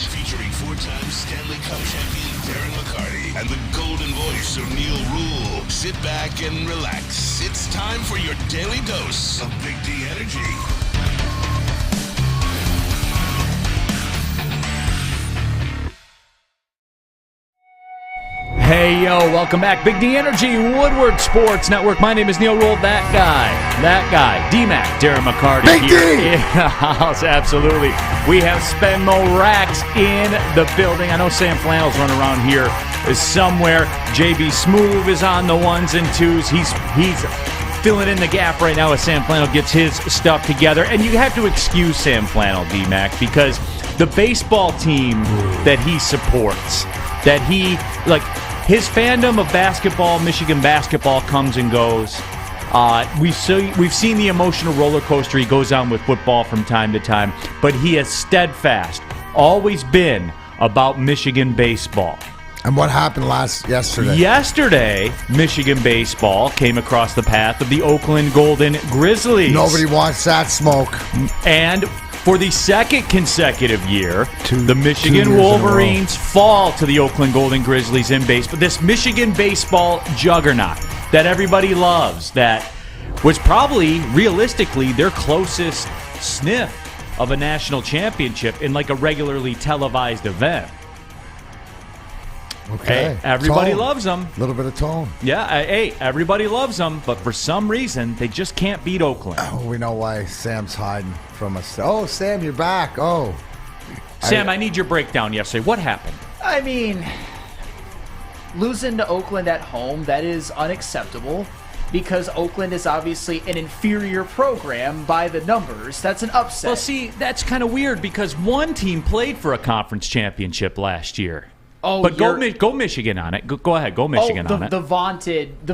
featuring four-time Stanley Cup champion Darren McCarty and the golden voice of Neal Ruhl. Sit back and relax. It's time for your daily dose of Big D energy. Hey, yo, welcome back. Big D Energy, Woodward Sports Network. My name is Neal Ruhl, that guy, D-Mac, Darren McCarty. Big D! In the house, absolutely. We have Spenmo Racks in the building. I know Sam Flannel's running around here somewhere. JB Smoove is on the ones and twos. He's filling in the gap right now as Sam Flannel gets his stuff together. And you have to excuse Sam Flannel, D-Mac, because the baseball team that he supports, that he, like, his fandom of basketball, Michigan basketball, comes and goes. We've seen the emotional roller coaster he goes on with football from time to time, but he has steadfast, always been about Michigan baseball. And what happened yesterday? Yesterday, Michigan baseball came across the path of the Oakland Golden Grizzlies. Nobody wants that smoke. And for the second consecutive year, the Michigan Wolverines fall to the Oakland Golden Grizzlies in baseball. This Michigan baseball juggernaut that everybody loves, that was probably, realistically, their closest sniff of a national championship in like a regularly televised event. Okay. Hey, everybody Tone. loves them. A little bit of tone. Yeah, hey, everybody loves them, but for some reason, they just can't beat Oakland. Oh, we know why Sam's hiding from us. Oh, Sam, you're back. Oh. Sam, I need your breakdown yesterday. What happened? I mean, losing to Oakland at home, that is unacceptable because Oakland is obviously an inferior program by the numbers. That's an upset. Well, see, that's kind of weird because one team played for a conference championship last year. Oh, but go Michigan on it. Go ahead, go Michigan on it. The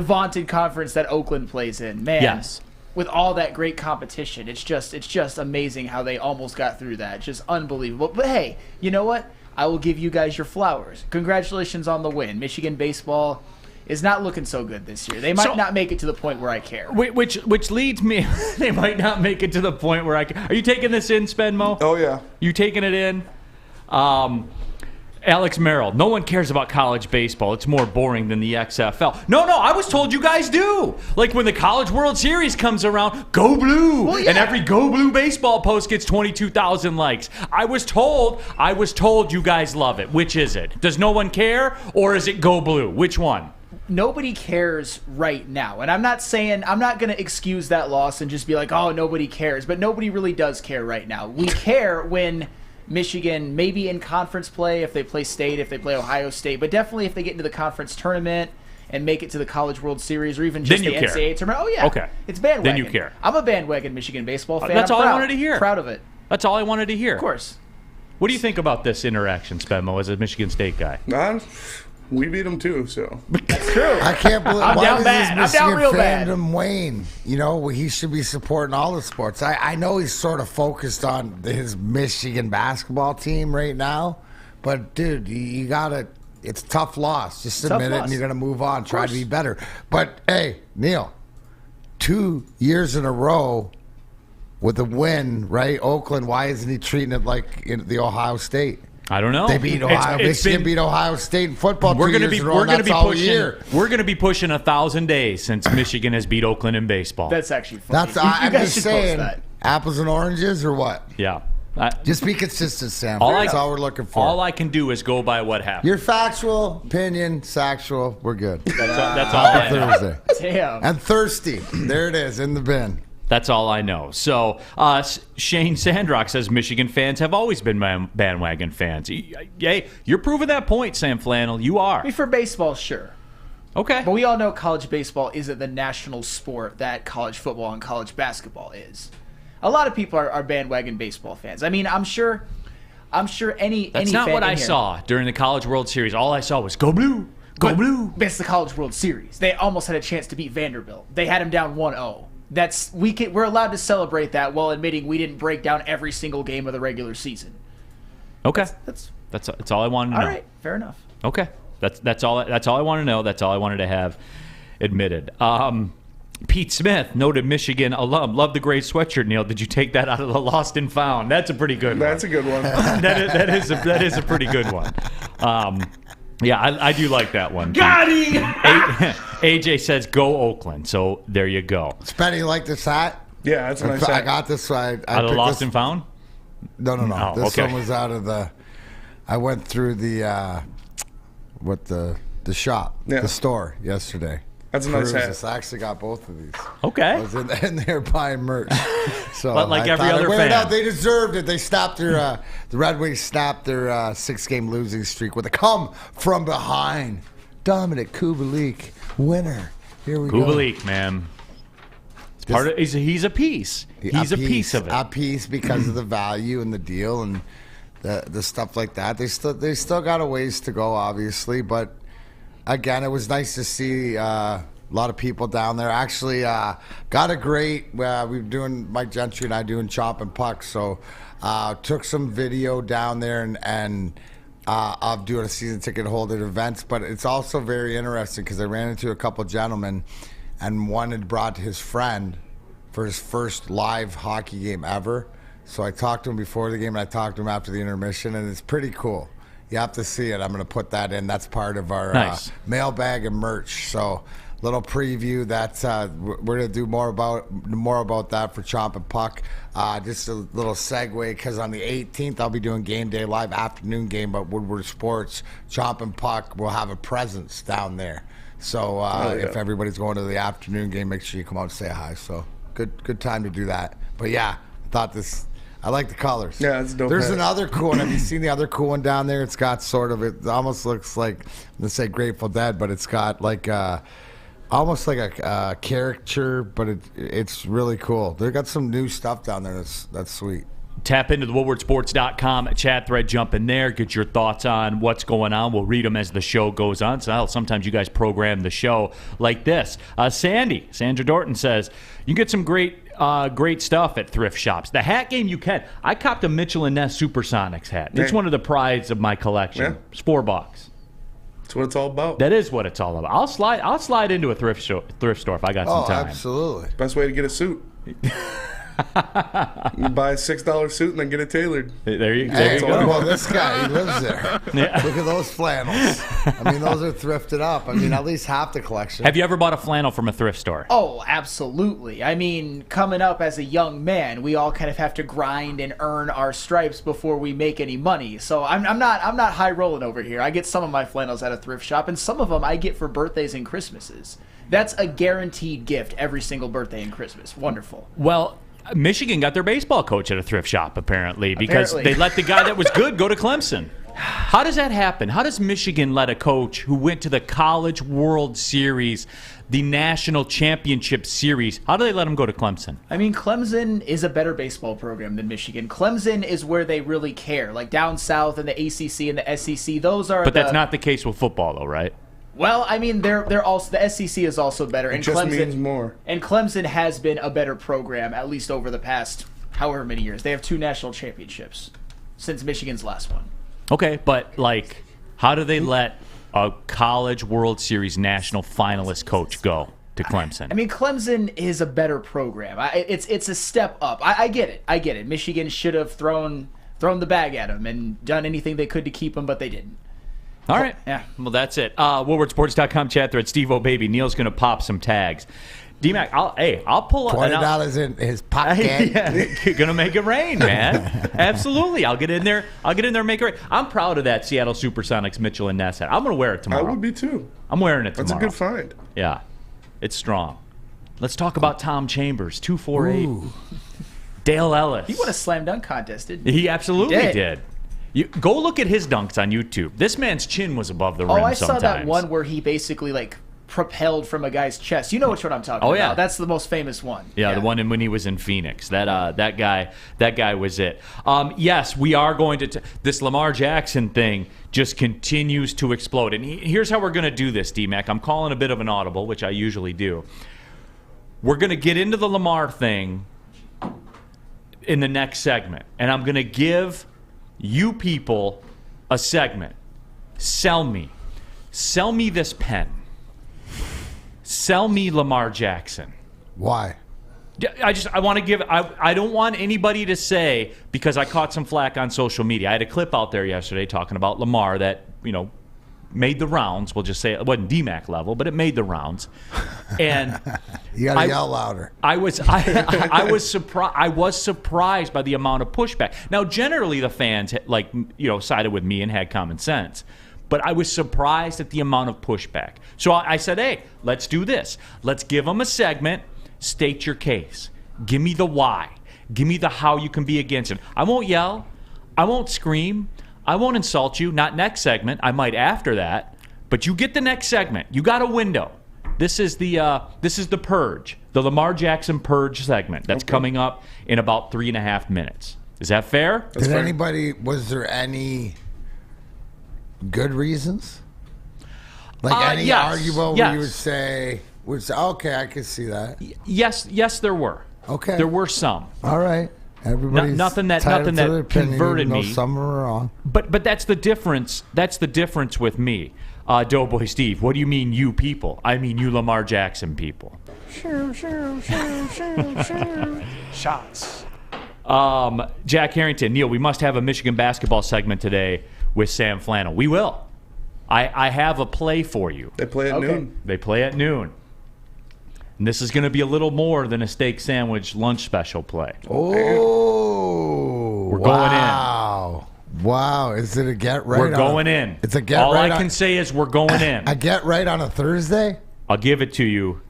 vaunted conference that Oakland plays in, man. Yes. With all that great competition, it's just amazing how they almost got through that. It's just unbelievable. But hey, you know what? I will give you guys your flowers. Congratulations on the win. Michigan baseball is not looking so good this year. They might not make it to the point where I care. Which leads me, they might not make it to the point where I care. Are you taking this in, Spenmo? Oh, yeah. You taking it in? Alex Merrill, no one cares about college baseball. It's more boring than the XFL. No, I was told you guys do. Like when the College World Series comes around, go blue. Well, yeah. And every go blue baseball post gets 22,000 likes. I was told you guys love it. Which is it? Does no one care or is it go blue? Which one? Nobody cares right now. And I'm not going to excuse that loss and just be like, oh, nobody cares. But nobody really does care right now. We care when Michigan, maybe in conference play, if they play State, if they play Ohio State, but definitely if they get into the conference tournament and make it to the College World Series or even just the NCAA tournament. Oh, yeah. Okay. It's bandwagon. Then you care. I'm a bandwagon Michigan baseball fan. That's all I wanted to hear. Proud of it. That's all I wanted to hear. Of course. What do you think about this interaction, Spenmo, as a Michigan State guy? We beat them too, so. That's true. I can't believe I'm why down does bad. this I'm down Michigan real bad. fandom wane? You know, he should be supporting all the sports. I know he's sort of focused on his Michigan basketball team right now, but dude, you gotta. It's a tough loss. Just admit it, and you're gonna move on. Try to be better. But hey, Neal, 2 years in a row with a win, right? Oakland. Why isn't he treating it like in the Ohio State? I don't know. They beat Ohio. Michigan beat Ohio State in football. We're going to be pushing 1,000 days since Michigan has beat Oakland in baseball. That's actually funny. I'm guys just should saying, post that. apples and oranges or what? Yeah. Just be consistent, Sam. That's all we're looking for. All I can do is go by what happened. Your factual opinion, sactual. We're good. That's all I know. Thursday. Damn. And thirsty. There it is in the bin. That's all I know. So Shane Sandrock says Michigan fans have always been bandwagon fans. Yay, you're proving that point, Sam Flannel. You are. I mean, for baseball, sure. Okay. But we all know college baseball isn't the national sport that college football and college basketball is. A lot of people are bandwagon baseball fans. I mean, I'm sure any That's any not fan what in I here, Saw during the College World Series. All I saw was go blue, go blue. It's the College World Series. They almost had a chance to beat Vanderbilt. They had him down 1-0. We're allowed to celebrate that while admitting we didn't break down every single game of the regular season. Okay. That's all I wanted to know. all right. Fair enough. Okay. That's all I want to know. That's all I wanted to have admitted. Pete Smith, noted Michigan alum. Love the gray sweatshirt, Neal. Did you take that out of the Lost and Found? That's a pretty good one. That's a good one. that is a pretty good one. Yeah, I do like that one. Got him! AJ says, go Oakland. So there you go. Spenny, you like this hat? Yeah, that's a nice I hat. got this. I Out of picked Lost this. and Found? No. Oh, This okay. one was out of the. I went through the the shop, Yeah. the store yesterday. That's a nice Perused. hat. I actually got both of these. Okay. I was in there buying merch. So But like I every thought I'd other wear it fan. out. They deserved it. They stopped their the Red Wings snapped their 6-game losing streak with a come from behind. Dominic Kubalik, winner. Here we go. Kubalik, man. It's part of, he's a piece. He's a piece of it. A piece because of the value and the deal and the stuff like that. They still got a ways to go, obviously, but again, it was nice to see a lot of people down there. Actually, got a great. We're doing Mike Gentry and I doing Chop and Puck, so took some video down there and of doing a season ticket holder events. But it's also very interesting because I ran into a couple gentlemen, and one had brought his friend for his first live hockey game ever. So I talked to him before the game, and I talked to him after the intermission, and it's pretty cool. You have to see it. I'm going to put that in. That's part of our Nice. mailbag and merch. So little preview. That's we're going to do more about that for Chomp and Puck. Just a little segue because on the 18th I'll be doing Game Day Live afternoon game, but Woodward Sports Chomp and Puck will have a presence down there. So if everybody's going to the afternoon game, make sure you come out and say hi. So good time to do that. But yeah, I thought this. I like the colors. Yeah, it's dope. There's hat. another cool one. Have you seen the other cool one down there? It's got sort of, it almost looks like, let's say Grateful Dead, but it's got like almost like a caricature, but it's really cool. They got some new stuff down there. That's sweet. Tap into the WoodwardSports.com chat thread. Jump in there. Get your thoughts on what's going on. We'll read them as the show goes on. So sometimes you guys program the show like this. Sandra Dorton says, you get some great stuff at thrift shops. The hat game you can. I copped a Mitchell & Ness Supersonics hat. It's Yeah. one of the prides of my collection. Yeah. It's $4. That's what it's all about. That is what it's all about. I'll slide into a thrift store if I got some time. Absolutely. Best way to get a suit. You buy a $6 suit and then get it tailored. There you Hey, go. well, this guy, he lives there. Yeah. Look at those flannels. I mean, those are thrifted up. I mean, at least half the collection. Have you ever bought a flannel from a thrift store? Oh, absolutely. I mean, coming up as a young man, we all kind of have to grind and earn our stripes before we make any money. So I'm not high rolling over here. I get some of my flannels at a thrift shop, and some of them I get for birthdays and Christmases. That's a guaranteed gift every single birthday and Christmas. Wonderful. Well, Michigan got their baseball coach at a thrift shop, apparently, because Apparently. they let the guy that was good go to Clemson. How does that happen? How does Michigan let a coach who went to the College World Series, the National Championship Series, how do they let him go to Clemson? I mean, Clemson is a better baseball program than Michigan. Clemson is where they really care. Like down south in the ACC and the SEC, those are But that's not the case with football, though, right? Well, I mean, they're also the SEC is also better, and It just Clemson means more. And Clemson has been a better program at least over the past however many years. They have 2 national championships since Michigan's last one. Okay, but, like, how do they let a College World Series national finalist coach go to Clemson? I mean, Clemson is a better program. It's a step up. I get it. I get it. Michigan should have thrown the bag at them and done anything they could to keep them, but they didn't. All right. Yeah. Well, that's it. WoodwardSports.com chat thread. Steve O'Baby. Neal's going to pop some tags. D-Mac, I'll pull up. $20 in his pocket. Yeah, you're gonna make it rain, man. Absolutely. I'll get in there and make it rain. I'm proud of that Seattle Supersonics Mitchell & Ness hat. I'm gonna wear it I tomorrow. would be too. I'm wearing it That's tomorrow. a good find. Yeah, it's strong. Let's talk about Tom Chambers, 248. Dale Ellis. He won a slam dunk contest, didn't he? He absolutely He did. did. You go look at his dunks on YouTube. This man's chin was above the rim. Oh, I sometimes. saw that one where he basically like propelled from a guy's chest. You know which one I'm talking Oh, yeah. about. That's the most famous one. Yeah, the one when he was in Phoenix. That guy was it. Yes, we are going to. This Lamar Jackson thing just continues to explode. And here's how we're going to do this, D-Mac. I'm calling a bit of an audible, which I usually do. We're going to get into the Lamar thing in the next segment, and I'm going to give you people a segment. Sell me this pen. Sell me Lamar Jackson. Why? I want to give. I don't want anybody to say, because I caught some flack on social media. I had a clip out there yesterday talking about Lamar that made the rounds. We'll just say it wasn't DMAC level, but it made the rounds. And you got to yell louder. I was surprised by the amount of pushback. Now, generally, the fans sided with me and had common sense. But I was surprised at the amount of pushback. So I said, hey, let's do this. Let's give them a segment. State your case. Give me the why. Give me the how you can be against it. I won't yell. I won't scream. I won't insult you. Not next segment. I might after that. But you get the next segment. You got a window. This is the Purge, the Lamar Jackson Purge segment that's coming up in about 3.5 minutes. Is that fair? Was there any good reasons? Any arguable where you would say, okay, I could see that. Yes, there were. Okay. There were some. All right. Everybody's nothing that converted me. Some are wrong. But that's the difference. That's the difference with me. Doughboy Steve, what do you mean you people? I mean you Lamar Jackson people. Shots. Jack Harrington, Neal, we must have a Michigan basketball segment today with Sam Flannel. We will. I have a play for you. They play at noon. They play at noon. And this is going to be a little more than a steak sandwich lunch special play. Oh, we're going in. Wow, is it a get right? We're going in. It's a get All right. I can say is we're going in. A get right on a Thursday? I'll give it to you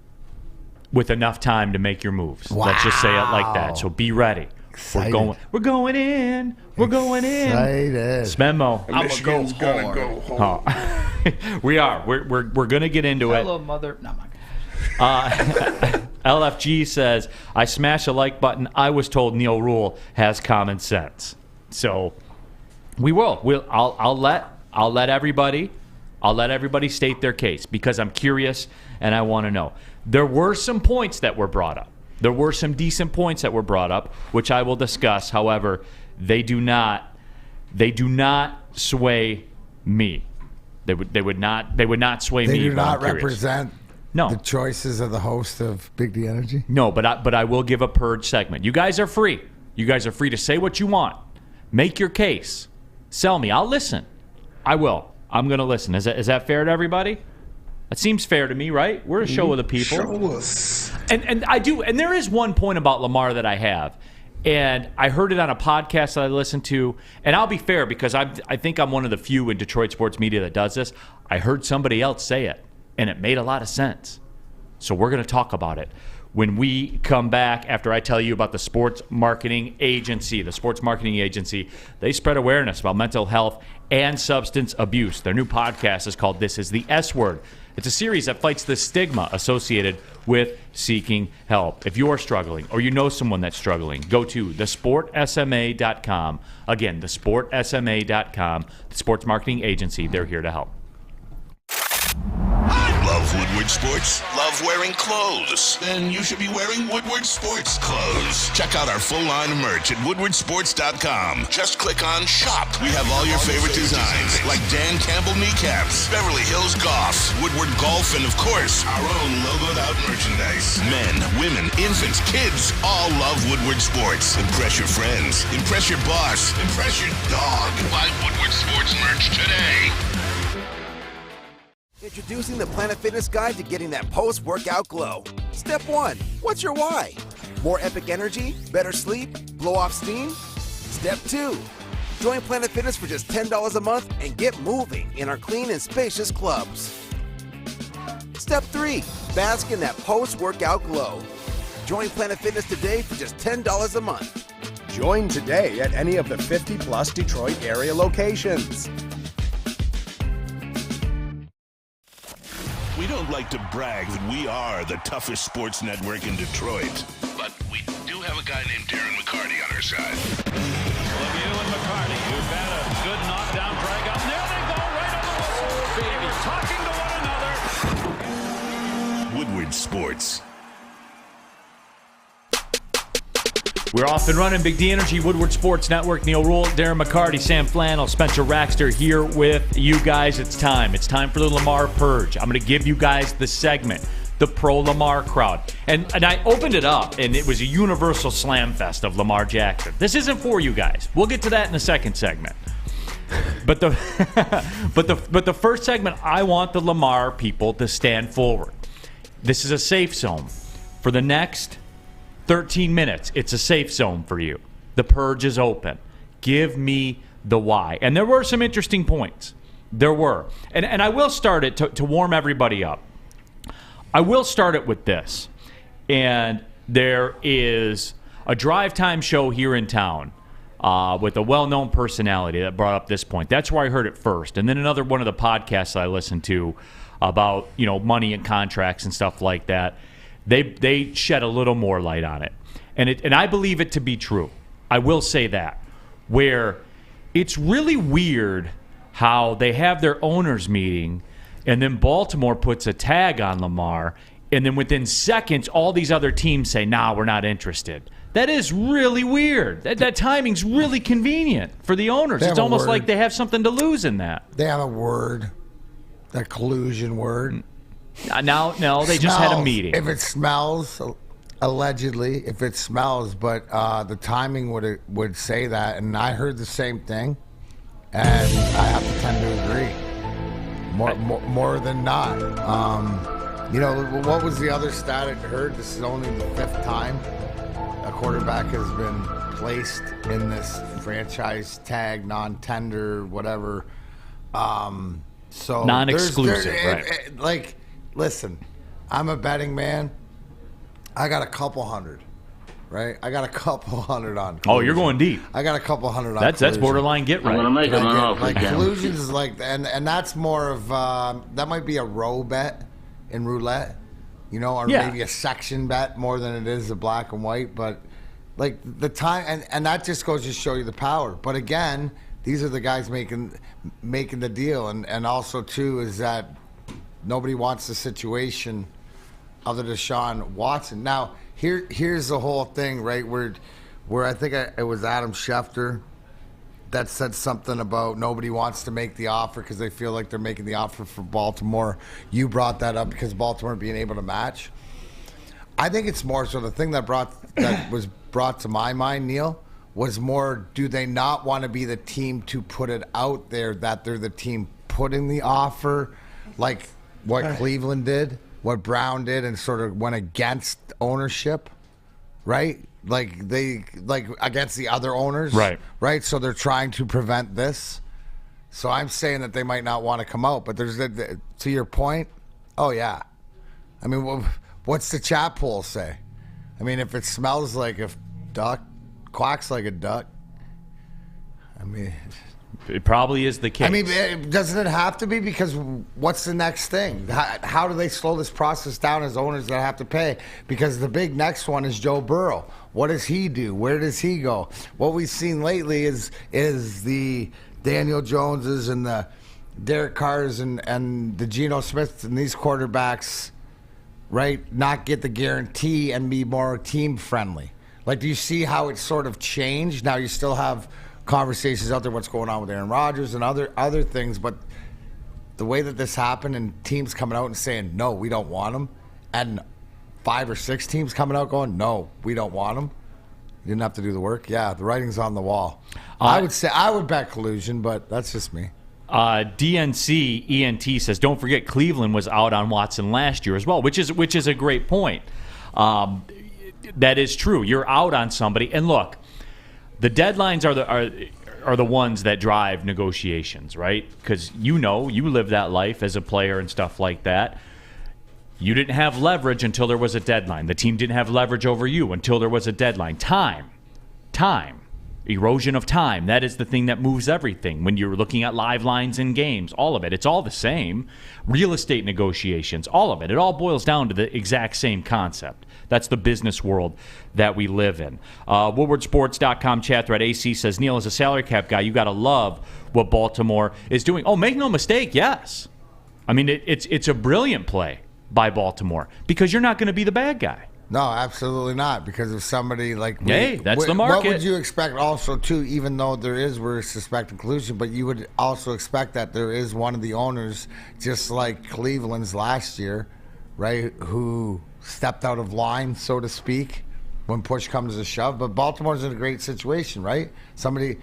with enough time to make your moves. Wow. Let's just say it like that. So be ready. Excited. We're going in. We're going in. Excited. Spenmo. Michigan's gonna go home. Oh. We are. We're going to get into it. Hello, mother. No, my LFG says, I smash a like button. I was told Neal Ruhl has common sense. So we will. I'll let everybody state their case because I'm curious and I want to know. There were some points that were brought up. There were some decent points that were brought up, which I will discuss. However, they do not sway me. They would not sway me. They do not represent the choices of the host of Big D Energy? No, but I will give a purge segment. You guys are free. You guys are free to say what you want. Make your case. Sell me. I'll listen. I will. I'm going to listen. Is that fair to everybody? That seems fair to me, right? We're a show of the people. Show us. And I do. And there is one point about Lamar that I have. And I heard it on a podcast that I listened to. And I'll be fair because I think I'm one of the few in Detroit sports media that does this. I heard somebody else say it. And it made a lot of sense. So we're going to talk about it when we come back after I tell you about the Sports Marketing Agency. The Sports Marketing Agency, they spread awareness about mental health and substance abuse. Their new podcast is called This Is the S Word. It's a series that fights the stigma associated with seeking help. If you are struggling or you know someone that's struggling, go to thesportsma.com. Again, thesportsma.com. The Sports Marketing Agency, they're here to help. Love Woodward Sports? Love wearing clothes? Then you should be wearing Woodward Sports clothes. Check out our full line of merch at woodwardsports.com. Just click on Shop. We have all your favorite designs, like Dan Campbell kneecaps, Beverly Hills Golf, Woodward Golf, and of course, our own logoed out merchandise. Men, women, infants, kids all love Woodward Sports. Impress your friends. Impress your boss. Impress your dog. Buy Woodward Sports merch today. Introducing the Planet Fitness Guide to getting that post-workout glow. Step 1. What's your why? More epic energy? Better sleep? Blow off steam? Step 2. Join Planet Fitness for just $10 a month and get moving in our clean and spacious clubs. Step 3. Bask in that post-workout glow. Join Planet Fitness today for just $10 a month. Join today at any of the 50-plus Detroit area locations. We don't like to brag that we are the toughest sports network in Detroit, but we do have a guy named Darren McCarty on our side. Lemieux and McCarty, who've had a good knockdown drag up. There they go, right on the whistle. Baby, talking to one another. Woodward Sports. We're off and running. Big D Energy, Woodward Sports Network, Neal Ruhl, Darren McCarty, Sam Flannel, Spencer Raxter here with you guys. It's time. It's time for the Lamar Purge. I'm going to give you guys the segment. the pro-Lamar crowd. And I opened it up, and it was a universal slam fest of Lamar Jackson. This isn't for you guys. We'll get to that in the second segment. But the but the first segment, I want the Lamar people to stand forward. This is a safe zone. For the next 13 minutes, it's a safe zone for you. The purge is open. Give me the why. And there were some interesting points. There were. And I will start it to warm everybody up. I will start it with this. And there is a drive time show here in town with a well-known personality that brought up this point. That's where I heard it first. And then another one of the podcasts I listened to about, money and contracts and stuff like that, they shed a little more light on it. And I believe it to be true. I will say that. Where it's really weird how they have their owners meeting and then Baltimore puts a tag on Lamar, and then within seconds all these other teams say, nah, we're not interested. That is really weird. That timing's really convenient for the owners. It's almost like they have something to lose in that. They have a word, that collusion word. No, they just had a meeting. If it smells, allegedly, but the timing would say that, and I heard the same thing, and I have to tend to agree. More than not. What was the other stat I heard? This is only the 5th time a quarterback has been placed in this franchise tag, non-tender, whatever. So non-exclusive, right? Listen, I'm a betting man. I got a couple hundred, right? I got a couple hundred on collusion. Oh, you're going deep. I got a couple hundred on That's borderline get right. I'm gonna make an offer. Collusion is and that's more of that might be a row bet in roulette, or maybe a section bet more than it is a black and white. But the time and that just goes to show you the power. But again, these are the guys making the deal, and also too is that nobody wants the situation of the Deshaun Watson. Now, here's the whole thing, right? Where I think it was Adam Schefter that said something about nobody wants to make the offer because they feel like they're making the offer for Baltimore. You brought that up because Baltimore being able to match. I think it's more so the thing that was brought to my mind, Neal, was more, do they not want to be the team to put it out there that they're the team putting the offer, like what Cleveland did, what Brown did, and sort of went against ownership, right? Like against the other owners, right? So they're trying to prevent this. So I'm saying that they might not want to come out, but there's to your point. Oh yeah, I mean, what's the chat poll say? I mean, if it smells like a duck, quacks like a duck. I mean, it probably is the case. I mean, doesn't it have to be? Because what's the next thing? How do they slow this process down as owners that have to pay? Because the big next one is Joe Burrow. What does he do? Where does he go? What we've seen lately is the Daniel Joneses and the Derek Carrs and the Geno Smiths and these quarterbacks, right, not get the guarantee and be more team friendly. Like, do you see how it's sort of changed? Now you still have conversations out there, what's going on with Aaron Rodgers and other things, but the way that this happened and teams coming out and saying, no, we don't want him, and 5 or 6 teams coming out going, no, we don't want him. You didn't have to do the work. Yeah, the writing's on the wall. I would bet collusion, but that's just me. DNC ENT says, don't forget Cleveland was out on Watson last year as well, which is a great point. That is true. You're out on somebody, and look, the deadlines are the ones that drive negotiations, right? Because you live that life as a player and stuff like that. You didn't have leverage until there was a deadline. The team didn't have leverage over you until there was a deadline. Time, erosion of time. That is the thing that moves everything. When you're looking at live lines in games, all of it, it's all the same. Real estate negotiations, all of it. It all boils down to the exact same concept. That's the business world that we live in. WoodwardSports.com chat thread. AC says, Neal, as a salary cap guy, you got to love what Baltimore is doing. Oh, make no mistake, yes. I mean, it's a brilliant play by Baltimore because you're not going to be the bad guy. No, absolutely not. Because if somebody like that's the market. What would you expect also too? Even though we're suspecting collusion, but you would also expect that there is one of the owners, just like Cleveland's last year, right, who stepped out of line, so to speak, when push comes to shove. But Baltimore's in a great situation, right? Somebody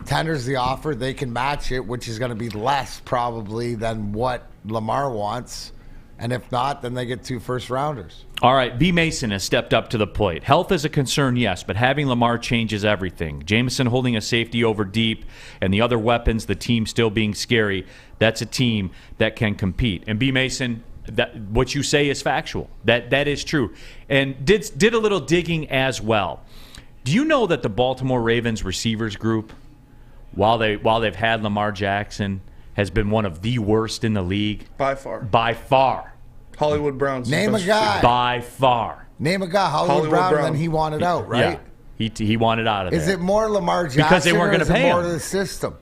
tenders the offer, they can match it, which is going to be less probably than what Lamar wants. And if not, then they get 2 first-rounders. All right, B. Mason has stepped up to the plate. Health is a concern, yes, but having Lamar changes everything. Jameson holding a safety over deep and the other weapons, the team still being scary. That's a team that can compete. And B. Mason, that what you say is factual. That is true. And did a little digging as well. Do you know that the Baltimore Ravens receivers group, while they've had Lamar Jackson, has been one of the worst in the league? By far. By far. Hollywood Brown's Name a best guy. receiver. By far. Name a guy, Hollywood Brown, and then he wanted out, right? Yeah. He wanted out of there. Is it more Lamar Jackson because they weren't going to pay more him. to the system?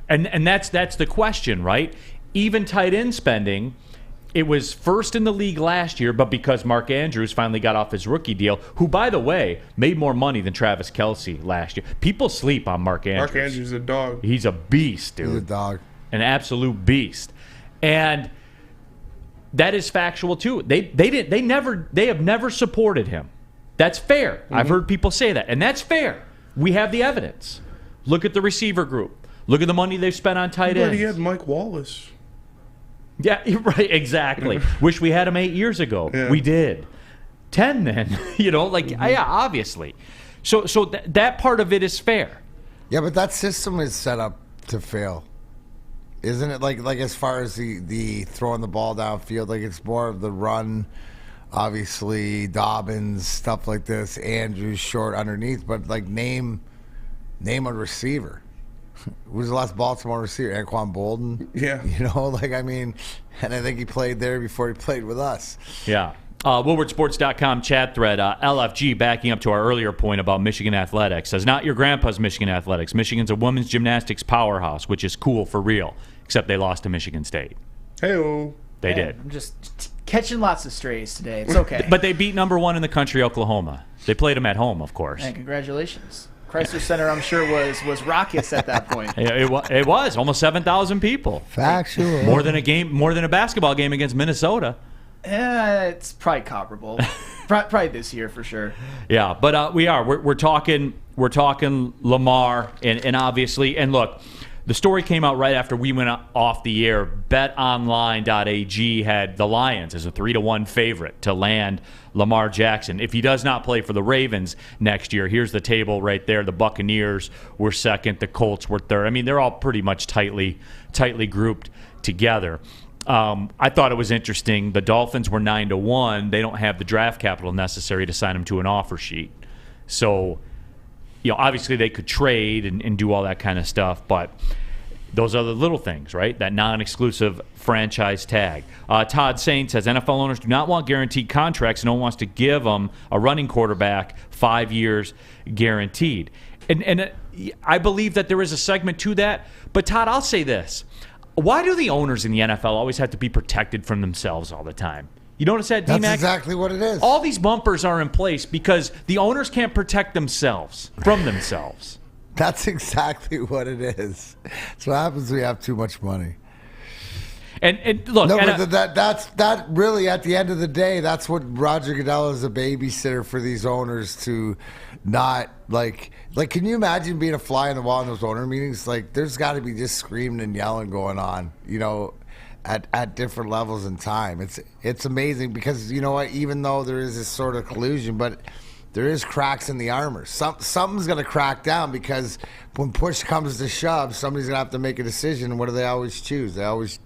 And that's the question, right? Even tight end spending, it was first in the league last year, but because Mark Andrews finally got off his rookie deal, who, by the way, made more money than Travis Kelce last year. People sleep on Mark Andrews. Mark Andrews is a dog. He's a beast, dude. He's a dog. An absolute beast. And that is factual too. They have never supported him. That's fair. Mm-hmm. I've heard people say that, and that's fair. We have the evidence. Look at the receiver group. Look at the money they've spent on tight ends. But he had Mike Wallace. Yeah, right. Exactly. Wish we had him 8 years ago. Yeah. We did. 10 then. Yeah, obviously. So that part of it is fair. Yeah, but that system is set up to fail. Isn't it like as far as the throwing the ball downfield, like it's more of the run, obviously Dobbins, stuff like this, Andrews short underneath, but like name a receiver. Who's the last Baltimore receiver? Anquan Bolden? Yeah. And I think he played there before he played with us. Yeah. WoodwardSports.com chat thread. LFG backing up to our earlier point about Michigan athletics says, not your grandpa's Michigan athletics. Michigan's a women's gymnastics powerhouse, which is cool for real, except they lost to Michigan State. Hey-o. They did. I'm just catching lots of strays today. It's okay. But they beat number 1 in the country, Oklahoma. They played them at home, of course. And congratulations. Chrysler Center, I'm sure, was raucous at that point. It was almost 7,000 people. Factual. More than a basketball game against Minnesota. It's probably comparable. Probably this year for sure. Yeah, but we're talking Lamar and obviously, and look, the story came out right after we went off the air. BetOnline.ag had the Lions as a 3-1 favorite to land Lamar Jackson. If he does not play for the Ravens next year, here's the table right there. The Buccaneers were second, the Colts were third. I mean, they're all pretty much tightly grouped together. I thought it was interesting. The Dolphins were 9-1. They don't have the draft capital necessary to sign him to an offer sheet. So, obviously they could trade and do all that kind of stuff, but those are the little things, right? That non-exclusive franchise tag. Todd Saint says, NFL owners do not want guaranteed contracts. No one wants to give them a running quarterback 5 years guaranteed. And I believe that there is a segment to that. But, Todd, I'll say this. Why do the owners in the NFL always have to be protected from themselves all the time? You notice that, D-Mac? That's exactly what it is. All these bumpers are in place because the owners can't protect themselves from themselves. That's exactly what it is. That's what happens when you have too much money. And look, no, but that's really at the end of the day, that's what Roger Goodell is a babysitter for these owners to not like. Can you imagine being a fly on the wall in those owner meetings? Like, there's got to be just screaming and yelling going on, at different levels in time. It's amazing because you know what? Even though there is this sort of collusion, but there is cracks in the armor. Something's going to crack down because when push comes to shove, somebody's going to have to make a decision. And what do they always choose? They always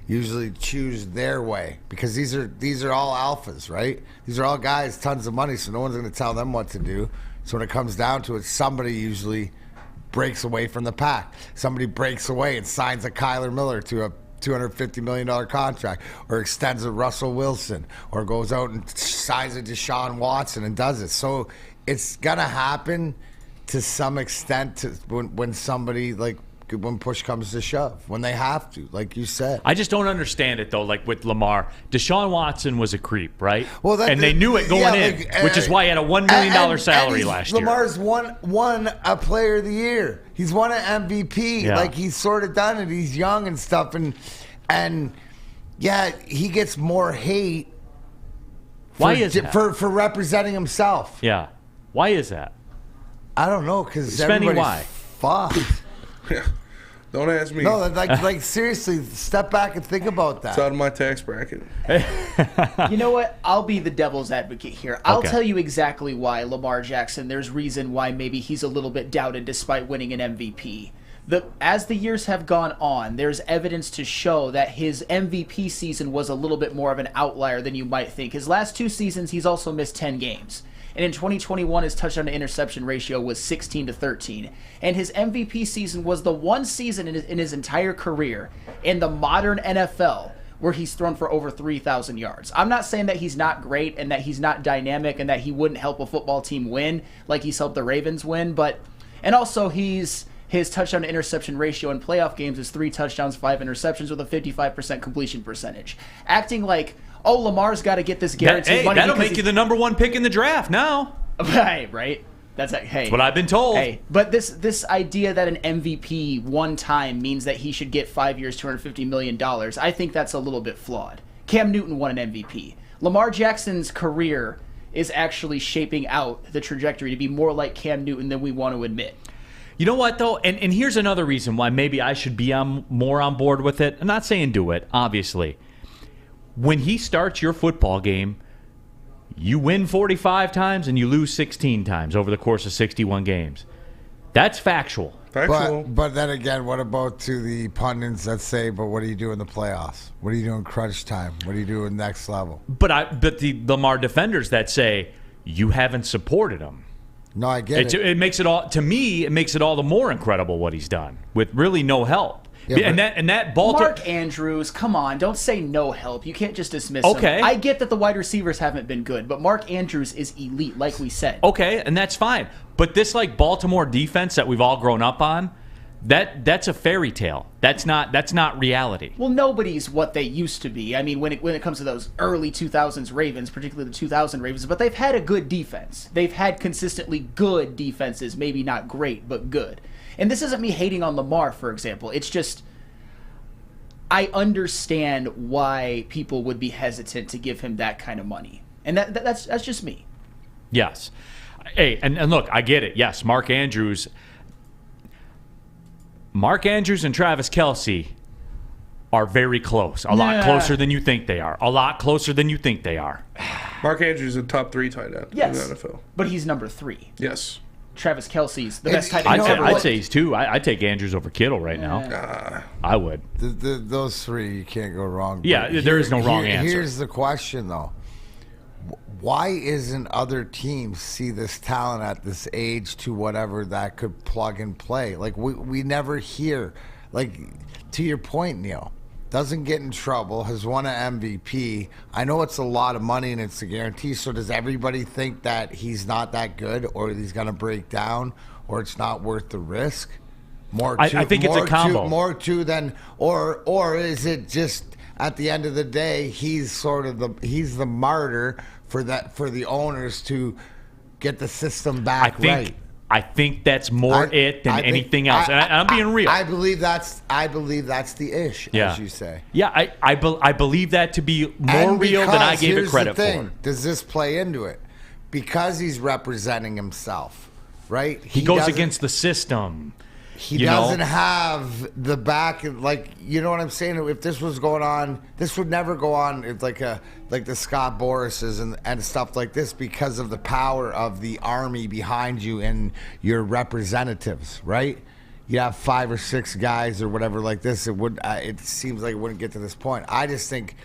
usually choose their way because these are all alphas, right? These are all guys, tons of money, so no one's going to tell them what to do. So when it comes down to it, somebody usually breaks away from the pack. Somebody breaks away and signs a Kyler Miller to a $250 million contract, or extends a Russell Wilson, or goes out and signs a Deshaun Watson and does it. So it's going to happen to some extent when somebody, like, when push comes to shove, when they have to, like you said. I just don't understand it, though, like with Lamar. Deshaun Watson was a creep, right? Well, and they knew it going in, which is why he had a $1 million salary last year. Lamar's won a player of the year. He's won an MVP. Yeah. Like, he's sort of done it. He's young and stuff. And yeah, he gets more hate Why is that? For representing himself. Yeah. Why is that? I don't know, because Spending everybody's fucked. Don't ask me. No, like seriously, step back and think about It's that. out of my tax bracket. You know what? I'll be the devil's advocate here. I'll Okay. tell you exactly why Lamar Jackson, there's reason why maybe he's a little bit doubted despite winning an MVP. As the years have gone on, there's evidence to show that his MVP season was a little bit more of an outlier than you might think. His last 2 seasons, he's also missed 10 games. And in 2021, his touchdown to interception ratio was 16-13. And his MVP season was the one season in his entire career in the modern NFL where he's thrown for over 3,000 yards. I'm not saying that he's not great and that he's not dynamic and that he wouldn't help a football team win like he's helped the Ravens win, and also his touchdown to interception ratio in playoff games is 3 touchdowns, 5 interceptions with a 55% completion percentage. Acting like, oh, Lamar's got to get this guaranteed money. That'll make you the number 1 pick in the draft now. Right. That's what I've been told. Hey, but this idea that an MVP one time means that he should get 5 years, $250 million, I think that's a little bit flawed. Cam Newton won an MVP. Lamar Jackson's career is actually shaping out the trajectory to be more like Cam Newton than we want to admit. You know what, though? And here's another reason why maybe I should be more on board with it. I'm not saying do it, obviously. When he starts your football game, you win 45 times and you lose 16 times over the course of 61 games. That's factual. But then again, what about to the pundits that say, but what do you do in the playoffs? What do you do in crunch time? What do you do in next level? But the Lamar defenders that say, you haven't supported him. No, I get it. It makes it all, to me, it makes it all the more incredible what he's done with really no help. Yeah, and that Baltimore. Mark Andrews, come on, don't say no help. You can't just dismiss him. Okay. I get that the wide receivers haven't been good, but Mark Andrews is elite, like we said. Okay, and that's fine. But this Baltimore defense that we've all grown up on, that's a fairy tale. That's not reality. Well, nobody's what they used to be. I mean, when it comes to those early 2000s Ravens, particularly the 2000 Ravens, but they've had a good defense. They've had consistently good defenses, maybe not great, but good. And this isn't me hating on Lamar, for example. It's just I understand why people would be hesitant to give him that kind of money. And that's just me. Yes. Hey, and look, I get it. Yes, Mark Andrews and Travis Kelce are very close. A lot closer than you think they are. Mark Andrews is a top 3 tight end in the NFL. But he's number 3. Yes. Travis Kelce's the best tight end I'd say he's 2. I'd take Andrews over Kittle right now. I would. Those 3, you can't go wrong. Yeah, there is no wrong answer. Here's the question, though. Why isn't other teams see this talent at this age to whatever that could plug and play? Like, we never hear. Like, to your point, Neal, doesn't get in trouble, has won an MVP. I know it's a lot of money and it's a guarantee, so does everybody think that he's not that good or he's going to break down or it's not worth the risk? I think it's a combo. Or is it just at the end of the day, he's the martyr for the owners to get the system back right? I think that's more than anything else. And I'm being real. I believe that's the ish, as you say. Yeah, I believe that to be more real than I gave it credit for. Does this play into it? Because he's representing himself, right? He goes against the system. He doesn't have the back, like, you know what I'm saying? If this was going on, this would never go on. It's like the Scott Borases and stuff like this because of the power of the army behind you and your representatives, right? You have 5 or 6 guys or whatever like this. It seems like it wouldn't get to this point. I just think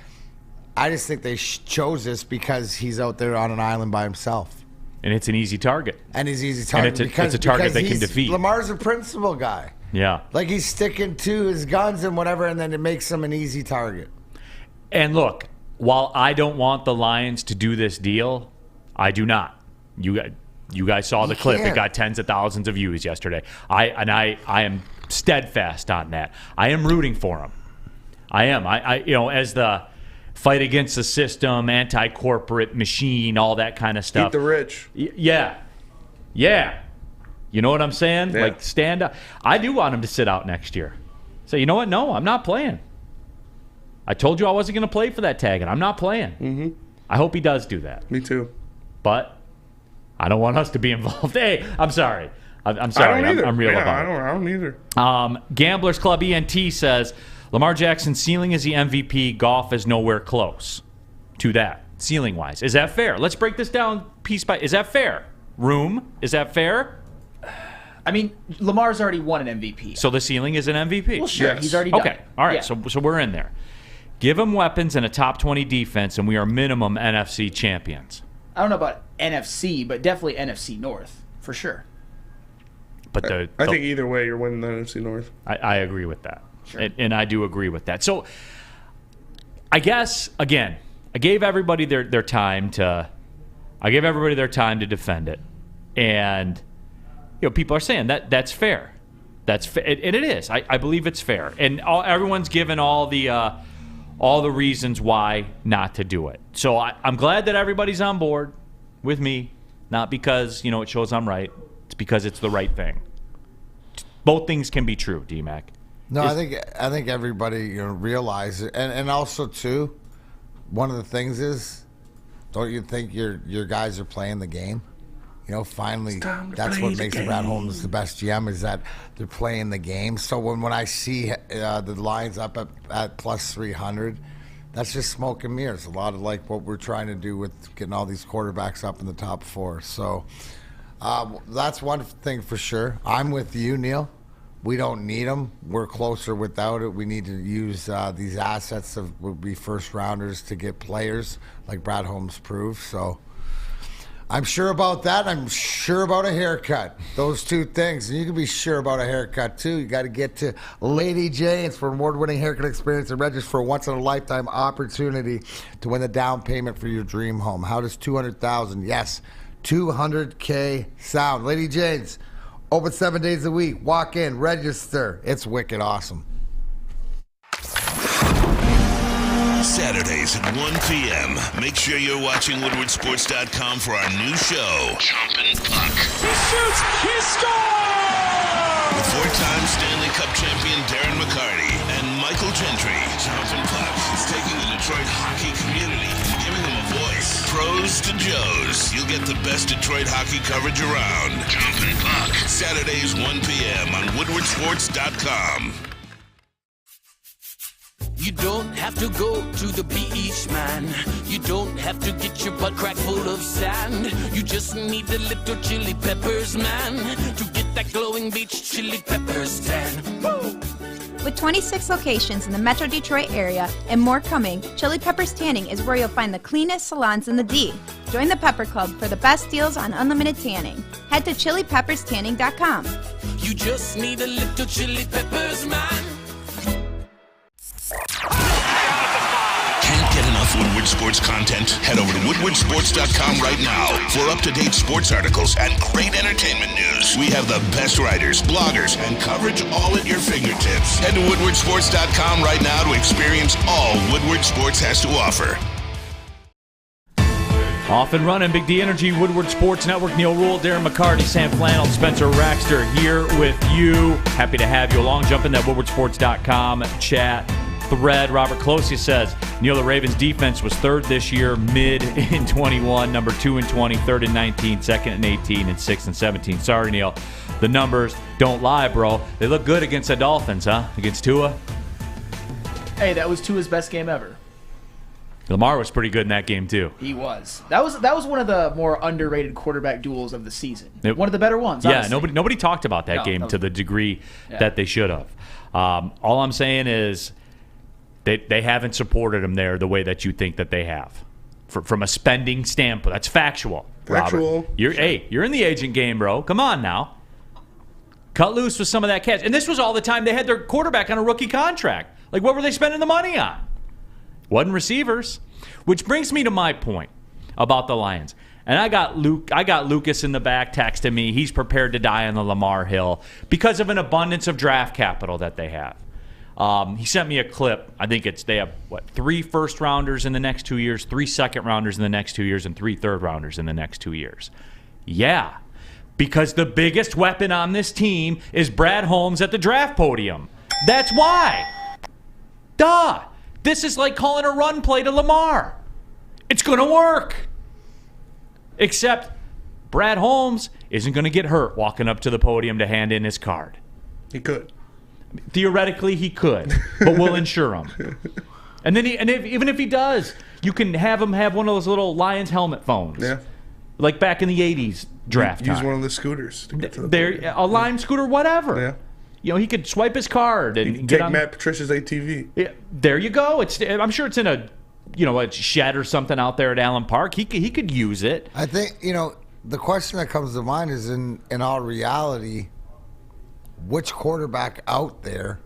they chose this because he's out there on an island by himself. And it's an easy target. And he's easy target. And it's a target they can defeat. Lamar's a principal guy. Yeah. Like he's sticking to his guns and whatever, and then it makes him an easy target. And look, while I don't want the Lions to do this deal, I do not. You guys saw the clip. It got tens of thousands of views yesterday. I am steadfast on that. I am rooting for him. I am. As the fight against the system, anti-corporate machine, all that kind of stuff. Eat the rich. Yeah. You know what I'm saying? Yeah. Like, stand up. I do want him to sit out next year. Say, you know what? No, I'm not playing. I told you I wasn't going to play for that tag, and I'm not playing. Mm-hmm. I hope he does do that. Me too. But I don't want us to be involved. Hey, I'm sorry. I'm sorry. I'm real about it. I don't either. Gamblers Club ENT says Lamar Jackson's ceiling is the MVP. Goff is nowhere close to that, ceiling-wise. Is that fair? Let's break this down piece by. Is that fair? Room, is that fair? I mean, Lamar's already won an MVP. So the ceiling is an MVP? Well, sure. Yes. He's already done. Okay. All right. Yeah. So we're in there. Give him weapons and a top 20 defense, and we are minimum NFC champions. I don't know about NFC, but definitely NFC North for sure. But I think either way, you're winning the NFC North. I agree with that. Sure. And I do agree with that. So I guess, again, I gave everybody their time to defend it. And people are saying that's fair. That's fair. And it is. I believe it's fair. And everyone's given all the reasons why not to do it. So I'm glad that everybody's on board with me, not because, it shows I'm right. It's because it's the right thing. Both things can be true, D-Mac. No, I think everybody realizes it. And also, too, one of the things is, don't you think your guys are playing the game? Finally, that's what makes Brad Holmes the best GM, is that they're playing the game. So when I see the lines up at plus 300, that's just smoke and mirrors. A lot of like what we're trying to do with getting all these quarterbacks up in the top 4. So that's one thing for sure. I'm with you, Neal. We don't need them. We're closer without it. We need to use these assets that would be first rounders to get players like Brad Holmes proved. So I'm sure about that. I'm sure about a haircut. Those two things. And you can be sure about a haircut, too. You got to get to Lady Jane's for award-winning haircut experience and register for a once-in-a-lifetime opportunity to win the down payment for your dream home. How does $200,000? Yes, $200K sound. Lady Jane's, open 7 days a week. Walk in, register. It's wicked awesome. Saturdays at 1 p.m. Make sure you're watching WoodwardSports.com for our new show, Chompin' Puck. He shoots! He scores! With four-time Stanley Cup champion Darren McCarty and Michael Gentry, Chompin' Puck is taking the Detroit hockey community and giving them a voice. Pros to Joes. You'll get the best Detroit hockey coverage around. Chompin' Puck. Saturdays 1 p.m. on WoodwardSports.com. You don't have to go to the beach, man. You don't have to get your butt crack full of sand. You just need a little chili peppers, man, to get that glowing beach chili peppers tan. Woo! With 26 locations in the Metro Detroit area and more coming, Chili Peppers Tanning is where you'll find the cleanest salons in the D. Join the Pepper Club for the best deals on unlimited tanning. Head to chilipepperstanning.com. You just need a little chili peppers, man. Can't get enough Woodward Sports content? Head over to WoodwardSports.com right now for up-to-date sports articles and great entertainment news. We have the best writers, bloggers, and coverage all at your fingertips. Head to WoodwardSports.com right now to experience all Woodward Sports has to offer. Off and running, Big D Energy, Woodward Sports Network, Neal Ruhl, Darren McCarty, Sam Flannel, Spencer Raxter here with you. Happy to have you along. Jump in that WoodwardSports.com chat thread. Robert Closia says, Neal, the Ravens defense was third this year, mid in 21, number 2 in 20, third in 19, second in 18, and 6th in 17. Sorry, Neal. The numbers don't lie, bro. They look good against the Dolphins, huh? Against Tua. Hey, that was Tua's best game ever. Lamar was pretty good in that game, too. He was. That was one of the more underrated quarterback duels of the season. One of the better ones, Yeah, honestly. nobody talked about that game to the degree that they should have. All I'm saying is they haven't supported him there the way that you think that they have. From a spending standpoint. That's factual, Robert. You're in the agent game, bro. Come on now. Cut loose with some of that cash. And this was all the time they had their quarterback on a rookie contract. Like, what were they spending the money on? Wasn't receivers. Which brings me to my point about the Lions. And I got Lucas in the back texting me. He's prepared to die on the Lamar Hill because of an abundance of draft capital that they have. He sent me a clip. I think they have, 3 first-rounders in the next 2 years, 3 second-rounders in the next 2 years, and 3 third-rounders in the next 2 years. Yeah, because the biggest weapon on this team is Brad Holmes at the draft podium. That's why. Duh. This is like calling a run play to Lamar. It's going to work. Except Brad Holmes isn't going to get hurt walking up to the podium to hand in his card. He could. Theoretically, he could, but we'll insure him. And then even if he does, you can have him have one of those little Lions helmet phones. Yeah. Like back in the 80s draft Use time. one of the scooters to get to the podium. A Lime scooter, whatever. Yeah. You know, he could swipe his card and You can get take on. Matt Patricia's ATV. Yeah, there you go. I'm sure it's in a shed or something out there at Allen Park. He could use it. I think, the question that comes to mind is in all reality, which quarterback out there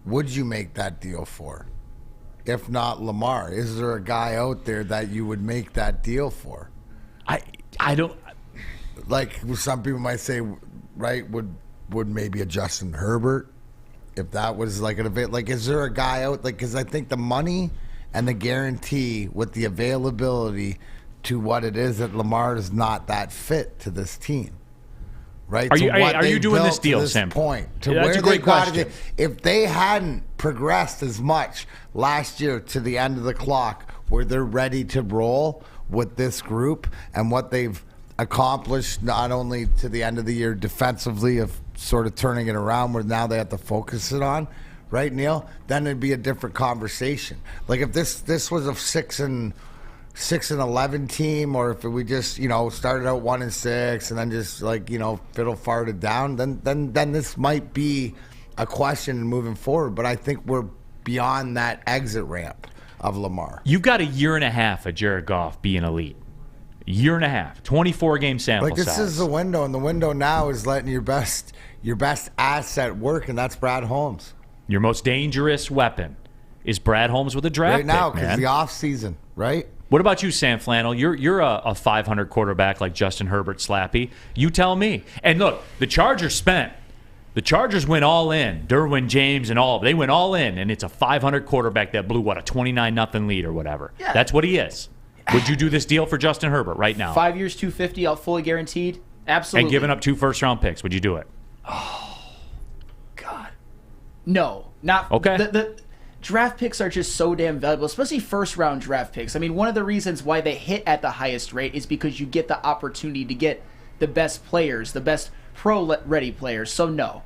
would you make that deal for? If not Lamar, is there a guy out there that you would make that deal for? I don't. Like some people might say, right? Would maybe a Justin Herbert, if that was like an event? Like, is there a guy out? Like, because I think the money and the guarantee with the availability to what it is that Lamar is not that fit to this team. Right? Are you doing this deal, to this Sam? point, to Yeah, that's where a great they got question. it. If they hadn't progressed as much last year to the end of the clock, where they're ready to roll with this group and what they've accomplished, not only to the end of the year defensively of sort of turning it around, where now they have to focus it on, right, Neal? Then it'd be a different conversation. Like if this was a 6-11 team, or if we just started out 1-6 and then just fiddle farted down, then this might be a question moving forward. But I think we're beyond that exit ramp of Lamar. You've got a year and a half of Jared Goff being elite. Year and a half, 24-game sample Like this size. is the window, and the window now is letting your best asset work, and that's Brad Holmes. Your most dangerous weapon is Brad Holmes with a draft Right now, pick, because man. the off season, right? What about you, Sam Flannel? You're a 500 quarterback like Justin Herbert Slappy. You tell me. And look, the Chargers spent. The Chargers went all in. Derwin James and all. They went all in, and it's a 500 quarterback that blew, what, a 29-0 lead or whatever. Yeah. That's what he is. Would you do this deal for Justin Herbert right now? 5 years, $250, all fully guaranteed? Absolutely. And giving up 2 first-round picks, would you do it? God. No. Not Okay. The draft picks are just so damn valuable, especially first-round draft picks. I mean, one of the reasons why they hit at the highest rate is because you get the opportunity to get the best players, the best pro-ready players. So, no.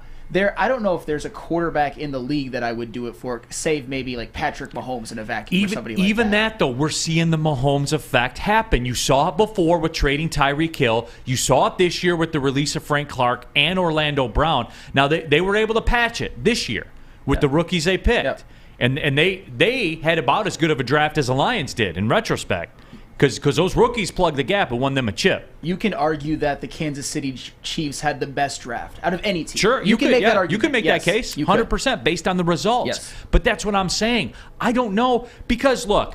I don't know if there's a quarterback in the league that I would do it for, save maybe like Patrick Mahomes in a vacuum or somebody like that. Even that, though, we're seeing the Mahomes effect happen. You saw it before with trading Tyreek Hill. You saw it this year with the release of Frank Clark and Orlando Brown. Now, they were able to patch it this year with the rookies they picked. Yep. And they had about as good of a draft as the Lions did in retrospect. Because those rookies plugged the gap and won them a chip. You can argue that the Kansas City Chiefs had the best draft out of any team. Sure, you can make that argument. You can make Yes, that case, you could. 100% based on the results. Yes. But that's what I'm saying. I don't know because look,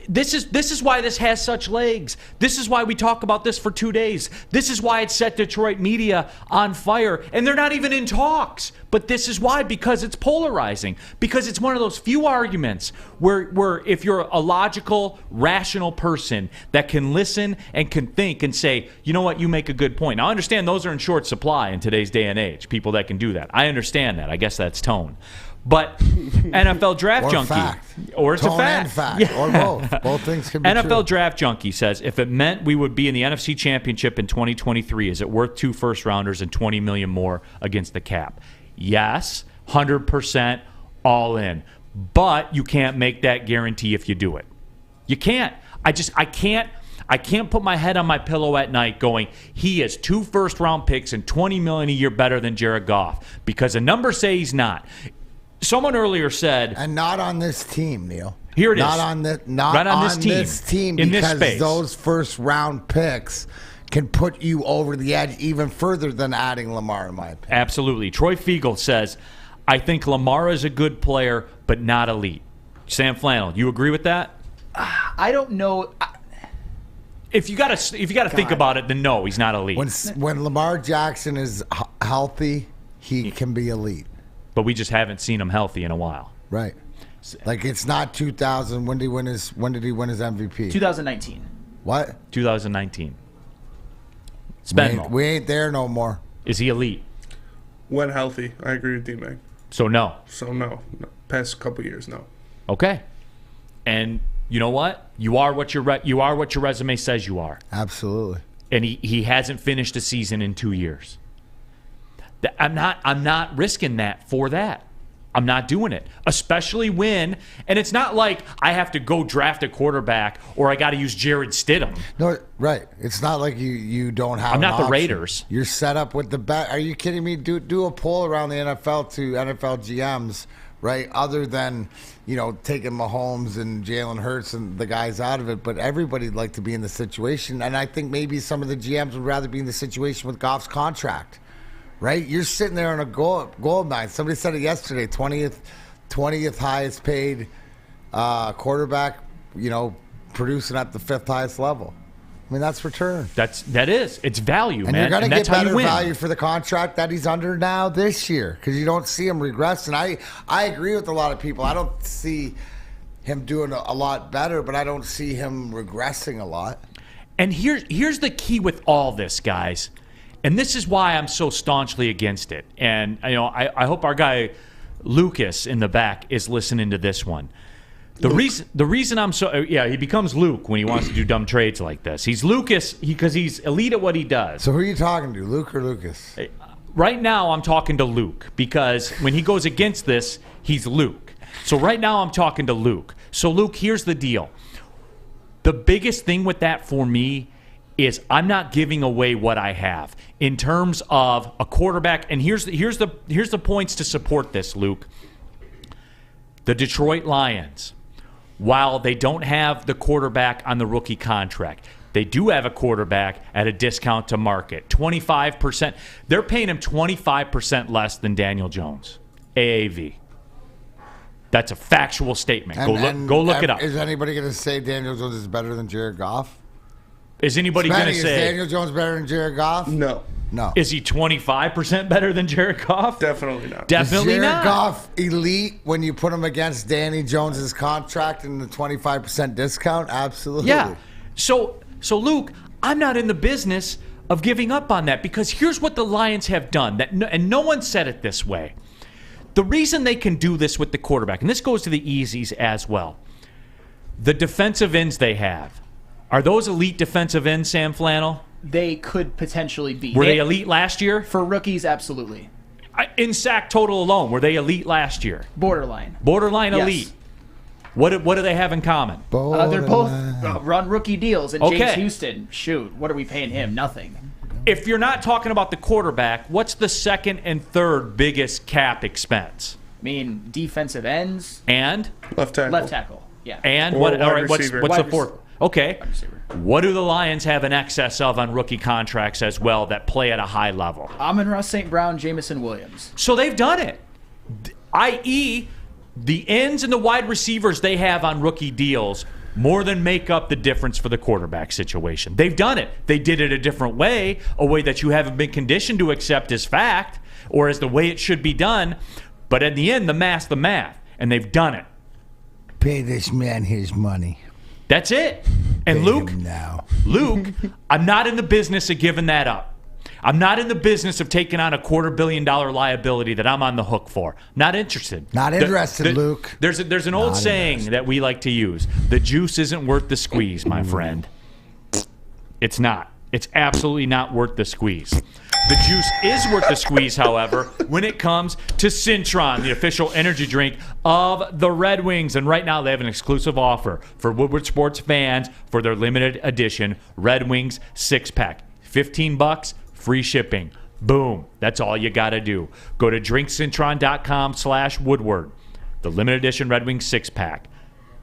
this is why this has such legs. This is why we talk about this for 2 days. This is why it set Detroit media on fire, and they're not even in talks. But this is why, because it's polarizing. Because it's one of those few arguments where if you're a logical, rational person that can listen and can think and say, you know what, you make a good point. Now, I understand those are in short supply in today's day and age, people that can do that. I understand that. I guess that's tone. But NFL Draft Or Junkie. fact. Or it's Tone a fact. and fact. Yeah. Or both. Both things can be NFL true. Draft Junkie says, if it meant we would be in the NFC Championship in 2023, is it worth 2 first-rounders and $20 million more against the cap? Yes, 100% all in. But you can't make that guarantee if you do it. You can't. I can't put my head on my pillow at night going, he has 2 first-round picks and $20 million a year better than Jared Goff, because the numbers say he's not. Someone earlier said, and not on this team, Neal. Here it is. Not on Right on this team, in this because space. those first round picks can put you over the edge even further than adding Lamar, in my opinion. Absolutely. Troy Fiegel says, I think Lamar is a good player, but not elite. Sam Flannel, you agree with that? I don't know. If you gotta think about it, then no, he's not elite. When Lamar Jackson is healthy, he can be elite. But we just haven't seen him healthy in a while. Right. Like it's not 2000. When did he win his MVP? 2019. What? 2019. We ain't there no more. Is he elite? When healthy, I agree with D-Mac. So no. So no. Past couple years, no. Okay. And you know what? You are what your resume says you are. Absolutely. And he hasn't finished a season in 2 years. I'm not risking that for that. I'm not doing it, especially when, and it's not like I have to go draft a quarterback or I got to use Jared Stidham. No, right. It's not like you don't have. I'm not the option. Raiders. You're set up with the bet. Are you kidding me? Do a poll around the NFL to NFL GMs, right? Other than taking Mahomes and Jalen Hurts and the guys out of it, but everybody'd like to be in the situation, and I think maybe some of the GMs would rather be in the situation with Goff's contract. Right, you're sitting there on a gold mine. Somebody said it yesterday. 20th highest paid quarterback. Producing at the 5th highest level. I mean, that's return. That is. It's value, and man. You're going to get better win. value for the contract that he's under now this year because you don't see him regress. And I agree with a lot of people. I don't see him doing a lot better, but I don't see him regressing a lot. And here's the key with all this, guys. And this is why I'm so staunchly against it. And I hope our guy Lucas in the back is listening to this one. The reason I'm so he becomes Luke when he wants to do dumb trades like this. He's Lucas because he's elite at what he does. So who are you talking to, Luke or Lucas? Right now I'm talking to Luke because when he goes against this, he's Luke. So right now I'm talking to Luke. So Luke, here's the deal. The biggest thing with that for me is I'm not giving away what I have in terms of a quarterback. And here's the points to support this, Luke. The Detroit Lions, while they don't have the quarterback on the rookie contract, they do have a quarterback at a discount to market. 25%. They're paying him 25% less than Daniel Jones. AAV. That's a factual statement. Go look it up. Is anybody going to say Daniel Jones is better than Jared Goff? Is anybody going to say... Is Daniel Jones better than Jared Goff? No. Is he 25% better than Jared Goff? Definitely not. Definitely Jared not. Goff elite when you put him against Danny Jones's contract and the 25% discount? Absolutely. Yeah. So Luke, I'm not in the business of giving up on that because here's what the Lions have done, and no one said it this way. The reason they can do this with the quarterback, and this goes to the easies as well, the defensive ends they have. Are those elite defensive ends, Sam Flannel? They could potentially be. Were they elite last year? For rookies, absolutely. In sack total alone, were they elite last year? Borderline. Borderline yes. Elite. What do they have in common? They're both run rookie deals. And James Houston, shoot, what are we paying him? Nothing. If you're not talking about the quarterback, what's the second and third biggest cap expense? I mean, defensive ends. And? Left tackle. Left tackle, yeah. And what's the fourth? Okay. What do the Lions have in excess of on rookie contracts as well that play at a high level? Amon-Ra St. Brown, Jamison Williams. So they've done it. I.e., the ends and the wide receivers they have on rookie deals more than make up the difference for the quarterback situation. They've done it. They did it a different way, a way that you haven't been conditioned to accept as fact or as the way it should be done. But in the end, the math's the math, and they've done it. Pay this man his money. That's it. And Luke, I'm not in the business of giving that up. I'm not in the business of taking on a $250 million liability that I'm on the hook for. Not interested. Not interested, Luke. There's an old saying that we like to use. The juice isn't worth the squeeze, my friend. It's not. It's absolutely not worth the squeeze. The juice is worth the squeeze, however, when it comes to Cintron, the official energy drink of the Red Wings. And right now they have an exclusive offer for Woodward Sports fans for their limited edition Red Wings 6-pack. $15, free shipping. Boom. That's all you got to do. Go to drinkcintron.com/Woodward. The limited edition Red Wings 6-pack.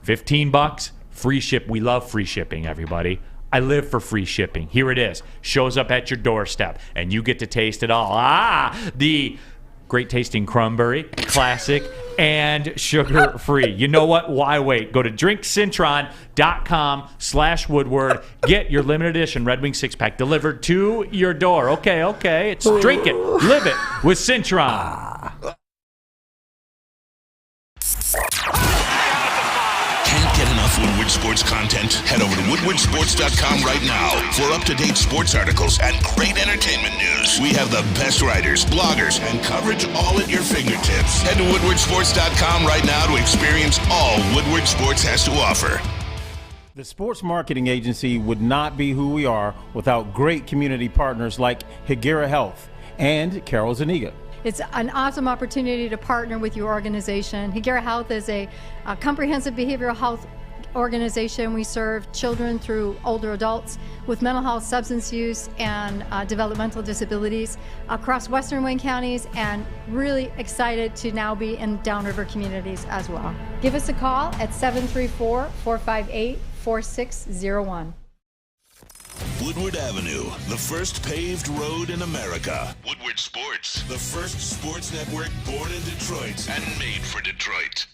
$15, free ship. We love free shipping, everybody. I live for free shipping. Here it is. Shows up at your doorstep, and you get to taste it all. The great tasting cranberry, classic, and sugar-free. You know what? Why wait? Go to drinkcintron.com/Woodward. Get your limited edition Red Wing 6-pack delivered to your door. Okay. It's drink it. Live it with Cintron. Can't get enough Woodward Sports content? Head over to woodwardsports.com right now for up-to-date sports articles and great entertainment news. We have the best writers, bloggers, and coverage all at your fingertips. Head to woodwardsports.com right now to experience all Woodward Sports has to offer. The sports marketing agency would not be who we are without great community partners like Higuera Health and Carol Zuniga. It's an awesome opportunity to partner with your organization. Higuera Health is a comprehensive behavioral health organization. We serve children through older adults with mental health, substance use, and developmental disabilities across Western Wayne counties, and really excited to now be in downriver communities as well. Give us a call at 734-458-4601. Woodward Avenue, the first paved road in America. Woodward Sports, the first sports network born in Detroit and made for Detroit.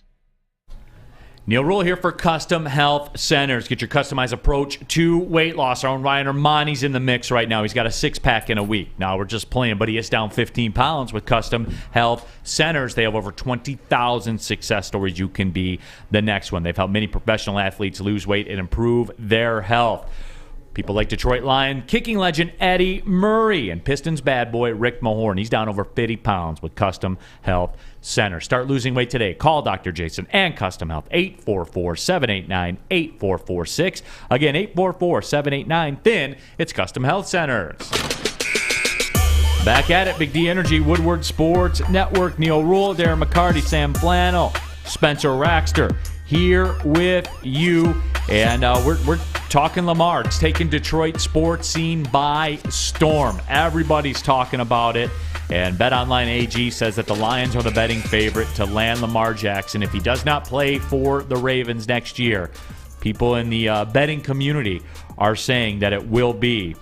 Neal Ruhl here for Custom Health Centers. Get your customized approach to weight loss. Our own Ryan Ermanni's in the mix right now. He's got a six-pack in a week. Now we're just playing, but he is down 15 pounds with Custom Health Centers. They have over 20,000 success stories. You can be the next one. They've helped many professional athletes lose weight and improve their health. People like Detroit Lion kicking legend Eddie Murray and Pistons bad boy Rick Mahorn. He's down over 50 pounds with Custom Health Center. Start losing weight today. Call Dr. Jason and Custom Health, 844-789-8446. Again, 844-789-THIN. It's Custom Health Centers. Back at it, Big D Energy, Woodward Sports Network. Neal Ruhl, Darren McCarty, Sam Flannel, Spencer Raxter here with you. And we're talking Lamar. It's taking Detroit sports scene by storm. Everybody's talking about it. And BetOnline AG says that the Lions are the betting favorite to land Lamar Jackson if he does not play for the Ravens next year. People in the betting community are saying that it will be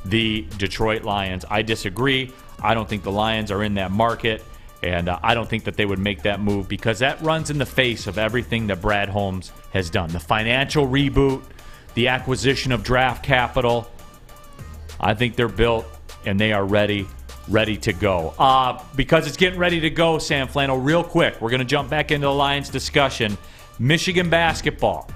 the Detroit Lions. I disagree. I don't think the Lions are in that market. And I don't think that they would make that move because that runs in the face of everything that Brad Holmes has done. The financial reboot, the acquisition of draft capital. I think they're built and they are ready to go. Because it's getting ready to go, Sam Flannel, real quick, we're going to jump back into the Lions discussion. Michigan basketball.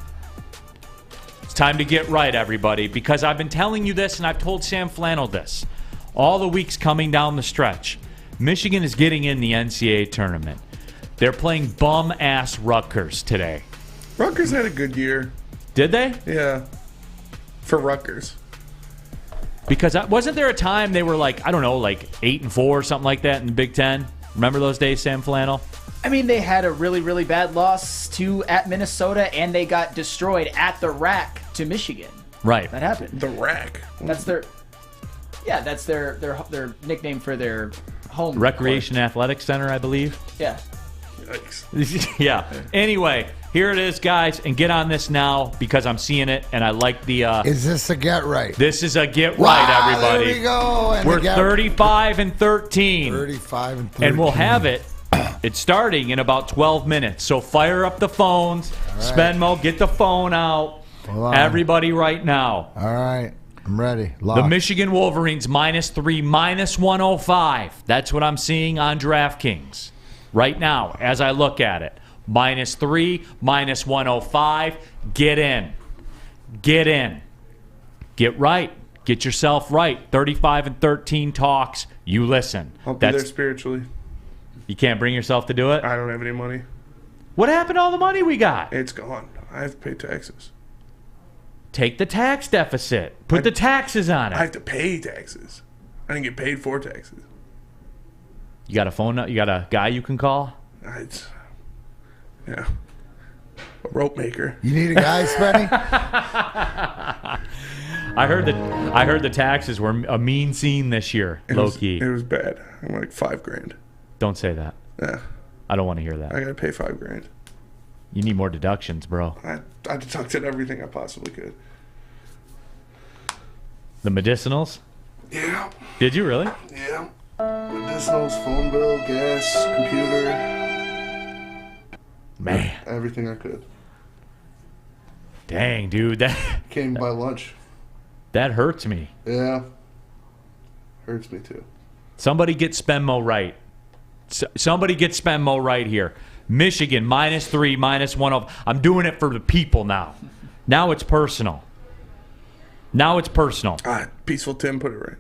It's time to get right, everybody, because I've been telling you this and I've told Sam Flannel this all the weeks coming down the stretch. Michigan is getting in the NCAA tournament. They're playing bum-ass Rutgers today. Rutgers had a good year. Did they? Yeah. For Rutgers. Because wasn't there a time they were like 8-4 or something like that in the Big Ten? Remember those days, Sam Flannel? I mean, they had a really, really bad loss at Minnesota, and they got destroyed at the Rack to Michigan. Right. That happened. The Rack. That's their nickname for their home Recreation court. Athletic Center, I believe. Yeah. Yikes. Yeah. Anyway, here it is, guys, and get on this now because I'm seeing it, and I like the... Is this a get right? This is a get right, everybody. There we go. And we're 35-13. 35-13. And we'll have it. It's starting in about 12 minutes. So fire up the phones. Right. Spenmo, get the phone out. Everybody right now. All right. I'm ready. Locked. The Michigan Wolverines -3, -105. That's what I'm seeing on DraftKings right now as I look at it. -3, -105. Get in. Get in. Get right. Get yourself right. 35-13 talks. You listen. I'll be there spiritually. You can't bring yourself to do it? I don't have any money. What happened to all the money we got? It's gone. I have to pay taxes. Take the tax deficit. Put the taxes on it. I have to pay taxes. I didn't get paid for taxes. You got a phone? You got a guy you can call? Yeah. A rope maker. You need a guy, Spenny? I heard the taxes were a mean scene this year, low key. It was bad. I'm like $5,000. Don't say that. Yeah. I don't want to hear that. I gotta pay $5,000. You need more deductions, bro. I deducted everything I possibly could. The medicinals? Yeah. Did you really? Yeah. Medicinals, phone bill, gas, computer. Man. Everything I could. Dang, dude. That came by lunch. That hurts me. Yeah. Hurts me too. Somebody get Spenmo right. Somebody get Spenmo right here. Michigan -3, -105. I'm doing it for the people now. Now it's personal. Peaceful Tim put it right.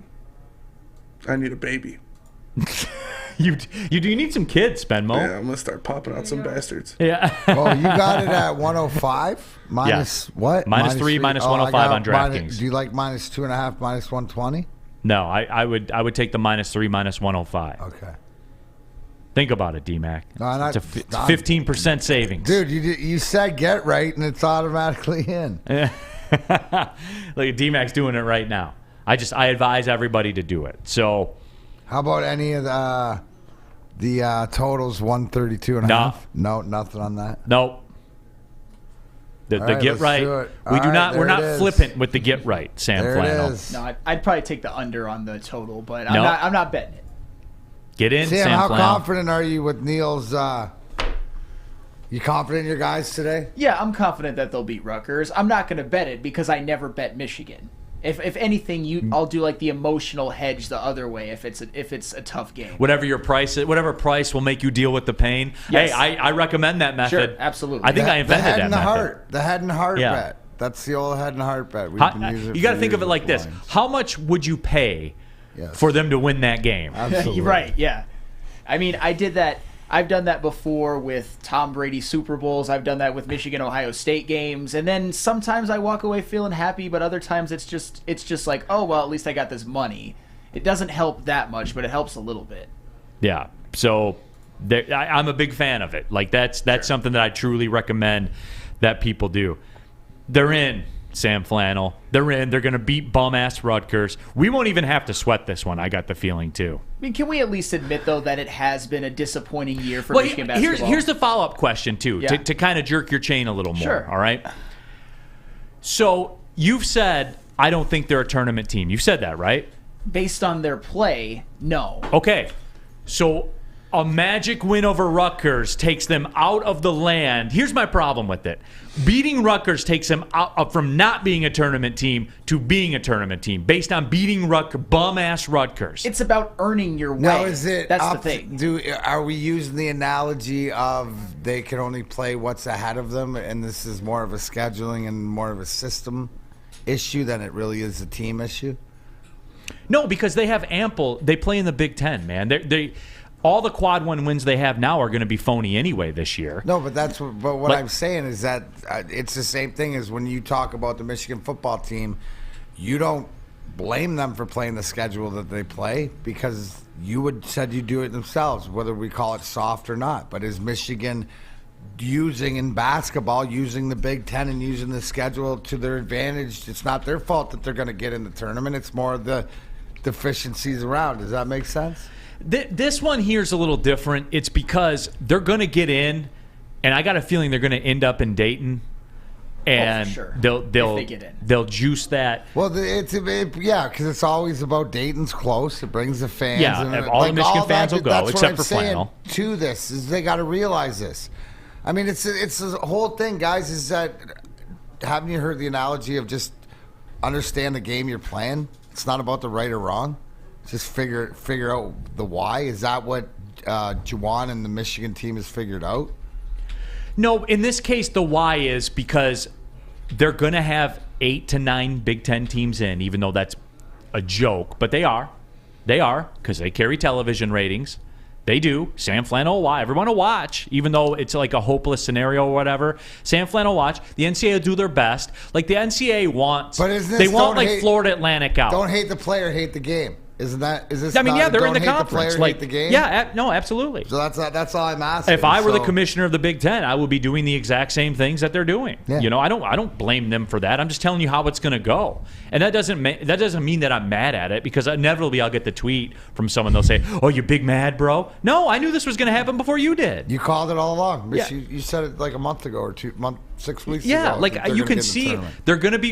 I need a baby. You need some kids, Spenmo. Yeah, I'm going to start popping out some bastards. Yeah. Well, you got it at 105? Minus what? Minus 3, minus 105 on DraftKings. Do you like minus 2.5, minus 120? No, I would take the minus 3, minus 105. Okay. Think about it, D-Mac. No, it's a 15% savings. Dude, you said get right, and it's automatically in. Look, D-Mac's doing it right now. I advise everybody to do it. So, how about any of the totals 132.5? No, nothing on that. Nope. The right, get right. Do We're not flippant with the get right, Sam there Flannel. It is. No, I'd probably take the under on the total, but I'm not betting it. Get in, Sam, Sam how Flannel. confident are you with Neal's? You confident in your guys today? Yeah, I'm confident that they'll beat Rutgers. I'm not going to bet it because I never bet Michigan. If anything, I'll do like the emotional hedge the other way if it's a tough game. Whatever price will make you deal with the pain. Yes. Hey, I recommend that method. Sure, absolutely. I think I invented the head that and the method. heart. The head and heart bet. That's the old head and heart bet. We've been using it You got to for think of it years like with this: blinds. how much would you pay Yes. for them to win that game? Absolutely. Right, yeah. I mean, I did that. I've done that before with Tom Brady Super Bowls. I've done that with Michigan-Ohio State games. And then sometimes I walk away feeling happy, but other times it's just like, oh, well, at least I got this money. It doesn't help that much, but it helps a little bit. Yeah. So I'm a big fan of it. Like that's something that I truly recommend that people do. They're in, Sam Flannel. They're in. They're going to beat bum-ass Rutgers. We won't even have to sweat this one, I got the feeling, too. I mean, can we at least admit, though, that it has been a disappointing year for Michigan basketball? Here's the follow-up question, too, Yeah. to kind of jerk your chain a little more, Sure. all right? So you've said, I don't think they're a tournament team. You've said that, right? Based on their play, no. Okay. So a magic win over Rutgers takes them out of the land. Here's my problem with it. Beating Rutgers takes them out from not being a tournament team to being a tournament team based on beating bum-ass Rutgers. It's about earning your way. Now, is it That's up the thing. Are we using the analogy of they can only play what's ahead of them, and this is more of a scheduling and more of a system issue than it really is a team issue? No, because they have ample. They play in the Big Ten, man. They all the quad one wins they have now are going to be phony anyway this year. No, but what I'm saying is that it's the same thing as when you talk about the Michigan football team. You don't blame them for playing the schedule that they play because you said you do it themselves, whether we call it soft or not. But is Michigan using in basketball, using the Big Ten and using the schedule to their advantage? It's not their fault that they're going to get in the tournament. It's more the deficiencies around. Does that make sense? This one here is a little different. It's because they're going to get in, and I got a feeling they're going to end up in Dayton, and sure. they'll If they get in. they'll juice that. Well, because it's always about Dayton's close. It brings the fans. Yeah, and all the Michigan fans will go, that's except what I'm for saying Flannel. To this is they got to realize this. I mean, it's the whole thing, guys. Is that haven't you heard the analogy of just understand the game you're playing? It's not about the right or wrong. Just figure out the why. Is that what Juwan and the Michigan team has figured out? No, in this case, the why is because they're going to have 8 to 9 Big Ten teams in, even though that's a joke. But they are. They are, because they carry television ratings. They do. Sam Flannel will watch. Everyone will watch, even though it's like a hopeless scenario or whatever. Sam Flannel will watch. The NCAA will do their best. Like the NCAA wants. But is this, they want like Florida Atlantic out. Don't hate the player, hate the game. Is this? I mean, not, yeah, they're in the don't hate conference. The player, hate the game. Yeah, no, absolutely. So that's all I'm asking. If I were the commissioner of the Big Ten, I would be doing the exact same things that they're doing. Yeah. You know, I don't blame them for that. I'm just telling you how it's going to go, and that doesn't mean that I'm mad at it, because inevitably I'll get the tweet from someone. They'll say, "Oh, you big mad, bro?" No, I knew this was going to happen before you did. You called it all along. Yeah. You said it like a month ago or 6 weeks ago. Yeah, like that they're you gonna can get in the see tournament. they're going to be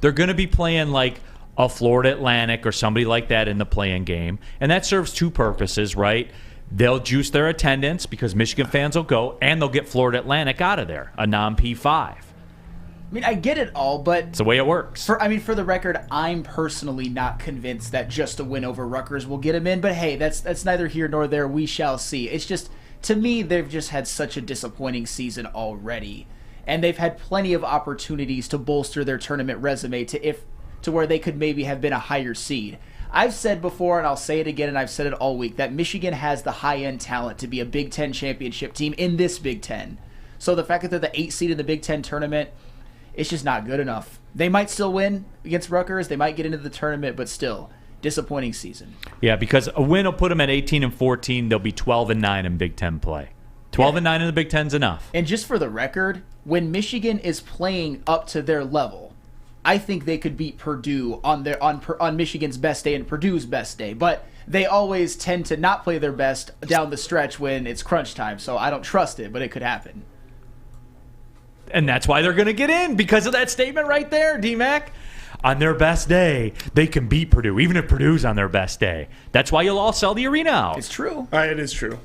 they're going to be playing like a Florida Atlantic or somebody like that in the play-in game, and that serves two purposes, right? They'll juice their attendance because Michigan fans will go, and they'll get Florida Atlantic out of there, a non-P5. I mean, I get it all, but It's the way it works. for the record, I'm personally not convinced that just a win over Rutgers will get him in. But hey, that's neither here nor there. We shall see. It's just, to me, they've just had such a disappointing season already, and they've had plenty of opportunities to bolster their tournament resume to where they could maybe have been a higher seed. I've said before, and I'll say it again, and I've said it all week, that Michigan has the high-end talent to be a Big Ten championship team in this Big Ten. So the fact that they're the 8th seed in the Big Ten tournament, it's just not good enough. They might still win against Rutgers. They might get into the tournament, but still, disappointing season. Yeah, because a win will put them at 18-14. They'll be 12-9 in Big Ten play. 12-9 in the Big Ten's enough. And just for the record, when Michigan is playing up to their level, I think they could beat Purdue on Michigan's best day and Purdue's best day. But they always tend to not play their best down the stretch when it's crunch time. So I don't trust it, but it could happen. And that's why they're going to get in, because of that statement right there, D-Mac. On their best day, they can beat Purdue, even if Purdue's on their best day. That's why you'll all sell the arena out. It's true. It is true.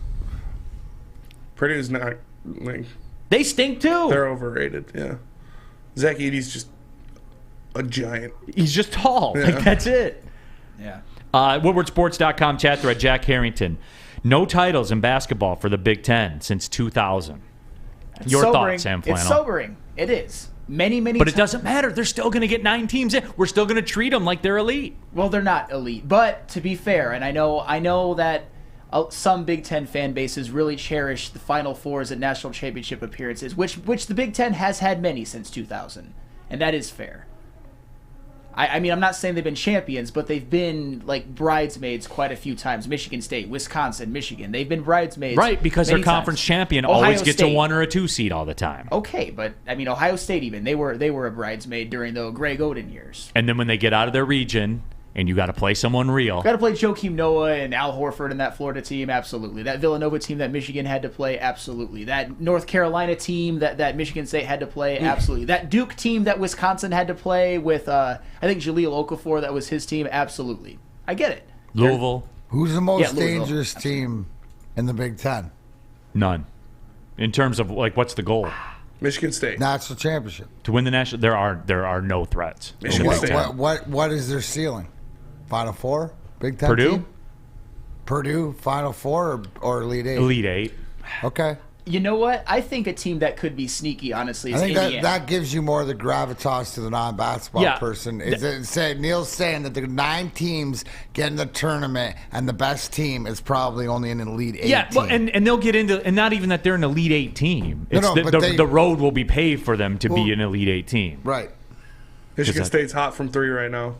Purdue's not. They stink too. They're overrated. Yeah. Zach Edey's just a giant. He's just tall. Yeah. Like, that's it. Yeah. WoodwardSports.com chat thread. Jack Harrington. No titles in basketball for the Big Ten since 2000. It's Your sobering. thoughts, Sam Flannel? It's sobering. It is. Many But times. it doesn't matter. They're still going to get 9 teams in. We're still going to treat them like they're elite. Well, they're not elite. But to be fair, and I know that some Big Ten fan bases really cherish the Final Fours and national championship appearances, which the Big Ten has had many since 2000, and that is fair. I mean, I'm not saying they've been champions, but they've been like bridesmaids quite a few times. Michigan State, Wisconsin, Michigan. They've been bridesmaids. Right, because their many conference times. champion Ohio always gets State. a 1 or a 2 seed all the time. Okay, but I mean, Ohio State even, they were a bridesmaid during the Greg Oden years. And then when they get out of their region, and you got to play someone real. Got to play Joakim Noah and Al Horford in that Florida team, absolutely. That Villanova team that Michigan had to play, absolutely. That North Carolina team that Michigan State had to play, absolutely. That Duke team that Wisconsin had to play with, I think Jahlil Okafor, that was his team, absolutely. I get it. Louisville. Who's the most dangerous team in the Big Ten? None. In terms of, like, what's the goal? Michigan State. National championship. To win the national, there are no threats. Michigan State. What is their ceiling? Final Four? Big Ten Purdue? team? Purdue, Final Four or Elite Eight? Elite Eight. Okay. You know what? I think a team that could be sneaky, honestly, is I think Indiana. that gives you more of the gravitas to the non-basketball person. Neal's saying that the 9 teams get in the tournament, and the best team is probably only an Elite 8 Yeah, team. well, and they'll get into, and not even that they're an Elite 8 team. It's the road will be paved for them to be an Elite 8 team. Right. Michigan State's hot from 3 right now.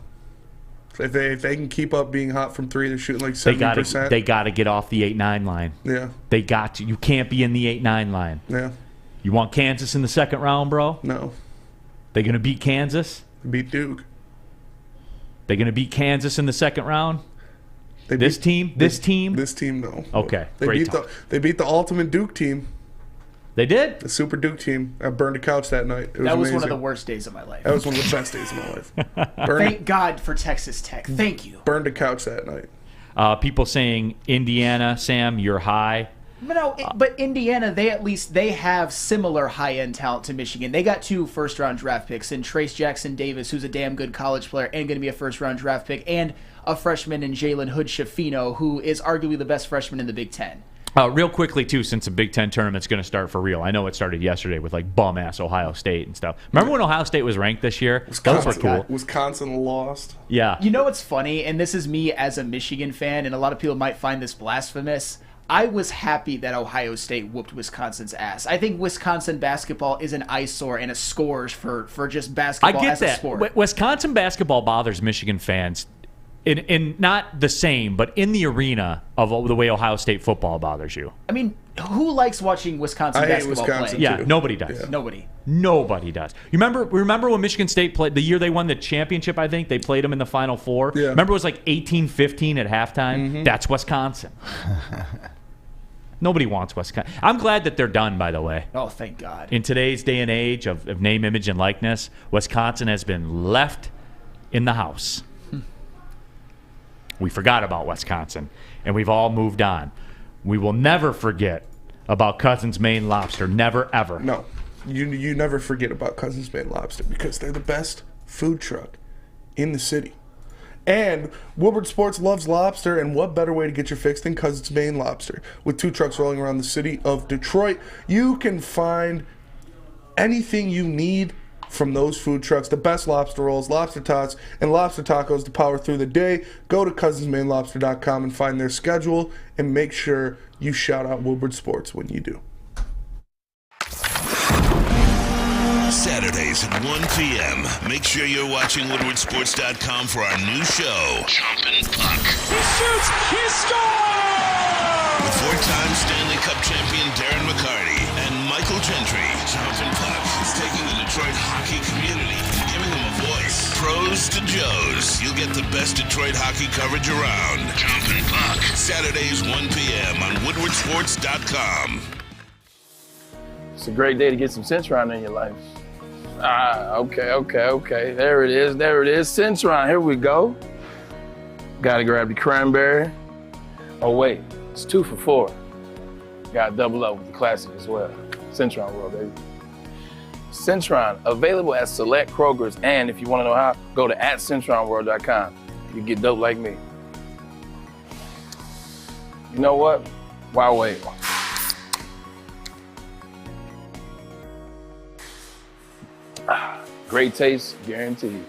If they can keep up being hot from 3, they're shooting like 70%. They got to get off the 8-9 line. Yeah. They got to. You can't be in the 8-9 line. Yeah. You want Kansas in the second round, bro? No. They going to beat Kansas? Beat Duke. They going to beat Kansas in the second round? This team, no. Okay. They beat the ultimate Duke team. They did? The Super Duke team. I burned a couch that night. That was one of the worst days of my life. That was one of the best days of my life. Thank God for Texas Tech. Thank you. Burned a couch that night. People saying, Indiana, Sam, you're high. But Indiana, they have similar high-end talent to Michigan. They got 2 first-round draft picks in Trace Jackson Davis, who's a damn good college player and going to be a first-round draft pick, and a freshman in Jalen Hood-Schifino, who is arguably the best freshman in the Big Ten. Real quickly, too, since the Big Ten tournament's going to start for real. I know it started yesterday with, like, bum-ass Ohio State and stuff. Remember when Ohio State was ranked this year? Those were cool. Wisconsin lost. Yeah. You know what's funny? And this is me as a Michigan fan, and a lot of people might find this blasphemous. I was happy that Ohio State whooped Wisconsin's ass. I think Wisconsin basketball is an eyesore and a scourge for just basketball as a sport. Wisconsin basketball bothers Michigan fans in not the same, but in the arena of the way Ohio State football bothers you. I mean, who likes watching Wisconsin basketball play? Yeah, nobody does. Yeah. Nobody does. You remember when Michigan State played the year they won the championship? I think they played them in the Final Four. Yeah. Remember it was like 18-15 at halftime. Mm-hmm. That's Wisconsin. Nobody wants Wisconsin. I'm glad that they're done, by the way. Oh, thank God. In today's day and age of name, image, and likeness, Wisconsin has been left in the house. We forgot about Wisconsin, and we've all moved on. We will never forget about Cousins Maine Lobster. Never, ever. No. You never forget about Cousins Maine Lobster because they're the best food truck in the city. And Woodward Sports loves lobster, and what better way to get your fix than Cousins Maine Lobster? With 2 trucks rolling around the city of Detroit, you can find anything you need from those food trucks. The best lobster rolls, lobster tots, and lobster tacos to power through the day. Go to cousinsmainlobster.com and find their schedule, and make sure you shout out Woodward Sports when you do. Saturdays at 1 p.m. Make sure you're watching WoodwardSports.com for our new show, Jumpin' Puck. He shoots! He scores! With four-time Stanley Cup champion Darren McCarty and Michael Gentry, Jumpin' Puck is taking the Detroit hockey community and giving them a voice. Pros to Joes. You'll get the best Detroit hockey coverage around. Jumpin' Puck. Saturdays 1 p.m. on WoodwardSports.com. It's a great day to get some Centron in your life. Okay. There it is. Centron, here we go. Gotta grab the cranberry. Oh wait, it's 2 for $4. Gotta double up with the classic as well. Centron World, baby. Centron, available at select Kroger's, and if you wanna know how, go to @CentronWorld.com. You get dope like me. You know what? Why wait? Great taste, guaranteed.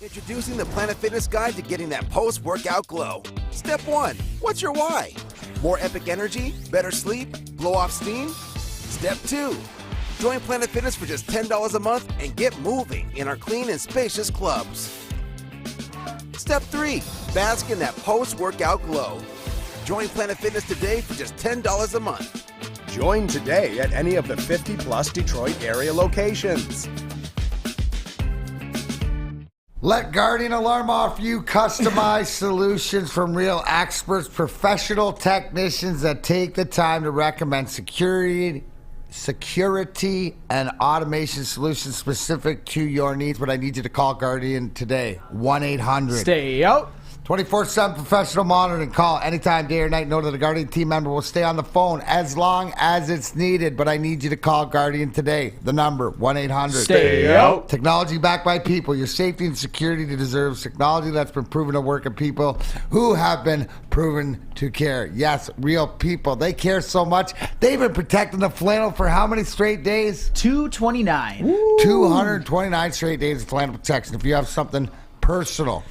Introducing the Planet Fitness Guide to getting that post-workout glow. Step 1, what's your why? More epic energy, better sleep, blow off steam? Step 2, join Planet Fitness for just $10 a month and get moving in our clean and spacious clubs. Step 3, bask in that post-workout glow. Join Planet Fitness today for just $10 a month. Join today at any of the 50-plus Detroit area locations. Let Guardian Alarm offer you customized solutions from real experts, professional technicians that take the time to recommend security and automation solutions specific to your needs. But I need you to call Guardian today. 1-800. Stay out. 24/7 professional monitoring. Call anytime, day or night. Know that a Guardian team member will stay on the phone as long as it's needed. But I need you to call Guardian today. The number, 1-800. Stay out. Technology backed by people. Your safety and security deserves technology that's been proven to work at people who have been proven to care. Yes, real people. They care so much. They've been protecting the flannel for how many straight days? 229. 229 straight days of flannel protection. If you have something personal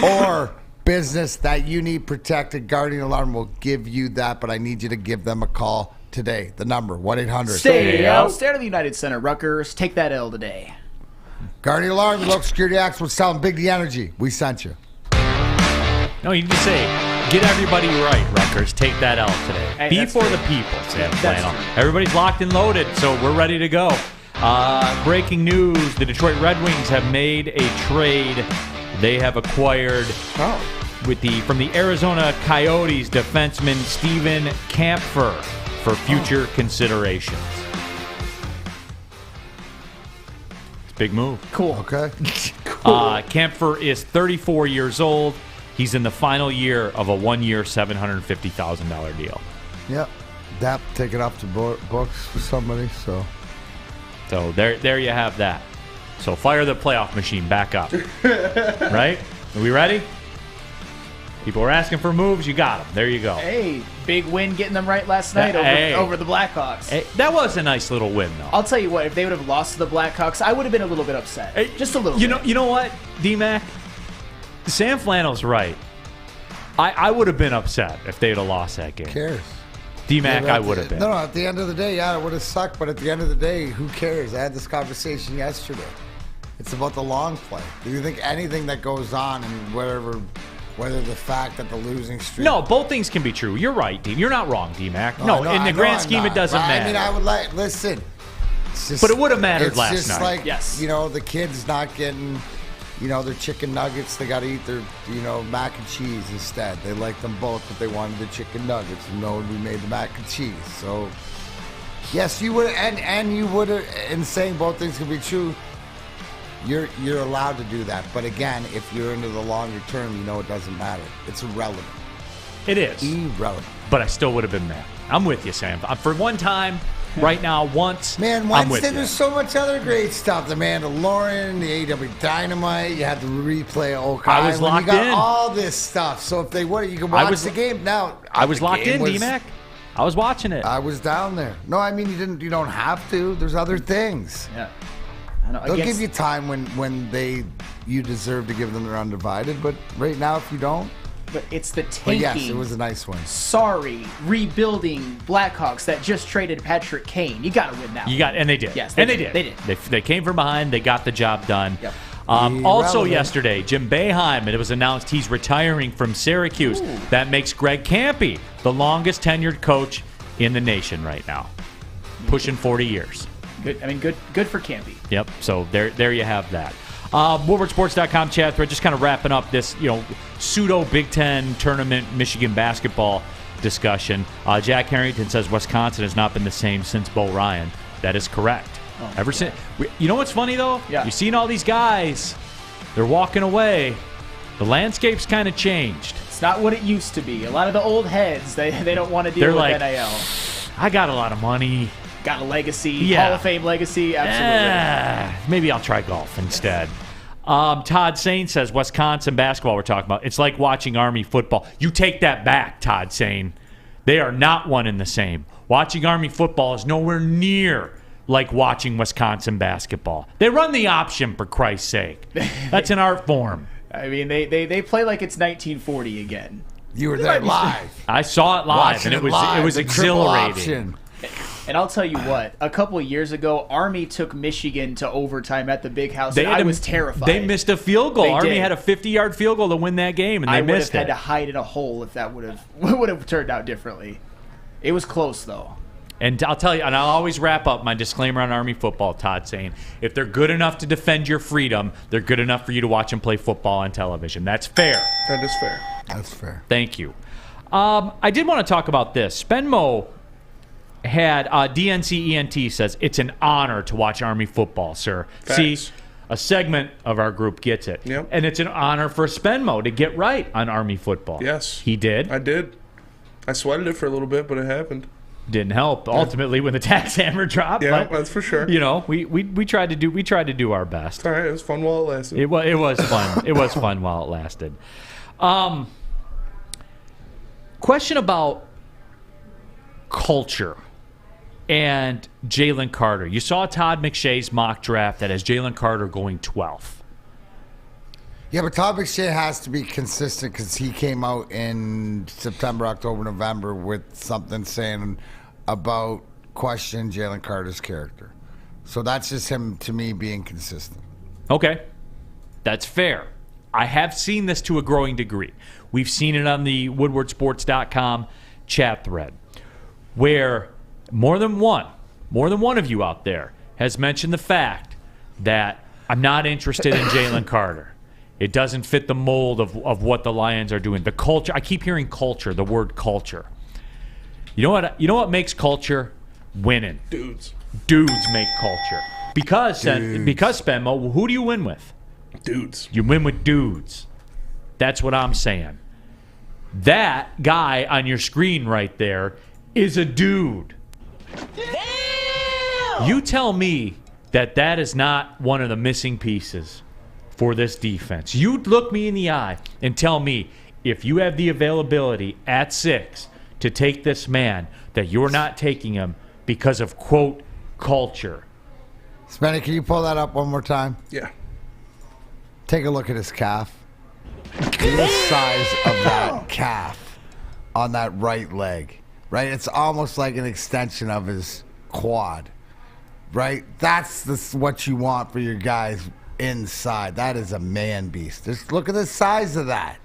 or business that you need protected, Guardian Alarm will give you that, but I need you to give them a call today. The number, 1-800. Stay out. Stay out of the United Center, Rutgers. Take that L today. Guardian Alarm, the local security experts telling Big the Energy. We sent you. No, you need to say, get everybody right, Rutgers. Take that L today. Hey, Be that's for true. the people, Sam That's Flannel. true. Everybody's locked and loaded, so we're ready to go. Breaking news, the Detroit Red Wings have made a trade. They have acquired from the Arizona Coyotes defenseman Steven Kampfer for future considerations. It's a big move. Cool. Okay. Kampfer is 34 years old. He's in the final year of a 1-year, $750,000 deal. Yep. That take it off the books for somebody, so there you have that. So fire the playoff machine back up. Right? Are we ready? People were asking for moves. You got them. There you go. Hey, big win getting them right last night over the Blackhawks. Hey, that was a nice little win, though. I'll tell you what, if they would have lost to the Blackhawks, I would have been a little bit upset. Hey, just a little bit. You know what, D-Mac? Sam Flannel's right. I would have been upset if they'd have lost that game. who cares? D-Mac, I would have been. No, at the end of the day, yeah, it would have sucked, but at the end of the day, who cares? I had this conversation yesterday. It's about the long play. Do you think anything that goes on and whether the fact that the losing streak... No, both things can be true. You're right, D. You're not wrong, D-Mac. No, in the grand scheme, it doesn't matter. I mean, I would like... Listen. It's just, but it would have mattered last night. It's just like, yes. The kids not getting, their chicken nuggets. They got to eat their, mac and cheese instead. They liked them both, but they wanted the chicken nuggets. We made the mac and cheese. So, yes, you would... And you would have... In saying both things can be true... You're allowed to do that. But again, if you're into the longer term, it doesn't matter. It's irrelevant. It is. Irrelevant. But I still would have been mad. I'm with you, Sam. For one time, right now, once, Man, I'm with Wednesday, you. there's so much other great stuff. The Mandalorian, the AW Dynamite, you had the replay of Oak I was Island. locked You got in. all this stuff. So if they would, you can watch the game now. I was locked in, D-Mac. I was watching it. I was down there. No, I mean you don't have to. There's other things. Yeah. I know, They'll give you time when you deserve to give them their undivided, but right now if you don't. But it's the tanking. But yes, it was a nice win. Sorry, rebuilding Blackhawks that just traded Patrick Kane. You got to win that. And they did. Yes, they did. did. They came from behind. They got the job done. Yep. Also yesterday, Jim Boeheim, it was announced he's retiring from Syracuse. Ooh. That makes Greg Campe the longest tenured coach in the nation right now, pushing 40 years. Good. I mean, good for Campe. Yep. So there you have that. WoodwardSports.com chat thread, just kind of wrapping up this, pseudo Big Ten tournament Michigan basketball discussion. Jack Harrington says Wisconsin has not been the same since Bo Ryan. That is correct. Ever since, you know what's funny though? Yeah. You've seen all these guys, they're walking away. The landscape's kind of changed. It's not what it used to be. A lot of the old heads, they don't want to deal with NIL. I got a lot of money. Got a legacy, Hall of Fame legacy, absolutely. Maybe I'll try golf instead. Todd Sane says Wisconsin basketball we're talking about. It's like watching Army football. You take that back, Todd Sane. They are not one and the same. Watching Army football is nowhere near like watching Wisconsin basketball. They run the option, for Christ's sake. That's an art form. I mean, they play like it's 1940 again. You were there live. I saw it live, Watching and it was the exhilarating. triple option. And I'll tell you what, a couple of years ago, Army took Michigan to overtime at the Big House, and I was terrified. They missed a field goal. They Army did. had a 50-yard field goal to win that game, and they missed it. I would have had to hide in a hole if that would have turned out differently. It was close, though. And I'll tell you, and I'll always wrap up my disclaimer on Army football, Todd, saying if they're good enough to defend your freedom, they're good enough for you to watch them play football on television. That's fair. That is fair. That's fair. Thank you. I did want to talk about this. Spenmo had DNCENT says it's an honor to watch Army football, sir. Facts. See, a segment of our group gets it. Yep. And it's an honor for Spenmo to get right on Army football. Yes. He did. I did. I sweated it for a little bit, but it happened. Didn't help ultimately when the tax hammer dropped. Yeah, but, that's for sure. We tried to do our best. It's all right. It was fun while it lasted. It was fun. It was fun while it lasted. Question about culture and Jalen Carter. You saw Todd McShay's mock draft that has Jalen Carter going 12th. Yeah, but Todd McShay has to be consistent because he came out in September, October, November with something saying about question Jalen Carter's character. So that's just him, to me, being consistent. Okay. That's fair. I have seen this to a growing degree. We've seen it on the WoodwardSports.com chat thread where more than one of you out there has mentioned the fact that I'm not interested in Jalen Carter. It doesn't fit the mold of what the Lions are doing. The culture, I keep hearing culture, the word culture. You know what makes culture? Winning. Dudes make culture. Because Spenmo, who do you win with? Dudes. You win with dudes. That's what I'm saying. That guy on your screen right there is a dude. Damn! You tell me that is not one of the missing pieces for this defense. You look me in the eye and tell me if you have the availability at 6 to take this man, that you're not taking him because of, quote, culture. Spenny, can you pull that up one more time? Yeah. Take a look at his calf. Look at the size of that calf on that right leg, right? It's almost like an extension of his quad, right? That's what you want for your guys inside. That is a man beast. Just look at the size of that.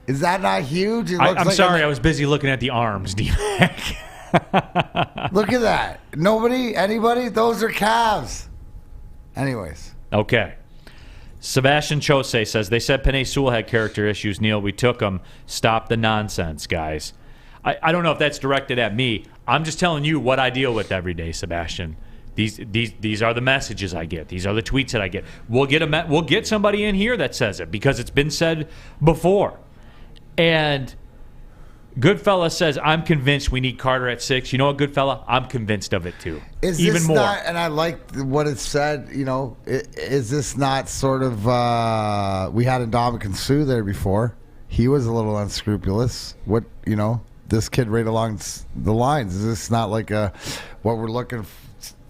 Is that not huge? I'm sorry, I was busy looking at the arms, D-Mac. Look at that. Anybody? Those are calves. Anyways. Okay. Sebastian Chose says, they said Penei Sewell had character issues. Neal, we took them. Stop the nonsense, guys. I don't know if that's directed at me. I'm just telling you what I deal with every day, Sebastian. These are the messages I get. These are the tweets that I get. We'll get somebody in here that says it because it's been said before. And Goodfella says, I'm convinced we need Carter at 6. You know what, Goodfella? I'm convinced of it too. Even more. And I like what it said, is this not sort of, we had Ndamukong Suh there before. He was a little unscrupulous. this kid right along the lines? Is this not like what we're looking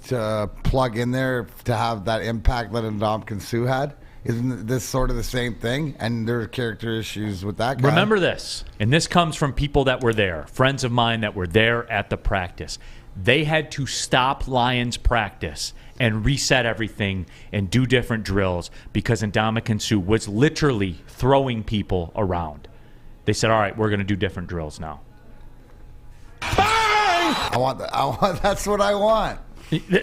to plug in there to have that impact that Ndamukong Suh had? Isn't this sort of the same thing? And there are character issues with that guy. Remember this, and this comes from people that were there, friends of mine that were there at the practice. They had to stop Lions practice and reset everything and do different drills because Ndamukong Suh was literally throwing people around. They said, all right, we're going to do different drills now. Bang! That's what I want.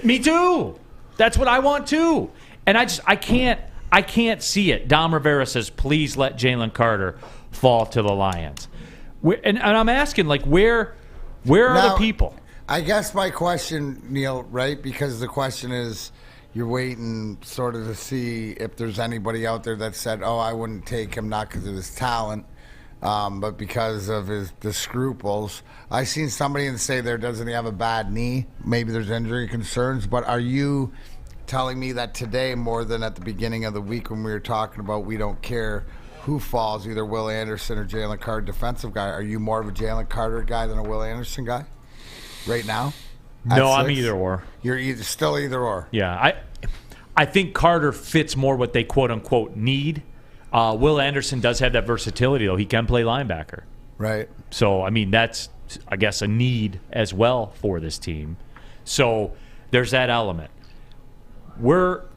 Me too. That's what I want too. And I can't see it. Dom Rivera says, please let Jalen Carter fall to the Lions. And I'm asking, like, where are the people? I guess my question, Neal, right? Because the question is, you're waiting sort of to see if there's anybody out there that said, oh, I wouldn't take him, not because of his talent, but because of the scruples. I seen somebody say doesn't he have a bad knee? Maybe there's injury concerns, but are you telling me that today, more than at the beginning of the week when we were talking about we don't care who falls, either Will Anderson or Jalen Carter, defensive guy, are you more of a Jalen Carter guy than a Will Anderson guy right now? No, I'm either or. You're still either or. Yeah, I think Carter fits more what they quote-unquote need. Will Anderson does have that versatility, though. He can play linebacker. Right. So, I mean, that's, I guess, a need as well for this team. So there's that element. Robert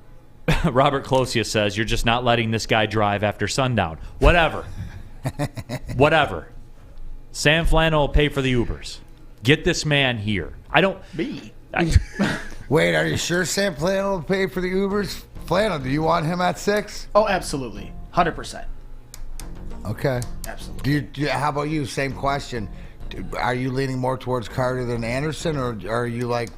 Closia says, you're just not letting this guy drive after sundown. Whatever. Sam Flannel will pay for the Ubers. Get this man here. Wait, are you sure Sam Flannel will pay for the Ubers? Flannel, do you want him at 6? Oh, absolutely. 100%. Okay. Absolutely. How about you? Same question. Are you leaning more towards Carter than Anderson, or are you like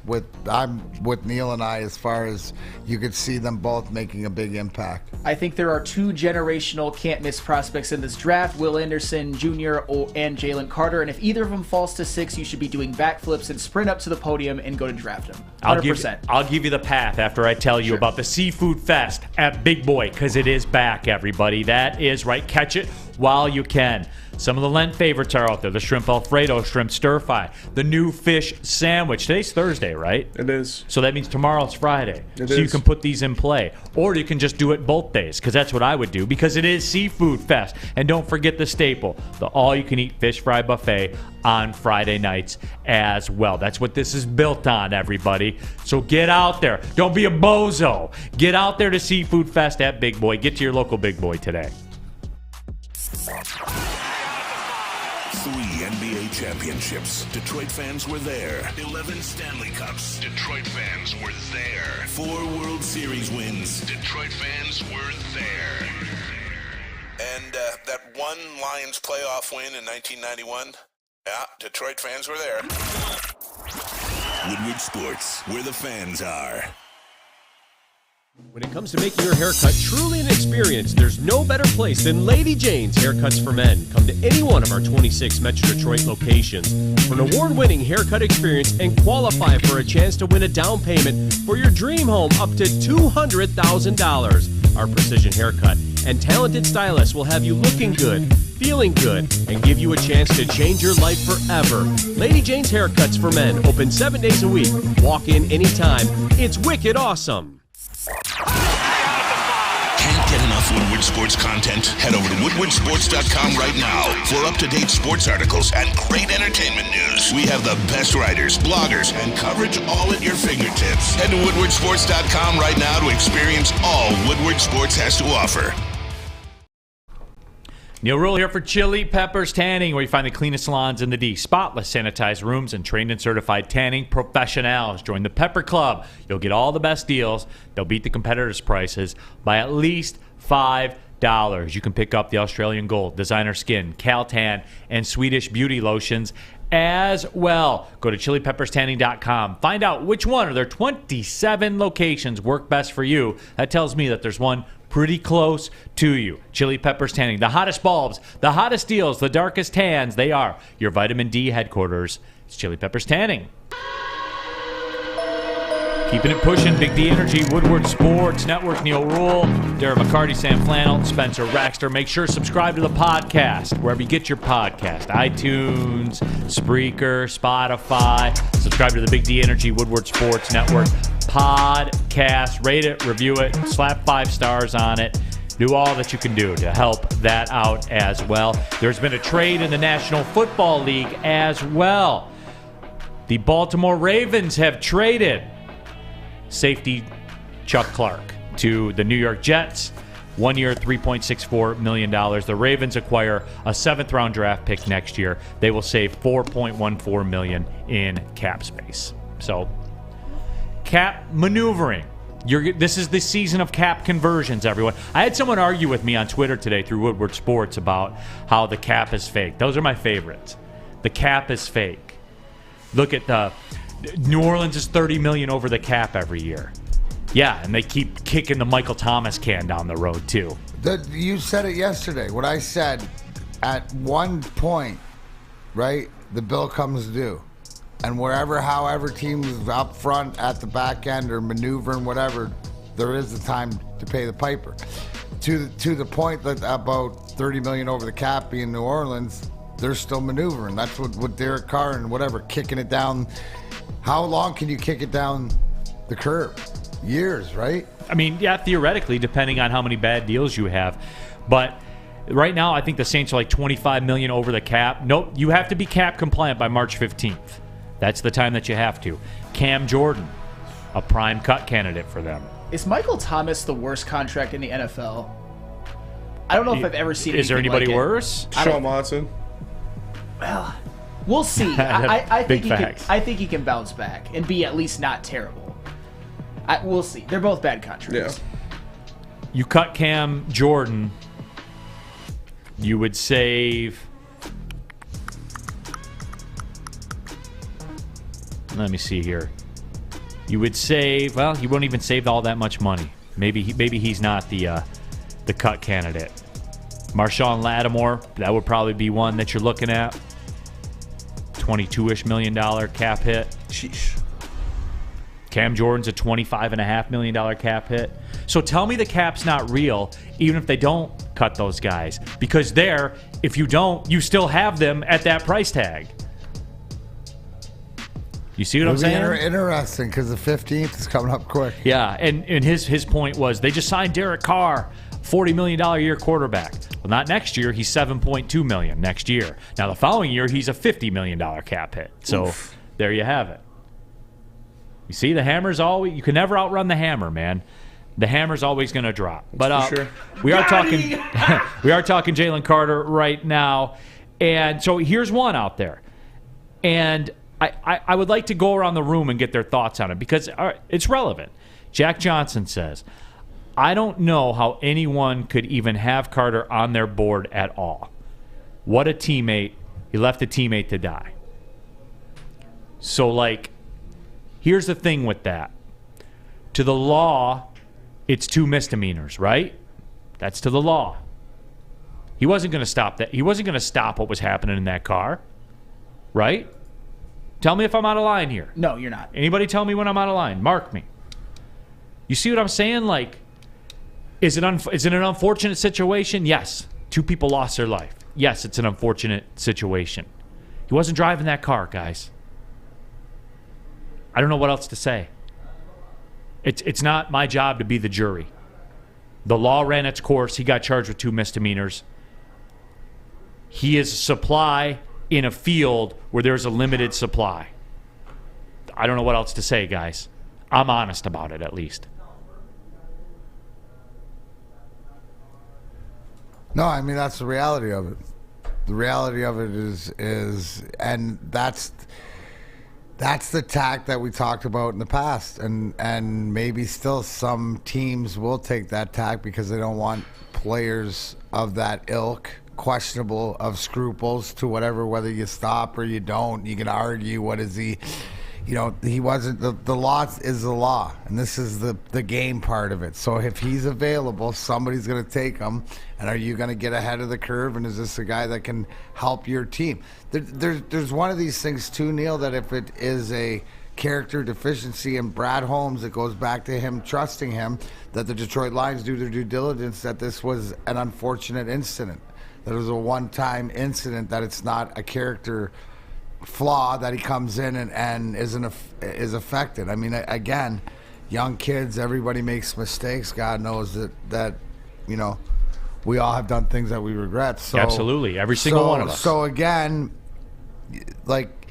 I'm with Neal and I as far as you could see them both making a big impact? I think there are 2 generational can't-miss prospects in this draft, Will Anderson Jr. and Jalen Carter, and if either of them falls to 6, you should be doing backflips and sprint up to the podium and go to draft him. 100%. I'll give you the path after I tell you about the Seafood Fest at Big Boy, because it is back, everybody. That is right. Catch it while you can. Some of the Lent favorites are out there. The shrimp Alfredo, shrimp stir-fry, the new fish sandwich. Today's Thursday, right? It is. So that means tomorrow's Friday. It so is. you can put these in play. Or you can just do it both days, because that's what I would do, because it is Seafood Fest. And don't forget the staple, the all-you-can-eat fish fry buffet on Friday nights as well. That's what this is built on, everybody. So get out there. Don't be a bozo. Get out there to Seafood Fest at Big Boy. Get to your local Big Boy today. 3 NBA championships. Detroit fans were there. 11 Stanley Cups. Detroit fans were there. 4 World Series wins. Detroit fans were there. And that one Lions playoff win in 1991. Yeah, Detroit fans were there. Woodward Sports, where the fans are. When it comes to making your haircut truly an experience, there's no better place than Lady Jane's Haircuts for Men. Come to any one of our 26 Metro Detroit locations for an award-winning haircut experience and qualify for a chance to win a down payment for your dream home up to $200,000. Our precision haircut and talented stylists will have you looking good, feeling good, and give you a chance to change your life forever. Lady Jane's Haircuts for Men, open 7 days a week. Walk in anytime. It's wicked awesome. Can't get enough Woodward Sports content? Head over to woodwardsports.com right now for up-to-date sports articles and great entertainment news. We have the best writers, bloggers, and coverage all at your fingertips. Head to woodwardsports.com right now to experience all Woodward Sports has to offer. Neal Ruhl here for Chili Peppers Tanning, where you find the cleanest salons in the D. Spotless, sanitized rooms, and trained and certified tanning professionals. Join the Pepper Club. You'll get all the best deals. They'll beat the competitors' prices by at least $5. You can pick up the Australian Gold, Designer Skin, Caltan, and Swedish Beauty lotions as well. Go to chilipepperstanning.com. Find out which one of their 27 locations work best for you. That tells me that there's one pretty close to you. Chili Peppers Tanning, the hottest bulbs, the hottest deals, the darkest tans. They are your vitamin D headquarters. It's Chili Peppers Tanning. Keeping it pushing, Big D Energy, Woodward Sports Network, Neal Ruhl, Darren McCarty, Sam Flannel, Spencer Raxter. Make sure to subscribe to the podcast, wherever you get your podcast. iTunes, Spreaker, Spotify. Subscribe to the Big D Energy, Woodward Sports Network podcast. Rate it, review it, slap 5 stars on it. Do all that you can do to help that out as well. There's been a trade in the National Football League as well. The Baltimore Ravens have traded safety Chuck Clark to the New York Jets. 1 year, $3.64 million. The Ravens acquire a 7th-round draft pick next year. They will save $4.14 million in cap space. So, cap maneuvering. This is the season of cap conversions, everyone. I had someone argue with me on Twitter today through Woodward Sports about how the cap is fake. Those are my favorites. The cap is fake. Look at the New Orleans is $30 million over the cap every year. Yeah, and they keep kicking the Michael Thomas can down the road too. You said it yesterday. What I said, at one point, right, the bill comes due. And however teams up front, at the back end, or maneuvering, whatever, there is a time to pay the piper. To the point that about $30 million over the cap being New Orleans, they're still maneuvering. That's what Derek Carr and whatever, kicking it down. How long can you kick it down the curb? Years, right? I mean, yeah, theoretically, depending on how many bad deals you have. But right now, I think the Saints are like $25 million over the cap. Nope, you have to be cap compliant by March 15th. That's the time that you have to. Cam Jordan, a prime cut candidate for them. Is Michael Thomas the worst contract in the NFL? I don't know if I've ever seen anything. Is there anybody like worse? Sean Watson. Well, we'll see. I think Big he can bounce back and be at least not terrible. We'll see. They're both bad contracts. Yeah. You cut Cam Jordan, you would save. Let me see here. You would save. Well, you won't even save all that much money. Maybe he's not the cut candidate. Marshawn Lattimore, that would probably be one that you're looking at. $22-ish million cap hit. Sheesh. Cam Jordan's a $25.5 million cap hit. So tell me the cap's not real, even if they don't cut those guys. Because if you don't, you still have them at that price tag. You see what I'm saying? Interesting, because the 15th is coming up quick. Yeah, and his point was they just signed Derek Carr, $40 million a year quarterback. Well, not next year. He's $7.2 million next year. Now, the following year, he's a $50 million cap hit. So there you have it. You see, the hammer's always... You can never outrun the hammer, man. The hammer's always going to drop. But sure. we are talking Jalen Carter right now. And so here's one out there. And I would like to go around the room and get their thoughts on it because it's relevant. Jack Johnson says, I don't know how anyone could even have Carter on their board at all. What a teammate. He left a teammate to die. So, here's the thing with that. To the law, it's 2 misdemeanors, right? That's to the law. He wasn't going to stop that. He wasn't going to stop what was happening in that car, right? Tell me if I'm out of line here. No, you're not. Anybody tell me when I'm out of line? Mark me. You see what I'm saying? Is it an unfortunate situation? Yes. 2 people lost their life. Yes, it's an unfortunate situation. He wasn't driving that car, guys. I don't know what else to say. It's not my job to be the jury. The law ran its course. He got charged with 2 misdemeanors. He is a supply in a field where there's a limited supply. I don't know what else to say, guys. I'm honest about it, at least. No, I mean, that's the reality of it. The reality of it is and that's the tack that we talked about in the past, and maybe still some teams will take that tack because they don't want players of that ilk questionable of scruples to whatever, whether you stop or you don't. You can argue, what is he, he wasn't, the law is the law, and this is the game part of it. So if he's available, somebody's going to take him, and are you going to get ahead of the curve, and is this a guy that can help your team? There's one of these things too, Neal, that if it is a character deficiency in Brad Holmes. It goes back to him trusting him that the Detroit Lions do their due diligence, that this was an unfortunate incident, that it was a one-time incident, that it's not a character flaw that he comes in and is affected. I mean, again, young kids, everybody makes mistakes. God knows that you know, we all have done things that we regret. So absolutely, every single one of us. So again, like,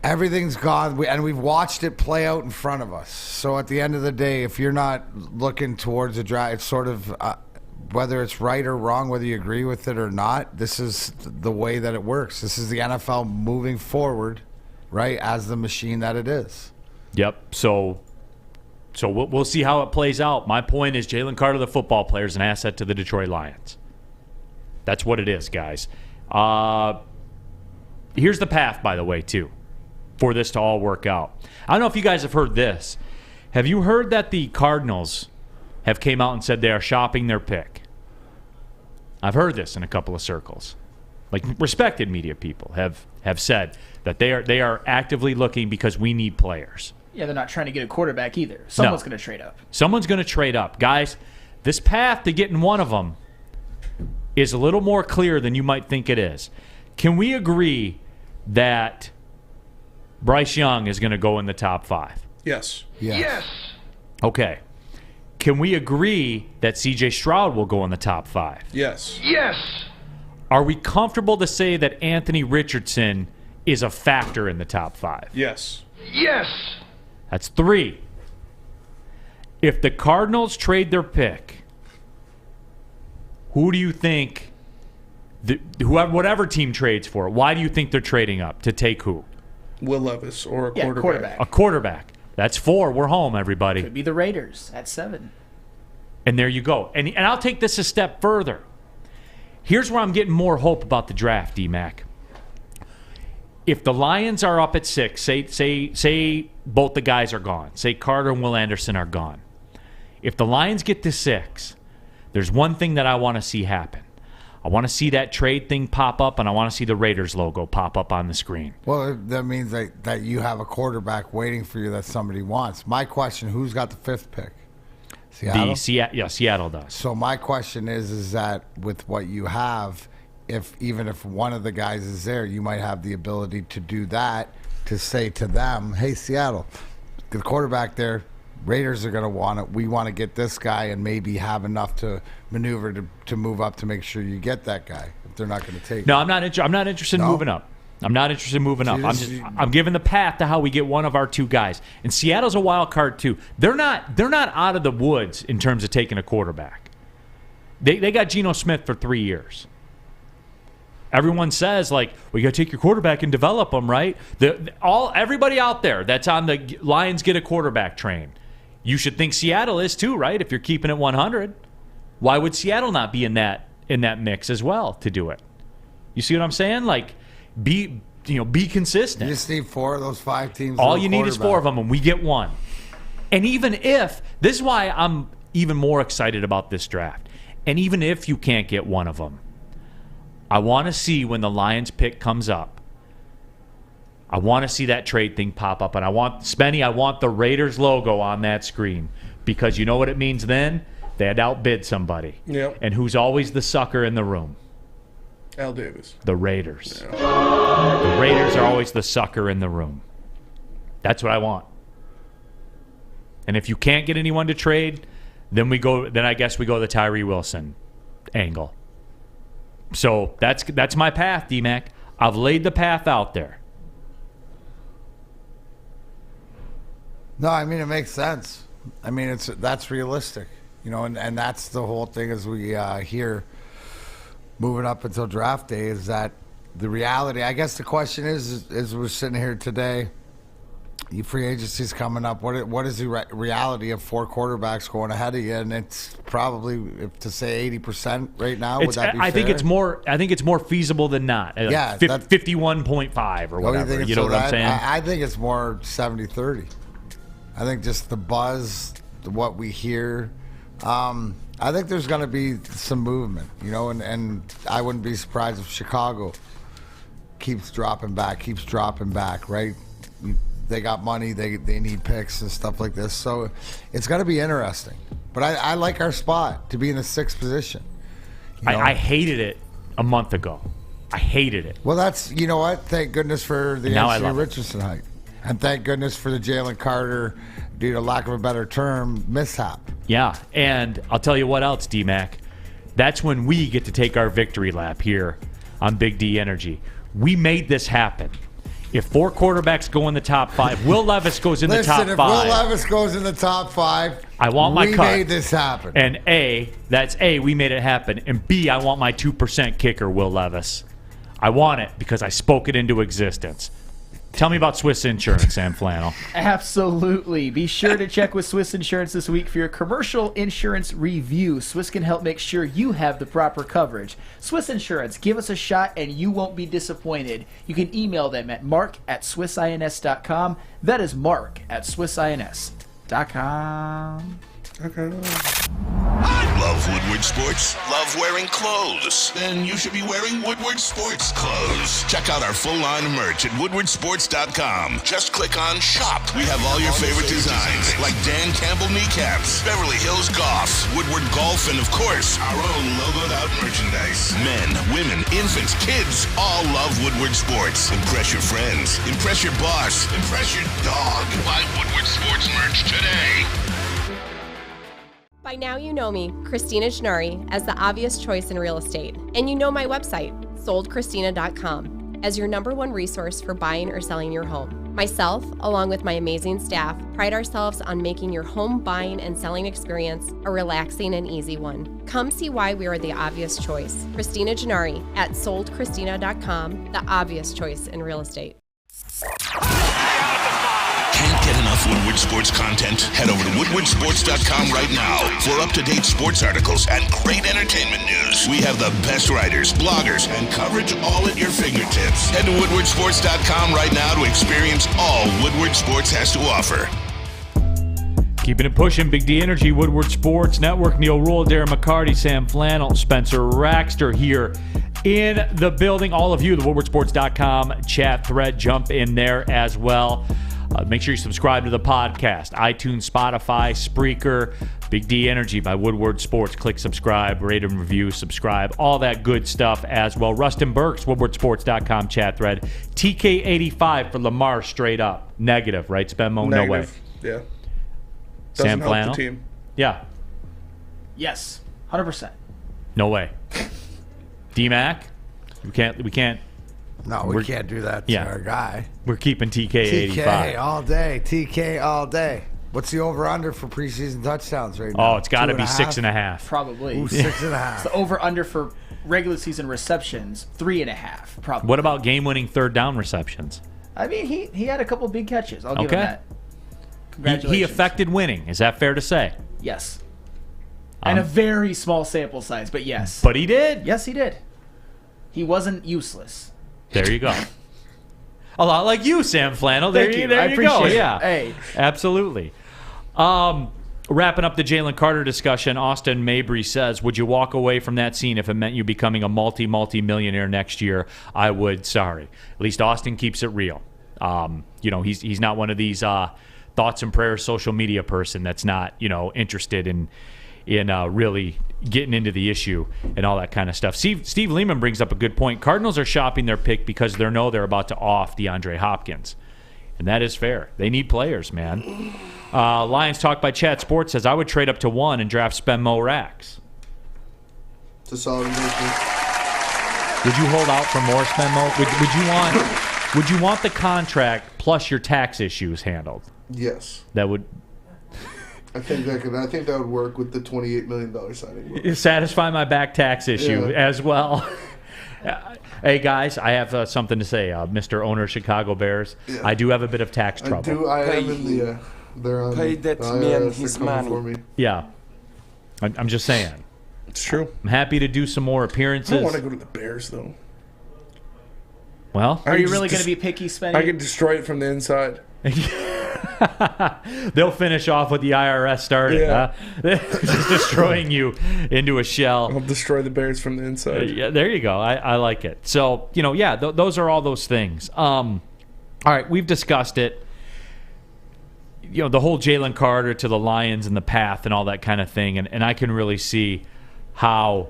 everything's gone, and we've watched it play out in front of us. So at the end of the day, if you're not looking towards the draft, it's sort of whether it's right or wrong, whether you agree with it or not, this is the way that it works. This is the NFL moving forward, right, as the machine that it is. Yep. So we'll see how it plays out. My point is Jalen Carter, the football player, is an asset to the Detroit Lions. That's what it is, guys. Here's the path, by the way, too, for this to all work out. I don't know if you guys have heard this. Have you heard that the Cardinals have came out and said they are shopping their pick? I've heard this in a couple of circles. Like, respected media people have said that they are actively looking because we need players. Yeah, they're not trying to get a quarterback either. Someone's going to trade up. Someone's going to trade up. Guys, this path to getting one of them is a little more clear than you might think it is. Can we agree that Bryce Young is going to go in the top 5? Yes. Yes. Okay. Can we agree that C.J. Stroud will go in the top 5? Yes. Yes. Are we comfortable to say that Anthony Richardson is a factor in the top 5? Yes. Yes. That's 3. If the Cardinals trade their pick, who do you think, whatever team trades for it, why do you think they're trading up? To take who? Will Levis or a quarterback. A quarterback. That's 4. We're home, everybody. Could be the Raiders at 7. And there you go. And I'll take this a step further. Here's where I'm getting more hope about the draft, D-Mac. If the Lions are up at 6, say both the guys are gone. Say Carter and Will Anderson are gone. If the Lions get to 6, there's one thing that I want to see happen. I want to see that trade thing pop up, and I want to see the Raiders logo pop up on the screen. Well, that means that you have a quarterback waiting for you that somebody wants. My question, who's got the 5th pick? Seattle? Seattle does. So my question is that with what you have, even if one of the guys is there, you might have the ability to do that, to say to them, hey, Seattle, the quarterback there, Raiders are going to want it. We want to get this guy and maybe have enough to maneuver to move up to make sure you get that guy if they're not going to take No, him. I'm not interested in moving up. I'm not interested in moving up. I'm giving the path to how we get one of our 2 guys. And Seattle's a wild card too. They're not out of the woods in terms of taking a quarterback. They got Geno Smith for 3 years. Everyone says, like, well, you got to take your quarterback and develop them, right? Everybody out there that's on the Lions get a quarterback train, you should think Seattle is too, right? If you're keeping it 100, why would Seattle not be in that mix as well to do it? You see what I'm saying? Like, be consistent. You just need 4 of those 5 teams. All you need is 4 of them, and we get one. And even if this is why I'm even more excited about this draft. And even if you can't get one of them, I want to see when the Lions pick comes up. I want to see that trade thing pop up, and I want the Raiders logo on that screen, because you know what it means then? They had outbid somebody. Yep. And who's always the sucker in the room? Al Davis. The Raiders. Yeah. The Raiders are always the sucker in the room. That's what I want. And if you can't get anyone to trade, then I guess we go the Tyree Wilson angle. So that's my path, D-Mac. I've laid the path out there. No, I mean, it makes sense. I mean, that's realistic, and that's the whole thing as we hear moving up until draft day, is that the reality. I guess the question is we're sitting here today, the free agency's coming up. What is the reality of 4 quarterbacks going ahead of you? And it's probably, to say 80% right now. Would that be fair? I think it's more feasible than not. Yeah, 51.5 or whatever. You know what I'm saying? I think it's more 70-30. I think just the buzz, what we hear. I think there's going to be some movement, and I wouldn't be surprised if Chicago keeps dropping back, right? they got money, they need picks and stuff like this. So it's got to be interesting. But I like our spot to be in the 6th position. I hated it a month ago. I hated it. Well, that's, you know what? Thank goodness for the Anthony Richardson hike. And thank goodness for the Jalen Carter, due to lack of a better term, mishap. Yeah, and I'll tell you what else, D-Mac. That's when we get to take our victory lap here on Big D Energy. We made this happen. If 4 quarterbacks go in the top 5, Will Levis goes in the top 5. Listen, if Will Levis goes in the top 5, I want my cut. We made this happen. And A, we made it happen. And B, I want my 2% kicker, Will Levis. I want it because I spoke it into existence. Tell me about Swiss Insurance, Sam Flannel. Absolutely. Be sure to check with Swiss Insurance this week for your commercial insurance review. Swiss can help make sure you have the proper coverage. Swiss Insurance, give us a shot and you won't be disappointed. You can email them at mark@swissins.com. That is mark@swissins.com. Love Woodward Sports? Love wearing clothes? Then you should be wearing Woodward Sports clothes. Check out our full line of merch at woodwardsports.com. Just click on Shop. We have all your favorite designs, like Dan Campbell kneecaps, Beverly Hills Golf, Woodward Golf, and of course, our own logoed out merchandise. Men, women, infants, kids all love Woodward Sports. Impress your friends. Impress your boss. Impress your dog. Buy Woodward Sports merch today. By now you know me, Christina Gennari, as the obvious choice in real estate. And you know my website, soldchristina.com, as your #1 resource for buying or selling your home. Myself, along with my amazing staff, pride ourselves on making your home buying and selling experience a relaxing and easy one. Come see why we are the obvious choice. Christina Gennari at soldchristina.com, the obvious choice in real estate. Can't get enough Woodward Sports content? Head over to woodwardsports.com right now for up-to-date sports articles and great entertainment news. We have the best writers, bloggers, and coverage all at your fingertips. Head to woodwardsports.com right now to experience all Woodward Sports has to offer. Keeping it pushing, Big D Energy, Woodward Sports Network, Neal Ruhl, Darren McCarty, Sam Flannel, Spencer Raxter here in the building. All of you, the woodwardsports.com chat thread, jump in there as well. Make sure you subscribe to the podcast. iTunes, Spotify, Spreaker, Big D Energy by Woodward Sports. Click subscribe, rate and review, subscribe, all that good stuff as well. Rustin Burks, woodwardsports.com chat thread. TK85 for Lamar straight up. Negative, right, Spenmo? No way. Yeah. Sam Doesn't help Flannel? the team. Yeah. Yes, 100%. No way. D-Mac? We can't. No, we can't do that to our guy. We're keeping TK85. TK all day. TK all day. What's the over-under for preseason touchdowns right now? Oh, it's got to be 6.5. Probably. Ooh, 6.5. It's the over-under for regular season receptions, 3.5, probably. What about game-winning third down receptions? I mean, he had a couple big catches. I'll give him that. Congratulations. He affected winning. Is that fair to say? Yes. And a very small sample size, but yes. But he did. Yes, he did. He wasn't useless. There you go. A lot like you, Sam Flannel. There Thank you you. there I you appreciate go. it. Yeah. Hey. Absolutely. Wrapping up the Jalen Carter discussion, Austin Mabry says, would you walk away from that scene if it meant you becoming a multi-millionaire next year? I would. Sorry. At least Austin keeps it real. He's not one of these thoughts and prayers social media person that's not, interested in really getting into the issue and all that kind of stuff. Steve Lehman brings up a good point. Cardinals are shopping their pick because they know they're about to off DeAndre Hopkins. And that is fair. They need players, man. Lions Talk by Chat Sports says, I would trade up to 1 and draft Spenmo Rax. It's a solid investment. Would you hold out for more Spenmo? Would you want the contract plus your tax issues handled? Yes. That would... I think that would work with the $28 million signing. Satisfy my back tax issue as well. Hey guys, I have something to say, Mr. Owner of Chicago Bears. Yeah. I do have a bit of tax trouble. I am in the. They're on. Pay that man his money. For me. Yeah, I'm just saying. It's true. I'm happy to do some more appearances. I don't want to go to the Bears though. Well, are you really going to be picky, Spenny? I can destroy it from the inside. They'll finish off with the IRS starting, huh? Just destroying you into a shell. I'll destroy the Bears from the inside. Yeah, there you go. I like it. So, those are all those things. All right, we've discussed it. You know, the whole Jalen Carter to the Lions and the path and all that kind of thing, and I can really see how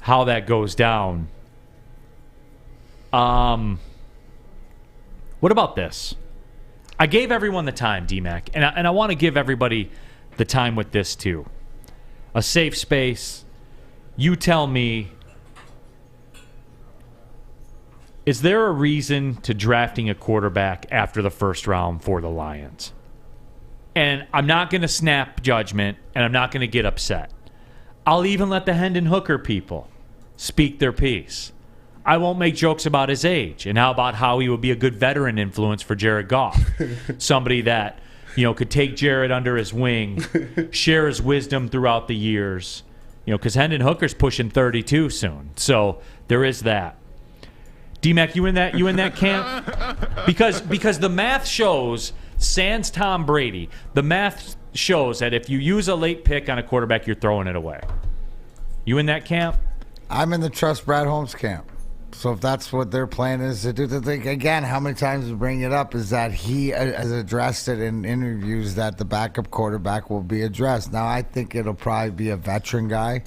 that goes down. What about this? I gave everyone the time, D-Mac, and I want to give everybody the time with this too. A safe space. You tell me, is there a reason to drafting a quarterback after the first round for the Lions? And I'm not going to snap judgment, and I'm not going to get upset. I'll even let the Hendon Hooker people speak their piece. I won't make jokes about his age, and how he would be a good veteran influence for Jared Goff. Somebody that, could take Jared under his wing, share his wisdom throughout the years. Because Hendon Hooker's pushing 32 soon. So there is that. D-Mac, you in that camp? Because the math shows, sans Tom Brady, the math shows that if you use a late pick on a quarterback, you're throwing it away. You in that camp? I'm in the trust Brad Holmes camp. So if that's what their plan is to do, again, how many times we bring it up is that he has addressed it in interviews that the backup quarterback will be addressed. Now, I think it'll probably be a veteran guy,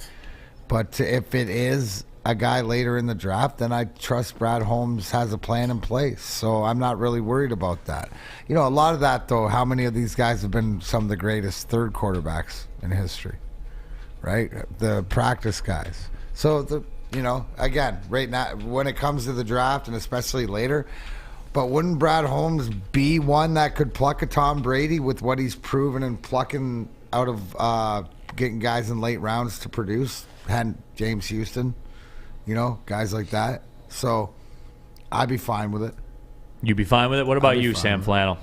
but if it is a guy later in the draft, then I trust Brad Holmes has a plan in place. So I'm not really worried about that. A lot of that, though, how many of these guys have been some of the greatest third quarterbacks in history, right? The practice guys. So, again, right now, when it comes to the draft and especially later, but wouldn't Brad Holmes be one that could pluck a Tom Brady with what he's proven and plucking out of getting guys in late rounds to produce? Had James Houston, guys like that. So I'd be fine with it. You'd be fine with it? What about you, Sam Flannel?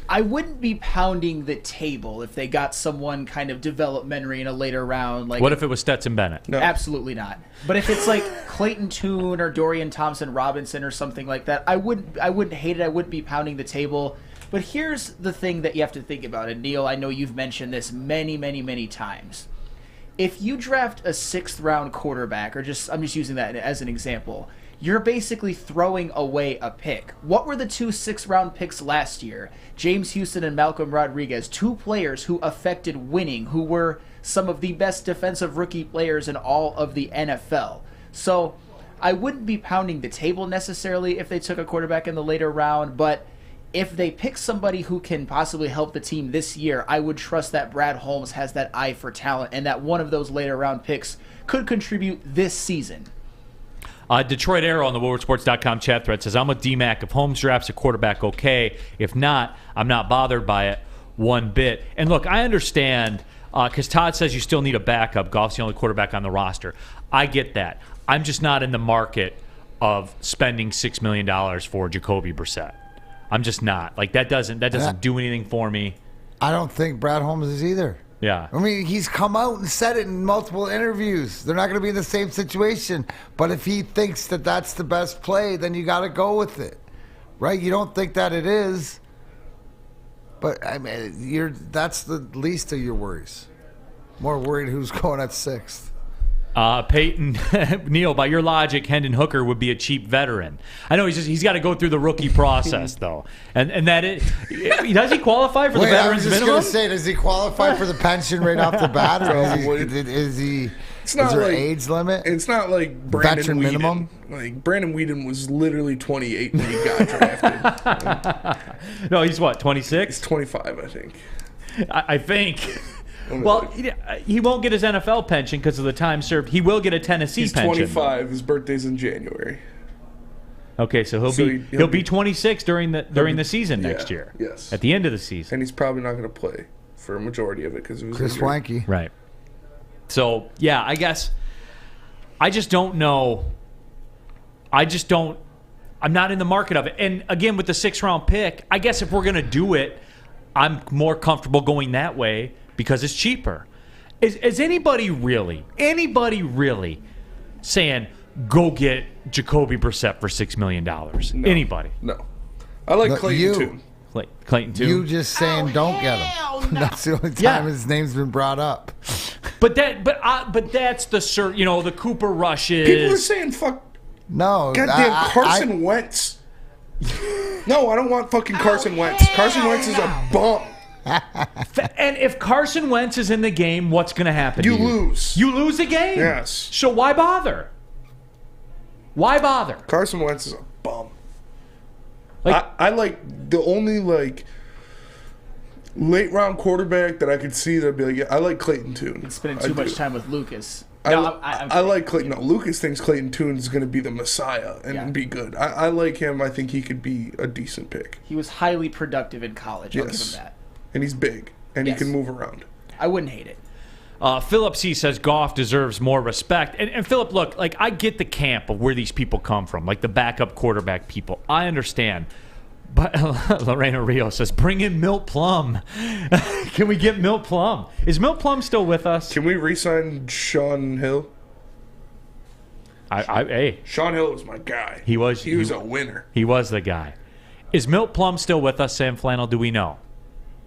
I wouldn't be pounding the table if they got someone kind of developmentary in a later round. Like, what if it was Stetson Bennett? No. Absolutely not. But if it's like Clayton Tune or Dorian Thompson-Robinson or something like that, I wouldn't hate it. I wouldn't be pounding the table. But here's the thing that you have to think about. And Neal, I know you've mentioned this many, many, many times. If you draft a 6th round quarterback, I'm just using that as an example, you're basically throwing away a pick. What were the 2 6th round picks last year? James Houston and Malcolm Rodriguez, 2 players who affected winning, who were some of the best defensive rookie players in all of the NFL. So I wouldn't be pounding the table necessarily if they took a quarterback in the later round, but if they pick somebody who can possibly help the team this year, I would trust that Brad Holmes has that eye for talent and that one of those later round picks could contribute this season. Detroit Arrow on the WoodwardSports.com chat thread says, I'm with D-Mac. If Holmes drafts a quarterback, okay. If not, I'm not bothered by it one bit. And look, I understand, because Todd says you still need a backup. Goff's the only quarterback on the roster. I get that. I'm just not in the market of spending $6 million for Jacoby Brissett. I'm just not. Like, that doesn't do anything for me. I don't think Brad Holmes is either. Yeah. I mean, he's come out and said it in multiple interviews. They're not going to be in the same situation. But if he thinks that that's the best play, then you got to go with it. Right? You don't think that it is. But, I mean, that's the least of your worries. More worried who's going at 6th. Peyton, Neal, by your logic, Hendon Hooker would be a cheap veteran. I know he's got to go through the rookie process, though. And that does he qualify for the veterans minimum? I was just going to say, does he qualify for the pension right off the bat? Or is there an age limit? It's not like Brandon Weeden. Minimum? Like, Brandon Weeden was literally 28 when he got drafted. No, he's what, 26? He's 25, I think. I think. Well, he won't get his NFL pension because of the time served. He will get a Tennessee pension. He's 25. His birthday's in January. Okay, so he'll be 26 during the season next year. Yes. At the end of the season. And he's probably not going to play for a majority of it because it was Chris Swanky. Right. So, yeah, I guess I just don't know. I'm not in the market of it. And again, with the 6th round pick, I guess if we're going to do it, I'm more comfortable going that way because it's cheaper. Is anybody really saying, go get Jacoby Brissett for $6 million? No. Anybody? No. I like Clayton Tune. Clayton Tune? You just saying don't get him. No. That's the only time his name's been brought up. But that's the Cooper Rushes. People are saying fuck. No. Goddamn Carson Wentz. No, I don't want fucking Carson Wentz. Carson Wentz is a bum. And if Carson Wentz is in the game, what's going to happen? You lose. You lose the game? Yes. So why bother? Why bother? Carson Wentz is a bum. I like the only late round quarterback that I could see that'd be like, yeah, I like Clayton Tune. Spending too much time with Lucas. I like Clayton. No, Lucas thinks Clayton Tune is going to be the Messiah and be good. I like him. I think he could be a decent pick. He was highly productive in college. I'll give him that. And he's big, and he can move around. I wouldn't hate it. Philip C. says Goff deserves more respect. And Philip, look, I get the camp of where these people come from, like the backup quarterback people. I understand. But Lorena Rio says, bring in Milt Plum. Can we get Milt Plum? Is Milt Plum still with us? Can we re-sign Sean Hill? Hey. Sean Hill was my guy. He was a winner. He was the guy. Is Milt Plum still with us, Sam Flannel? Do we know?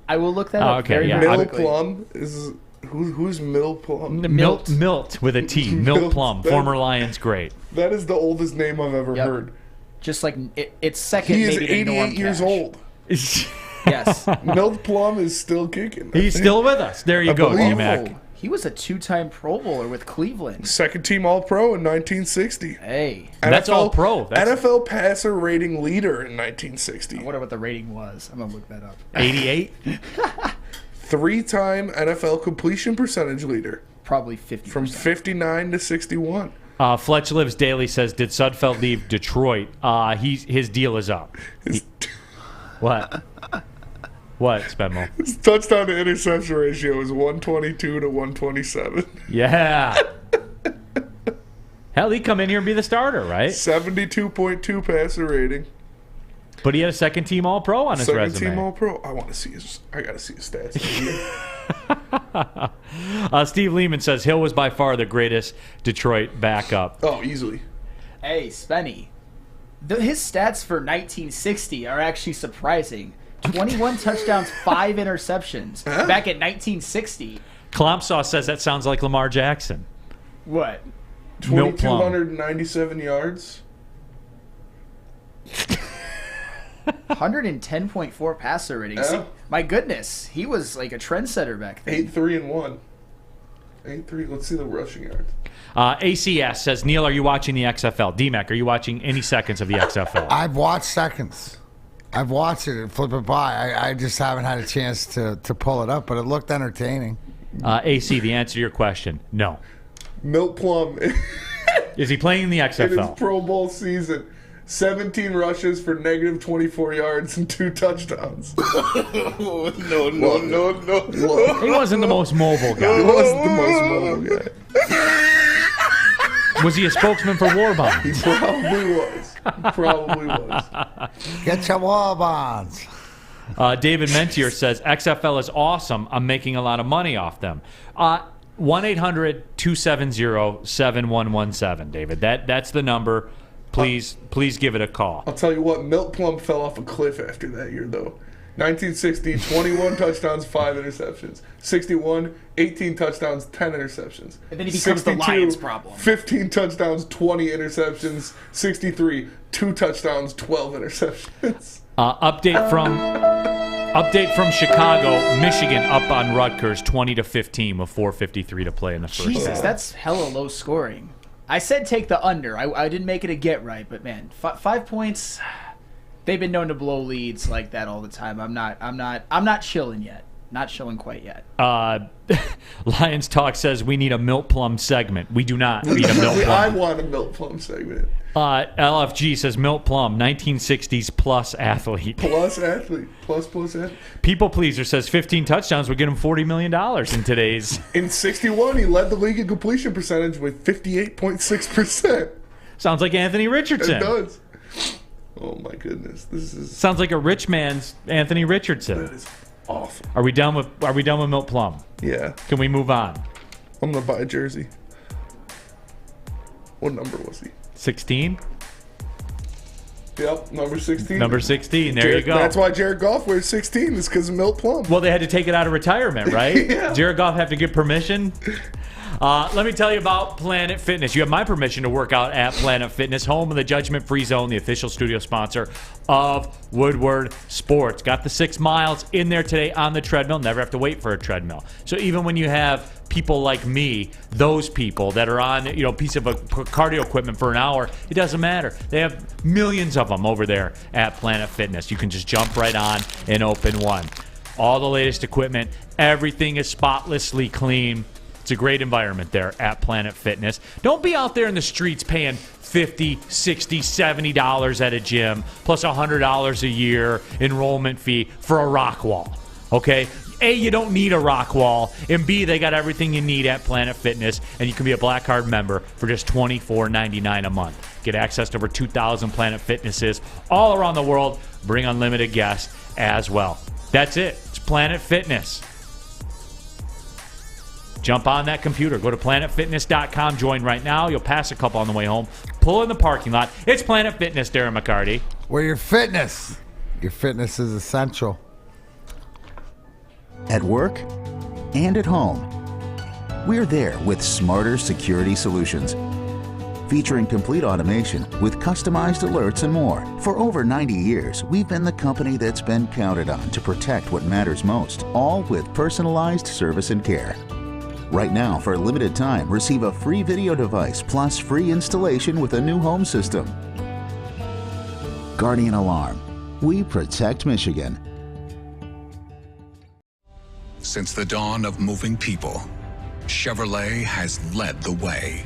I will look that up. Okay, yeah. Milt Plum is... Who's Milt Plum? Milt with a T. Milt Plum, former Lions great. That is the oldest name I've ever heard. Just like it's second. He is maybe 88 years old. Yes. Milt Plum is still kicking. He's still with us. There you go, T-Mac. He was a 2-time Pro Bowler with Cleveland. Second team All-Pro in 1960. Hey. That's All-Pro. NFL passer rating leader in 1960. I wonder what the rating was. I'm going to look that up. 88? 3-time NFL completion percentage leader. Probably 50%. From 59 to 61. Fletch Lives Daily says, did Sudfeld leave Detroit? His deal is up. What? What, Spenmo? His touchdown to interception ratio is 122 to 127. Yeah. Hell, he'd come in here and be the starter, right? 72.2 passer rating. But he had a second-team All-Pro on his resume. Second-team All-Pro. I got to see his stats. Steve Lehman says Hill was by far the greatest Detroit backup. Oh, easily. Hey, Spenny. His stats for 1960 are actually surprising. 21 touchdowns, 5 interceptions. Back at 1960. Klompsaw says that sounds like Lamar Jackson. What? 2,297 yards. 110.4 passer rating. See, my goodness, he was like a trendsetter back then. 8-3-1. 8-3. Let's see the rushing yards. ACS says, Neal, are you watching the XFL? DMAC, are you watching any seconds of the XFL? I've watched seconds. I've watched it and flip it by. I just haven't had a chance to pull it up, but it looked entertaining. AC, the answer to your question, no. Milt Plum. Is he playing in the XFL? In his Pro Bowl season. 17 rushes for negative 24 yards and 2 touchdowns. No. He wasn't the most mobile guy. He wasn't the most mobile guy. Was he a spokesman for War Bonds? He probably was. Get your War Bonds. David Mentier says, XFL is awesome. I'm making a lot of money off them. 1-800-270-7117, David. That's the number. Please give it a call. I'll tell you what, Milt Plum fell off a cliff after that year, though. 1960, 21 touchdowns, 5 interceptions. 61, 18 touchdowns, 10 interceptions. And then he becomes the Lions problem. 15 touchdowns, 20 interceptions. 63, 2 touchdowns, 12 interceptions. Update from Chicago, Michigan up on Rutgers 20-15 with 4:53 to play in the first. Jesus, that's hella low scoring. I said take the under. I didn't make it a get right, but man, 5 points. They've been known to blow leads like that all the time. I'm not chilling yet. Not chilling quite yet. Lions Talk says we need a Milt Plum segment. We do not need a Milt Plum. I want a Milt Plum segment. LFG says Milt Plum, 1960s plus athlete. Plus athlete. Plus athlete. People Pleaser says 15 touchdowns would get him $40 million in today's. In 61, he led the league in completion percentage with 58.6%. Sounds like Anthony Richardson. It does. Oh my goodness. This is sounds like a rich man's Anthony Richardson. That is awful. Are we done with Milt Plum? Yeah. Can we move on? I'm gonna buy a jersey. What number was he? 16? Yep, number 16. Number 16, there you go. That's why Jared Goff wears 16, is because of Milt Plum. Well, they had to take it out of retirement, right? Yeah. Jared Goff have to get permission. Let me tell you about Planet Fitness. You have my permission to work out at Planet Fitness, home of the Judgment Free Zone, the official studio sponsor of Woodward Sports. Got the 6 miles in there today on the treadmill. Never have to wait for a treadmill. So even when you have people like me, those people that are on, a piece of cardio equipment for an hour, it doesn't matter. They have millions of them over there at Planet Fitness. You can just jump right on and open one. All the latest equipment. Everything is spotlessly clean. It's a great environment there at Planet Fitness. Don't be out there in the streets paying $50, $60, $70 at a gym, plus $100 a year enrollment fee for a rock wall. Okay? A, you don't need a rock wall, and B, they got everything you need at Planet Fitness, and you can be a Black Card member for just $24.99 a month. Get access to over 2,000 Planet Fitnesses all around the world. Bring unlimited guests as well. That's it. It's Planet Fitness. Jump on that computer. Go to planetfitness.com. Join right now. You'll pass a couple on the way home. Pull in the parking lot. It's Planet Fitness, Darren McCarty. Where your fitness is essential. At work and at home, we're there with smarter security solutions. Featuring complete automation with customized alerts and more. For over 90 years, we've been the company that's been counted on to protect what matters most, all with personalized service and care. Right now, for a limited time, receive a free video device plus free installation with a new home system. Guardian Alarm. We protect Michigan. Since the dawn of moving people, Chevrolet has led the way.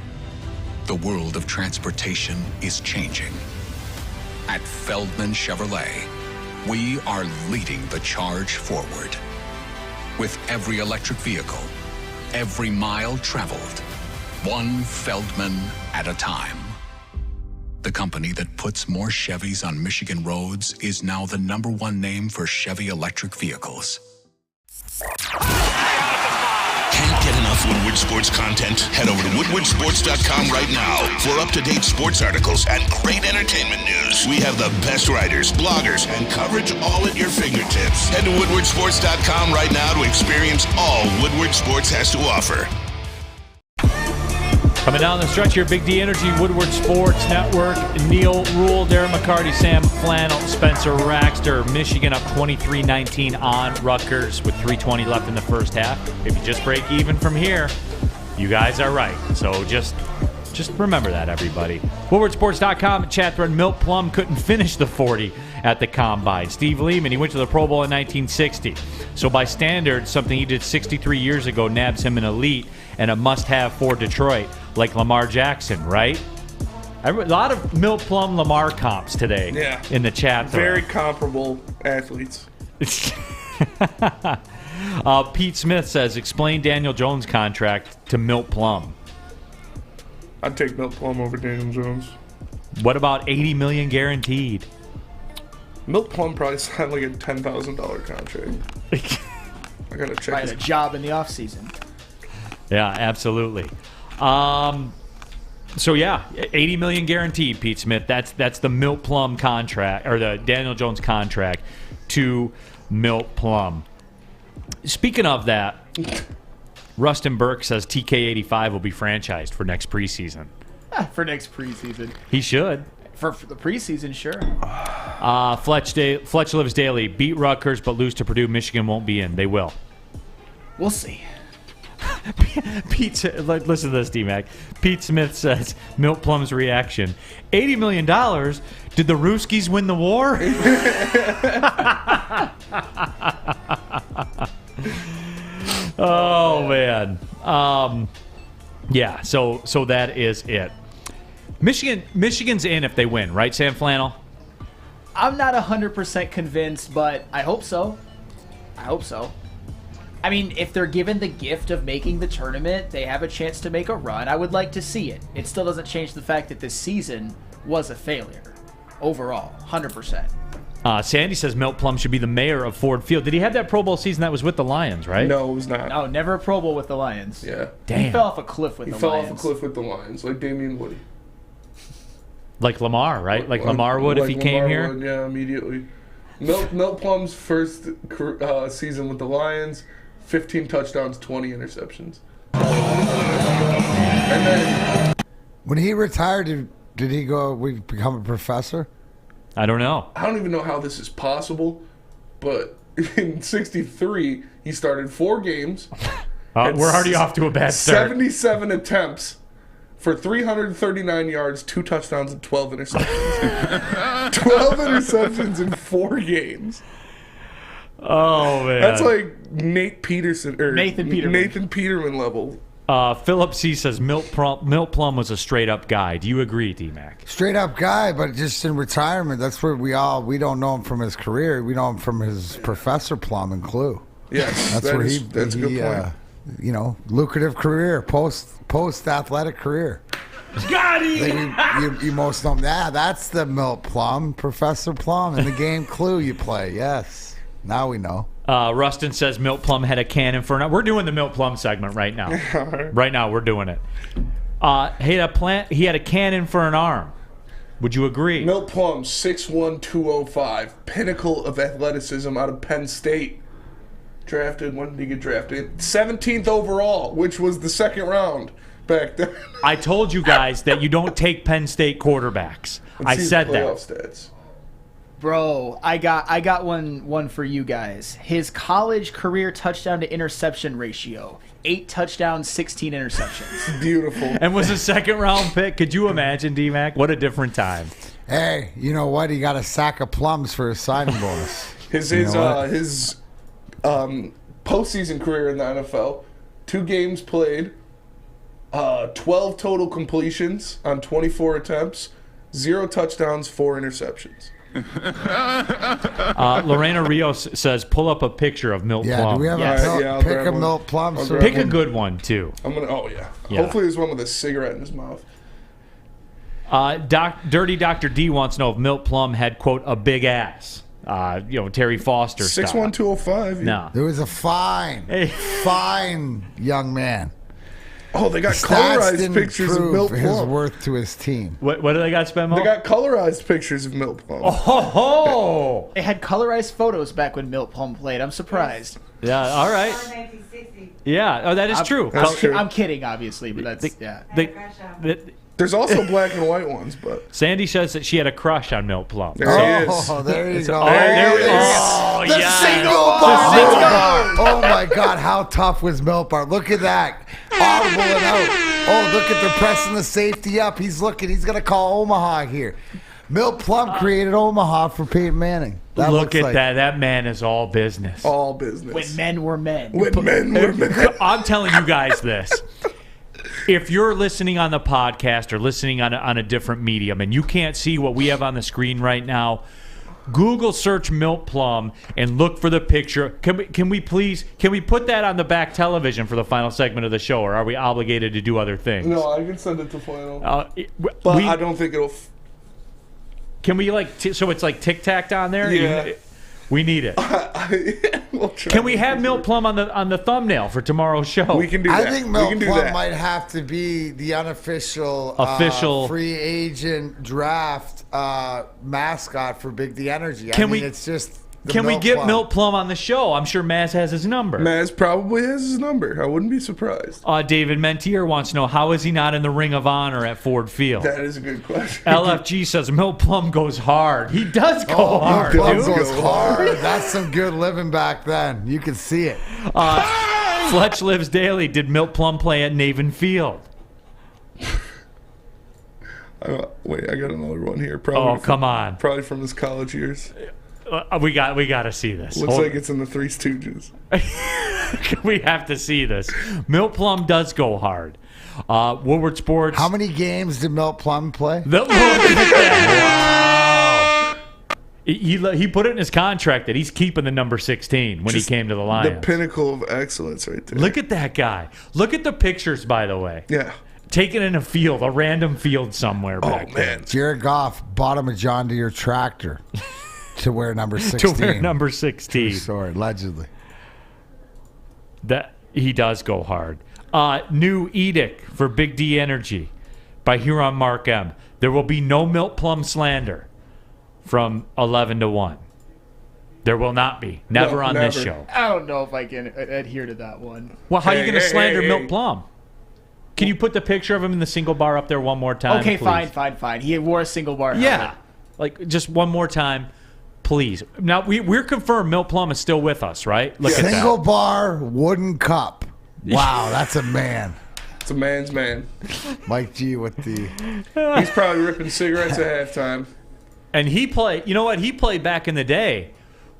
The world of transportation is changing. At Feldman Chevrolet, we are leading the charge forward. With every electric vehicle, every mile traveled, one Feldman at a time. The company that puts more Chevys on Michigan roads is now the #1 name for Chevy electric vehicles. Can't get enough Woodward Sports content? Head over to woodwardsports.com right now for up-to-date sports articles and great entertainment news. We have the best writers, bloggers, and coverage all at your fingertips. Head to woodwardsports.com right now to experience all Woodward Sports has to offer. Coming down the stretch here, Big D Energy, Woodward Sports Network, Neal, Ruhl, Darren McCarty, Sam Flannel, Spencer Raxter. Michigan up 23-19 on Rutgers with 3:20 left in the first half. If you just break even from here, you guys are right. So just remember that, everybody. WoodwardSports.com, chat thread, Milt Plum couldn't finish the 40 at the Combine. Steve Lehman, he went to the Pro Bowl in 1960. So by standards, something he did 63 years ago nabs him an elite and a must-have for Detroit, like Lamar Jackson, right? A lot of Milt Plum Lamar comps today in the chat thread. Very comparable athletes. Pete Smith says, explain Daniel Jones' contract to Milt Plum. I'd take Milt Plum over Daniel Jones. What about $80 million guaranteed? Milt Plum probably signed like a $10,000 contract. I gotta check. Right, a job in the offseason. Yeah, absolutely. So yeah, $80 million guaranteed, Pete Smith. That's the Milt Plum contract, or the Daniel Jones contract to Milt Plum. Speaking of that, Rustin Burke says TK85 will be franchised for next preseason. For next preseason. He should. For the preseason, sure. Fletch Lives Daily. Beat Rutgers, but lose to Purdue. Michigan won't be in. They will. We'll see. Pete, listen to this, D-Mac. Pete Smith says, Milt Plum's reaction. $80 million? Did the Ruskies win the war? Oh, man. Yeah, so that is it. Michigan's in if they win, right, Sam Flannel? I'm not 100% convinced, but I hope so. I mean, if they're given the gift of making the tournament, they have a chance to make a run. I would like to see it. It still doesn't change the fact that this season was a failure overall, 100%. Sandy says Milt Plum should be the mayor of Ford Field. Did he have that Pro Bowl season that was with the Lions, right? No, it was not. No, never a Pro Bowl with the Lions. Yeah. Damn. He fell off a cliff with the Lions. He fell off a cliff with the Lions, like Damian Woody. Like Lamar, right? Like Lamar would if he came here? Would, yeah, immediately. Milt Plum's first season with the Lions, 15 touchdowns, 20 interceptions. And then When he retired, did he go become a professor? I don't know. I don't even know how this is possible, but in '63 he started 4 games. We're already off to a bad start. 77 attempts for 339 yards, 2 touchdowns, and 12 interceptions. 12 interceptions in 4 games. Oh, man. That's like Nathan Peterman level. Philip C. says Milt Plum was a straight-up guy. Do you agree, D-Mac? Straight up guy, but just in retirement, that's where we don't know him from his career. We know him from his Professor Plum and Clue. Yes, that's a good point. Lucrative career, post athletic career. Got him! You most know him. Yeah, that's the Milt Plum, Professor Plum in the game Clue you play. Yes, now we know. Rustin says Milt Plum had a cannon for an arm. We're doing the Milt Plum segment right now. Right now, we're doing it. He had a cannon for an arm. Would you agree? Milt Plum, 6'1", 205, pinnacle of athleticism out of Penn State. Drafted, when did he get drafted? 17th overall, which was the second round back then. I told you guys that you don't take Penn State quarterbacks. I said that. Stats. Bro, I got one for you guys. His college career touchdown to interception ratio: 8 touchdowns, 16 interceptions. Beautiful. And was a second-round pick. Could you imagine, D-Mac? What a different time. Hey, you know what? He got a sack of plums for his signing bonus. His postseason career in the NFL: 2 games played, 12 total completions on 24 attempts, 0 touchdowns, 4 interceptions. Lorena Rios says, pull up a picture of Milt Plum. Do we have a pick of Milt Plum? Pick a good one, too. Yeah. Hopefully there's one with a cigarette in his mouth. Dirty Dr. D wants to know if Milt Plum had, quote, a big ass. Terry Foster 6'1", 205. No. There was a fine young man. Oh, they got colorized pictures of Milt Plum. His worth to his team. What do they got, Spenmo? They got colorized pictures of Milt Plum. Oh! They had colorized photos back when Milt Plum played. I'm surprised. Yeah, all right. Yeah, that is true. I'm kidding, obviously, but that's, There's also black and white ones, but Sandy says that she had a crush on Milt Plum. There he is. There you go. The single bar. Oh my God, how tough was Milt Bar? Look at that, audible and out. Oh, look at they're pressing the safety up. He's looking. He's gonna call Omaha here. Milt Plum created Omaha for Peyton Manning. Look at that. That man is all business. All business. When men were men. I'm telling you guys this. If you're listening on the podcast or listening on a different medium and you can't see what we have on the screen right now, Google search Milt Plum and look for the picture. Can we put that on the back television for the final segment of the show, or are we obligated to do other things? No, I can send it to final. But I don't think it'll... Can we so it's like tic-tac on there? Yeah. We need it. Can we have Milt Plum on the thumbnail for tomorrow's show? We can do that. I think Milt Plum might have to be the unofficial free agent draft mascot for Big D Energy. It's just. Can we get Milt Plum on the show? I'm sure Maz has his number. Maz probably has his number. I wouldn't be surprised. David Mentier wants to know, how is he not in the Ring of Honor at Ford Field? That is a good question. LFG says Milt Plum goes hard. He does go hard. Milt Plum goes hard. That's some good living back then. You can see it. Fletch Lives Daily. Did Milt Plum play at Navin Field? Wait, I got another one here. Come on. Probably from his college years. We got to see this. Looks like it's in the Three Stooges. We have to see this. Milt Plum does go hard. Woodward Sports. How many games did Milt Plum play? Wow. He put it in his contract that he's keeping the number 16 when he came to the Lions. The pinnacle of excellence right there. Look at that guy. Look at the pictures, by the way. Yeah. Taken in a field, a random field somewhere back there. Jared Goff bought him a John Deere tractor. To wear number 16. To wear number 16. True story, allegedly. That he does go hard. New edict for Big D Energy by Huron Mark M. There will be no Milt Plum slander from 11 to 1. There will not be. Never on this show. I don't know if I can adhere to that one. Well, how are you going to slander Milt Plum? Can you put the picture of him in the single bar up there one more time? Okay, please? fine. He wore a single bar helmet. Yeah. Like, just one more time, please. Now, we're confirmed Milt Plum is still with us, right? Look at that. Single bar, wooden cup. Wow, that's a man. It's a man's man. Mike G with the... He's probably ripping cigarettes at halftime. And he played, you know what? He played back in the day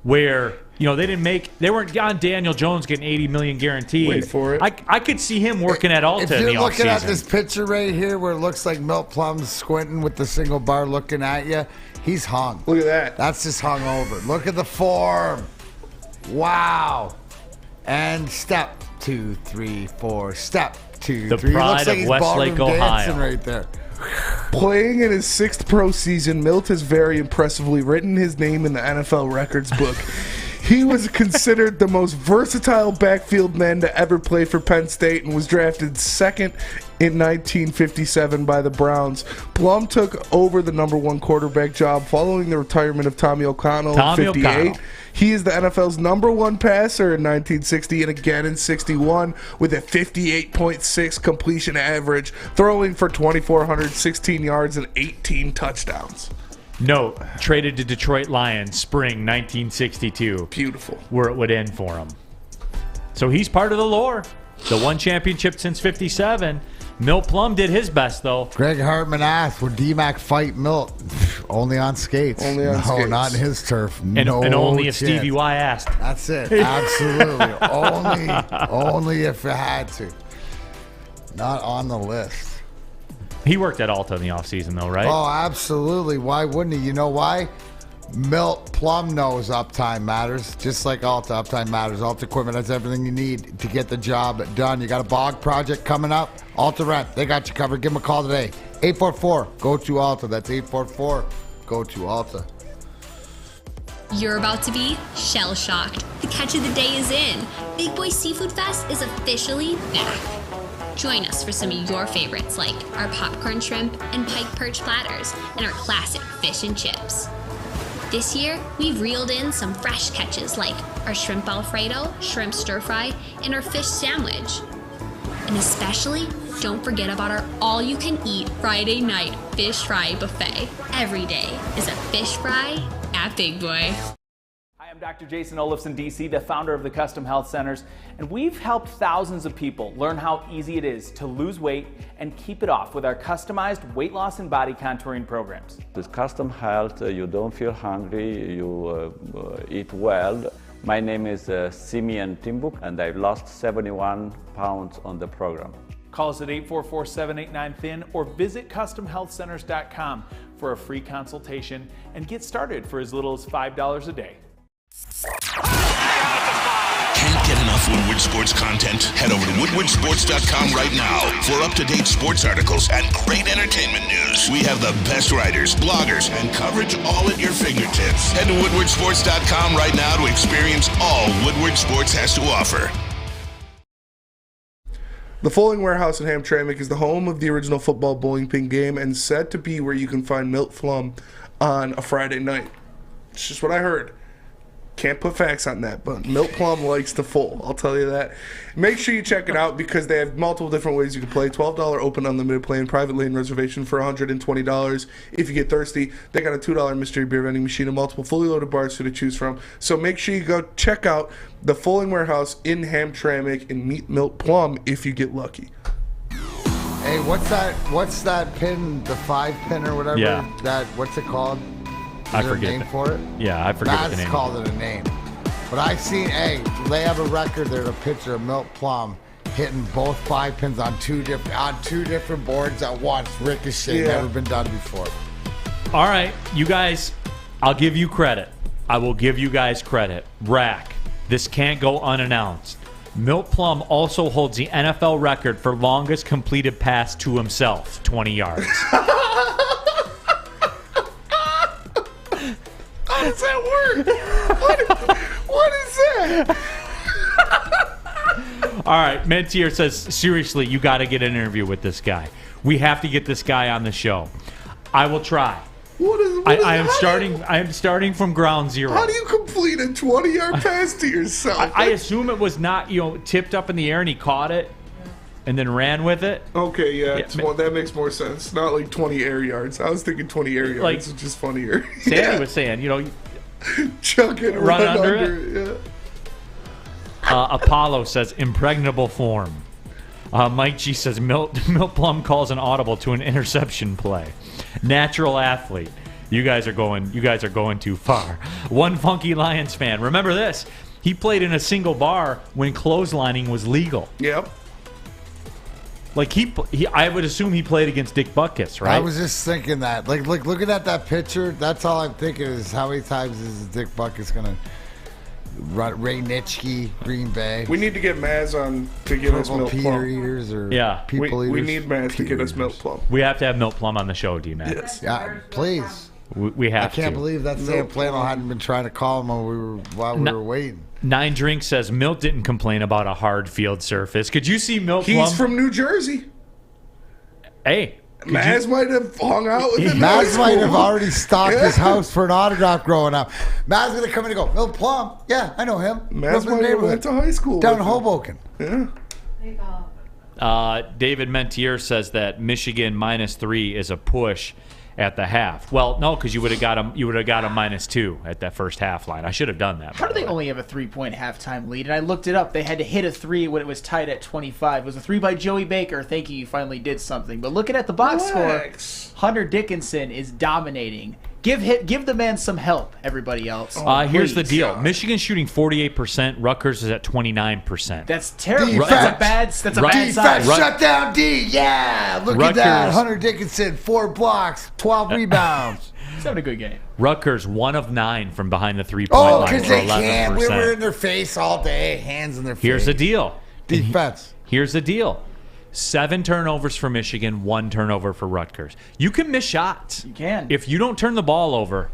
where, they weren't on Daniel Jones getting $80 million guaranteed. Wait for it. I could see him working at Alta in the offseason. If you're looking at this picture right here where it looks like Milt Plum's squinting with the single bar looking at you, he's hung. Look at that. That's just hung over. Look at the form. Wow. And step 2, 3, 4. Step 2, The 3. pride Looks like of he's Westlake, ballroom dancing Ohio. right there. Playing in his 6th pro season, Milt has very impressively written his name in the NFL records book. He was considered the most versatile backfield man to ever play for Penn State and was drafted 2nd in 1957 by the Browns. Plum took over the number 1 quarterback job following the retirement of Tommy O'Connell in 58. He is the NFL's number 1 passer in 1960 and again in 61 with a 58.6 completion average, throwing for 2,416 yards and 18 touchdowns. Note, traded to Detroit Lions spring 1962. Beautiful. Where it would end for him. So he's part of the lore. The 1 championship since 57. Milt Plum did his best, though. Greg Hartman asked, would D-Mac fight Milt? Only on skates. Only on skates. No, not in his turf. And No only if chance. Stevie Y asked. That's it. Absolutely. only if it had to. Not on the list. He worked at Alta in the offseason, though, right? Oh, absolutely. Why wouldn't he? You know why? Milt Plum knows uptime matters, just like Alta. Uptime matters. Alta Equipment has everything you need to get the job done. You got a bog project coming up? Alta Rent, they got you covered. Give them a call today. 844-GO-TO-ALTA. That's 844-GO-TO-ALTA. You're about to be shell-shocked. The catch of the day is in. Big Boy Seafood Fest is officially back. Join us for some of your favorites like our popcorn shrimp and pike perch platters and our classic fish and chips. This year, we've reeled in some fresh catches like our shrimp Alfredo, shrimp stir fry, and our fish sandwich. And especially, don't forget about our all-you-can-eat Friday night fish fry buffet. Every day is a fish fry at Big Boy. Hi, I'm Dr. Jason Olafson, DC, the founder of the Custom Health Centers, and we've helped thousands of people learn how easy it is to lose weight and keep it off with our customized weight loss and body contouring programs. With Custom Health, you don't feel hungry, you eat well. My name is Simeon Timbuk, and I've lost 71 pounds on the program. Call us at 844-789-THIN or visit CustomHealthCenters.com for a free consultation and get started for as little as $5 a day. Can't get enough Woodward Sports content? Head over to woodwardsports.com right now for up-to-date sports articles and great entertainment news. We have the best writers, bloggers, and coverage all at your fingertips. Head to woodwardsports.com right now to experience all Woodward Sports has to offer. The Fulling Warehouse in Hamtramck is the home of the original football bowling pin game and said to be where you can find Milt Plum on a Friday night. It's just what I heard. Can't put facts on that, but Milt Plum likes to full. I'll tell you that. Make sure you check it out because they have multiple different ways you can play. $12 open unlimited play and private lane reservation for $120. If you get thirsty, they got a $2 mystery beer vending machine and multiple fully loaded bars to choose from. So make sure you go check out the Fulling Warehouse in Hamtramck and meet Milt Plum if you get lucky. Hey, what's that pin? The 5 pin or whatever? Yeah. What's it called? I there forget a name for it? Yeah, I forget Matt's the name. called it a name. But I've seen, they have a record there, a picture of Milt Plum hitting both 5 pins on two different boards at once. Ricochet, never been done before. All right, you guys, I'll give you credit. I will give you guys credit. Rack, this can't go unannounced. Milt Plum also holds the NFL record for longest completed pass to himself, 20 yards. How does that work? What is that? All right, Mentier says, seriously, you got to get an interview with this guy. We have to get this guy on the show. I will try. I am starting from ground zero. How do you complete a 20-yard pass to yourself? I assume it was not, tipped up in the air and he caught it and then ran with it. Okay, yeah, that makes more sense. Not like 20 air yards. I was thinking 20 air yards, which is funnier. Sandy was saying, chuck it, run under it. Yeah. Apollo says impregnable form. Mike G says Milt Plum calls an audible to an interception play. Natural athlete. You guys are going too far. One funky Lions fan. Remember this? He played in a single bar when clotheslining was legal. Yep. Like I would assume he played against Dick Butkus, right? I was just thinking that. Like looking at that picture, that's all I'm thinking is how many times is Dick Butkus gonna run Ray Nitschke, Green Bay? We need to get Maz on to get us Milt Peter Plum. eaters or we people eaters. We need Maz to get us Milt Plum. We have to have Milt Plum on the show, D-Mac. Yes. Yeah, please. We have to. I can't believe that Sam Flannel hadn't been trying to call him while we were waiting. Nine Drink says Milt didn't complain about a hard field surface. Could you see Milt Plum? He's from New Jersey. Hey. Maz might have hung out with him. Maz might have already stocked his house for an autograph growing up. Maz going to come in and go, Milt Plum. Yeah, I know him. Maz might have went to high school down with Hoboken. Yeah. David Mentier says that Michigan -3 is a push at the half. Well, no, because you would have got a -2 at that first half line. I should have done that. How do they only have a 3-point halftime lead? And I looked it up. They had to hit a 3 when it was tied at 25. It was a 3 by Joey Baker. Thank you finally did something. But looking at the box score, Hunter Dickinson is dominating. Give the man some help, everybody else. Here's the deal. Michigan's shooting 48%. Rutgers is at 29%. That's terrible. Defense. That's a bad sign. Shut down D. Yeah. Look at that. Hunter Dickinson, 4 blocks, 12 rebounds. He's having a good game. Rutgers 1 of 9 from behind the 3-point line. Oh, because they 11%. can't. We were in their face all day. Hands in their face. Here's the deal. Defense. Here's the deal. 7 turnovers for Michigan, 1 turnover for Rutgers. You can miss shots. You can. If you don't turn the ball over,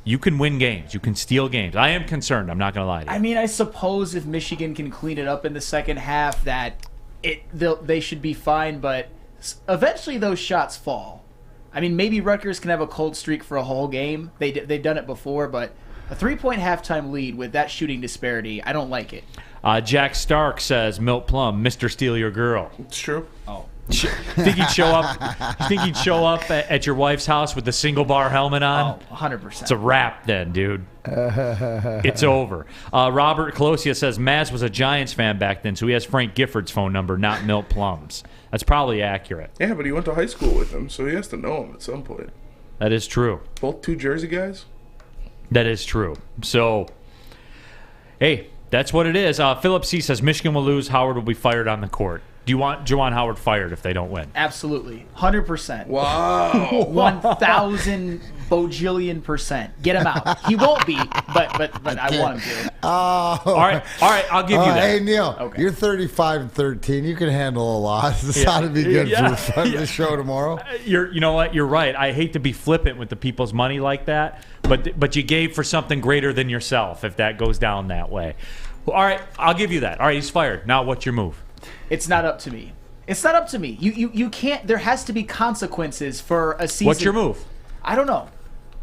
you can win games. You can steal games. I am concerned. I'm not going to lie to you. I mean, I suppose if Michigan can clean it up in the second half, that they should be fine. But eventually, those shots fall. I mean, maybe Rutgers can have a cold streak for a whole game. They've done it before, but a 3-point halftime lead with that shooting disparity, I don't like it. Jack Stark says, Milt Plum, Mr. Steal Your Girl. It's true. Oh. Think he'd show up at your wife's house with the single bar helmet on? Oh, 100%. It's a wrap then, dude. It's over. Robert Colosia says Maz was a Giants fan back then, so he has Frank Gifford's phone number, not Milt Plum's. That's probably accurate. Yeah, but he went to high school with him, so he has to know him at some point. That is true. Both 2 Jersey guys? That is true. So, hey, that's what it is. Philip C. says Michigan will lose. Howard will be fired on the court. Do you want Juwan Howard fired if they don't win? Absolutely. 100%. Wow. 1,000 bojillion%. Get him out. He won't be, but I want him to. All right, I'll give you that. Hey, Neal, you're 35-13. You can handle a loss. This ought to be good for the show tomorrow. You know what? You're right. I hate to be flippant with the people's money like that, but you gave for something greater than yourself if that goes down that way. Well, all right, I'll give you that. All right, he's fired. Now what's your move? It's not up to me. It's not up to me. You can't. There has to be consequences for a season. What's your move? I don't know.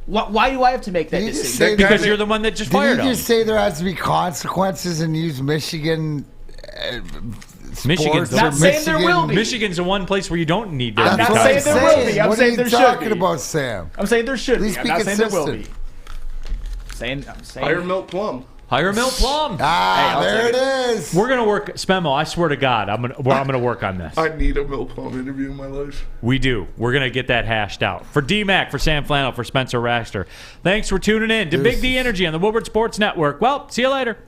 Why do I have to make that decision? Because you're the one that just fired him. Did you just say there has to be consequences and use Michigan? Michigan's not saying there will be. Michigan's the one place where you don't need to. I'm not saying there will be. I'm saying there should be. What are you talking about, Sam? I'm saying there should be. I'm not saying there will be. I'm saying Hire Milt Plum. Hire Milt Plum. There it is. We're gonna work, Spemo. I swear to God, I'm gonna work on this. I need a Milt Plum interview in my life. We do. We're gonna get that hashed out. For D-Mac, for Sam Flannel, for Spencer Raster. Thanks for tuning in to Big D Energy on the Woodward Sports Network. Well, see you later.